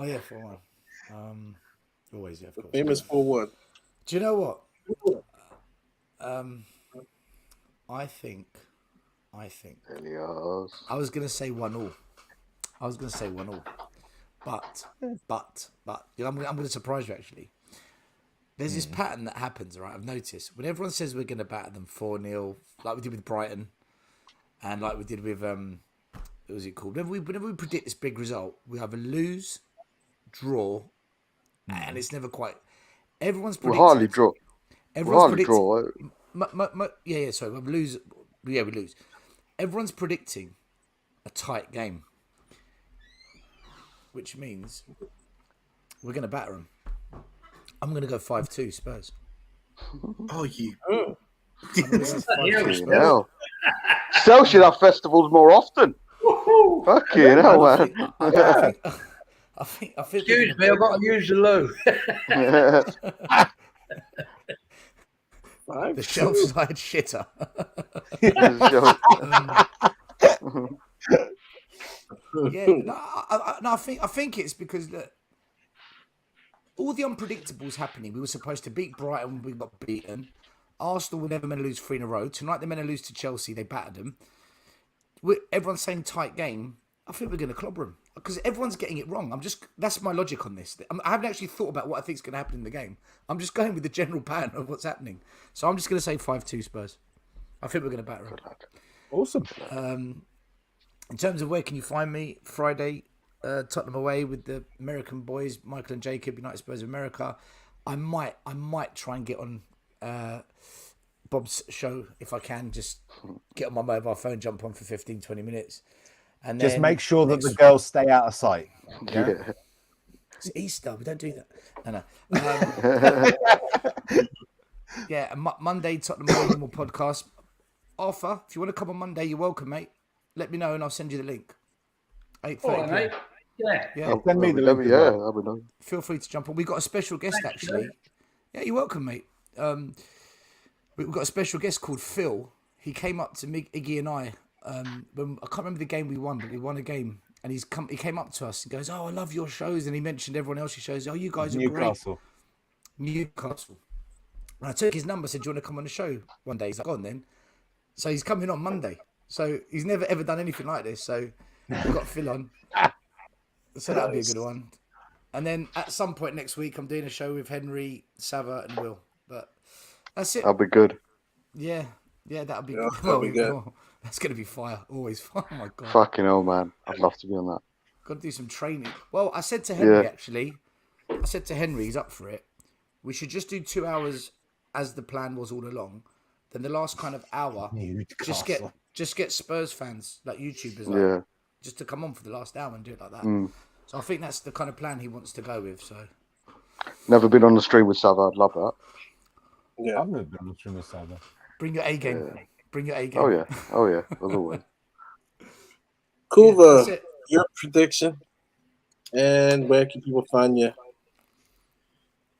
yeah, 4-1. Always, yeah, of course. Famous 4-1. Do you know what? I think. Elias. I was gonna say 1-1. But you know, I'm gonna surprise you actually. There's this pattern that happens, right? I've noticed when everyone says we're gonna batter them 4-0, like we did with Brighton, and like we did with what was it called? Whenever we predict this big result, we either lose, draw, and it's never quite. Everyone's We predicting. hardly draw. Everyone's Draw. Yeah. Sorry, we lose. Yeah, we lose. Everyone's predicting a tight game, which means we're going to batter them. I'm going to go 5-2 Spurs. Oh, you. Hell. Sell should have festivals more often. Fucking hell, man. I think. Excuse me, I've got to use the loo. The shelf side shitter. I think it's because all the unpredictables happening. We were supposed to beat Brighton when we got beaten. Arsenal were never meant to lose 3 in a row. Tonight they're meant to lose to Chelsea. They battered them. Everyone's saying tight game. I think we're going to clobber them because everyone's getting it wrong. That's my logic on this. I haven't actually thought about what I think is going to happen in the game. I'm just going with the general pattern of what's happening. So I'm just going to say 5-2 Spurs. I think we're going to batter them. Awesome. In terms of where can you find me, Friday, Tottenham away with the American boys, Michael and Jacob, United Spurs of America. I might try and get on Bob's show if I can. Just get on my mobile phone, jump on for 15-20 minutes. And just then make sure that the girls stay out of sight. Yeah. It's Easter. We don't do that. No. Yeah, Monday, Tottenham Normal podcast. Arthur, if you want to come on Monday, you're welcome, mate. Let me know and I'll send you the link. 8:30. Mate. Yeah. Send me the link. Yeah, I would know. Feel free to jump on. We've got a special guest, actually. Yeah, you're welcome, mate. We've got a special guest called Phil. He came up to Iggy and I. When I can't remember the game we won, but we won a game. And he came up to us and goes, "Oh, I love your shows." And he mentioned everyone else's shows. "Oh, you guys are Newcastle. great." Newcastle. And I took his number, said, "Do you want to come on the show one day?" He's like, "Go on then." So he's coming on Monday. So he's never ever done anything like this. So we've got Phil on. So that'll be a good one. And then at some point next week, I'm doing a show with Henry, Sava, and Will. But that's it. That'll be good. Yeah, that'll be Yeah, good. that'll be good. Oh, that's going to be fire. Always fire. Oh, my God. Fucking hell, man. I'd love to be on that. Got to do some training. Well, I said to Henry, actually, he's up for it. We should just do 2 hours as the plan was all along. Then the last kind of hour, just get Spurs fans, like YouTubers, just to come on for the last hour and do it like that. So I think that's the kind of plan he wants to go with. So never been on the stream with Sava. I'd love that. Yeah. I've never been on the stream with Sava. Bring your A game. Yeah. Bring your A game. Oh yeah. As always. Kuva, Yeah, your prediction and where can people find you?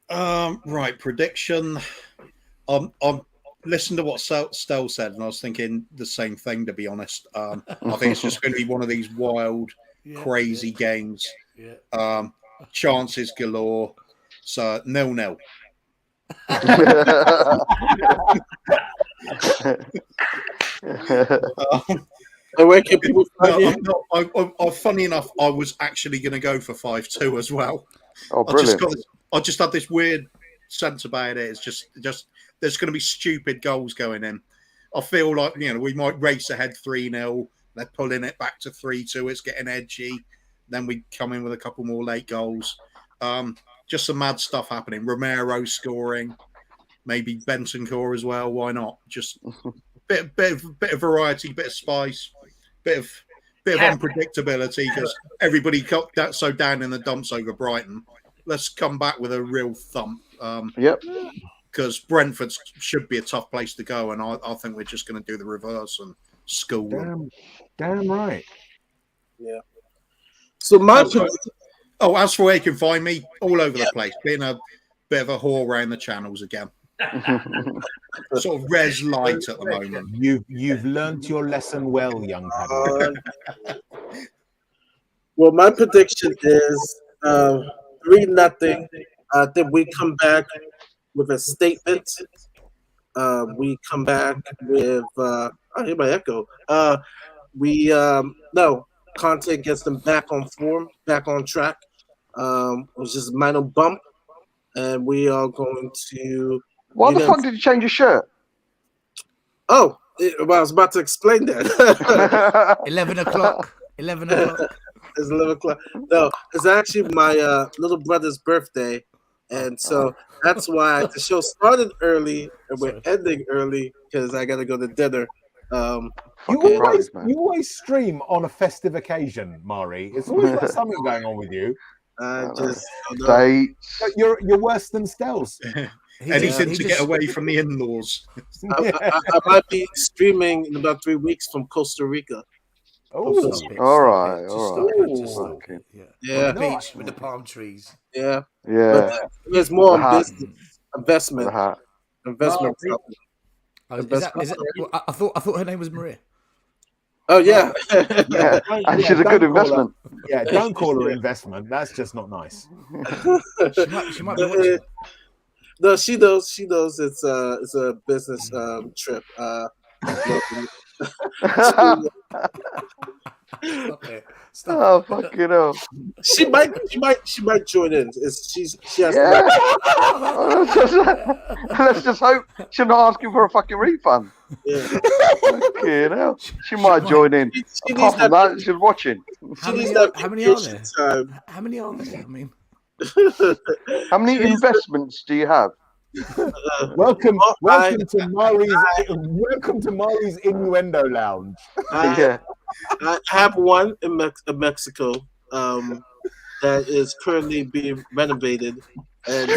Right, prediction. I'm listening to what Stel said, and I was thinking the same thing. To be honest, I think it's just going to be one of these wild crazy games, Yeah. chances galore. So 0-0. And where can people find you? Funny enough, I was actually going to go for 5-2 as well. Oh, brilliant. I just had this weird sense about it. It's just there's going to be stupid goals going in. I feel like, we might race ahead 3-0. They're pulling it back to 3-2. It's getting edgy. Then we come in with a couple more late goals. Just some mad stuff happening. Romero scoring, maybe Bentancur as well. Why not? Just bit of variety, bit of spice, bit of unpredictability, because everybody got that so down in the dumps over Brighton. Let's come back with a real thump. Yep. Because Brentford should be a tough place to go, and I think we're just going to do the reverse and school them. Damn right. Yeah. So as for where you can find me, all over the place, being a bit of a whore around the channels again. Sort of res light at the moment. You've learnt your lesson well, young Paddy. Well, my prediction is 3-0. I think we come back with a statement. We come back with I hear my echo. Conte gets them back on form, back on track. It was just a minor bump, and we are going to. Why the fuck did you change your shirt? Oh, I was about to explain that. 11 o'clock. 11 o'clock. It's 11 o'clock. No, it's actually my little brother's birthday, and so that's why the show started early and we're ending early because I got to go to dinner. You always stream on a festive occasion, Mari. It's always got something going on with you. You're worse than Stelz. Anything to get away from the in-laws. I might be streaming in about 3 weeks from Costa Rica. Oh, all right. Yeah, beach with the palm trees. Yeah. Yeah. There's more on business investment. Investment. I thought her name was Maria. Oh yeah. Yeah. And she's a good investment. Don't call her investment. That's just not nice. She might be watching. No, she knows. She knows it's a business trip. Stop fucking hell. She might join in. She has Let's just hope she's not asking for a fucking refund. Yeah. Fucking hell. She might join in. Apart from that, she's watching. How many are there? How many are there? I mean, how many investments do you have? Welcome to Mari's Innuendo Lounge. I have one in Mexico that is currently being renovated, and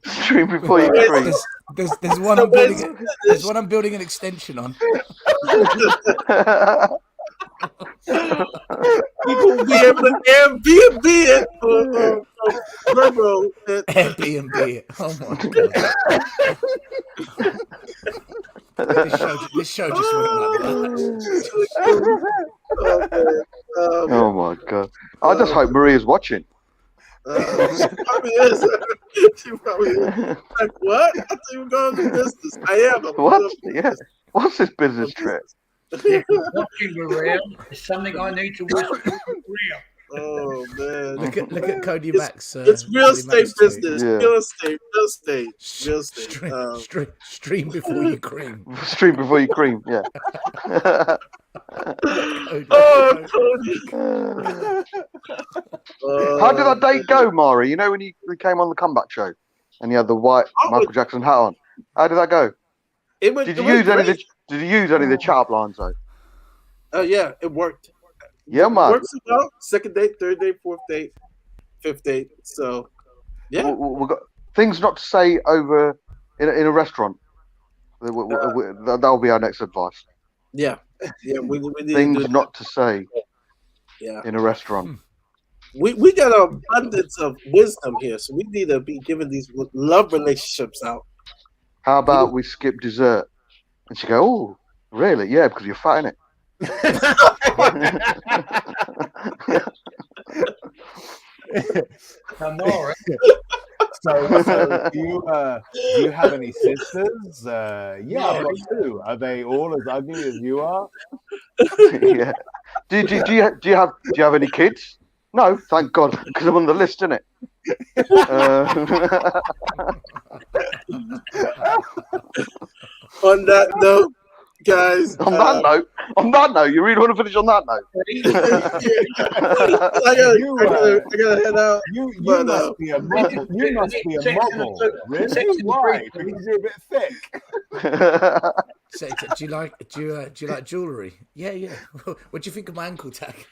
stream before you cream. There's one I'm building. There's one I'm building an extension on. People be able to Airbnb it. Airbnb it. Oh my god. This show just went like that. Oh my god. I just hope Maria's watching. She probably is. Like, what? I thought you were going to business. I am. What? Yeah. What's this business trip? Watching Maria is something I need to watch. Oh man! Look at Cody Max. It's real estate business. Yeah. Real estate. Stream before you cream. Stream before you cream. Yeah. Oh, Cody. How did that date go, Mari? You know when you came on the comeback show and you had the white Michael Jackson hat on. How did that go? Did you use any of the chat lines though? Oh yeah, it worked. Yeah, man. It works well. Second date, third date, fourth date, fifth date. So yeah, we've got things not to say over in a restaurant. That'll be our next advice. Yeah. We need things not to say. Yeah. In a restaurant. We got an abundance of wisdom here, so we need to be giving these love relationships out. How about we skip dessert? And she go, oh, really? Yeah, because you're fat in it. Tamara. So do you have any sisters? Yeah, I've got 2. Are they all as ugly as you are? Yeah. Do you have any kids? No, thank God, because I'm on the list, isn't it? On that note, guys. On that note, you really want to finish on that note? I gotta head out. You must be a model. You must be a model. Really? Why? Because you're a bit thick. So, do you like jewellery? Yeah. What do you think of my ankle tag?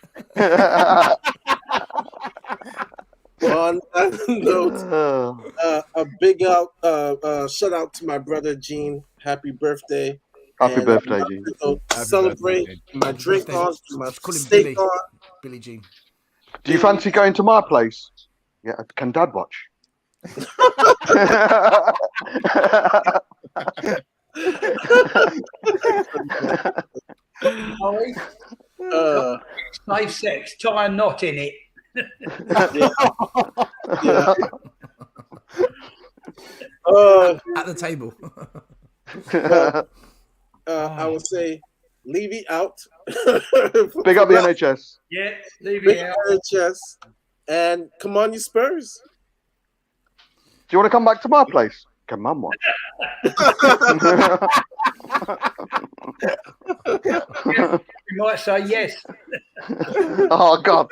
On that note, a big shout out to my brother Gene. Happy birthday! Happy birthday, Gene. Celebrate my drink on, my Call him steak on. Billy Jean. Do you fancy going to my place? Yeah, can Dad watch? Safe sex, tie a knot in it. Yeah. At the table. I would say Levy out. Big up the NHS. Yeah, leave Big it out. NHS. And come on, you Spurs. Do you want to come back to my place? Can Mum watch? You might say yes. Oh God.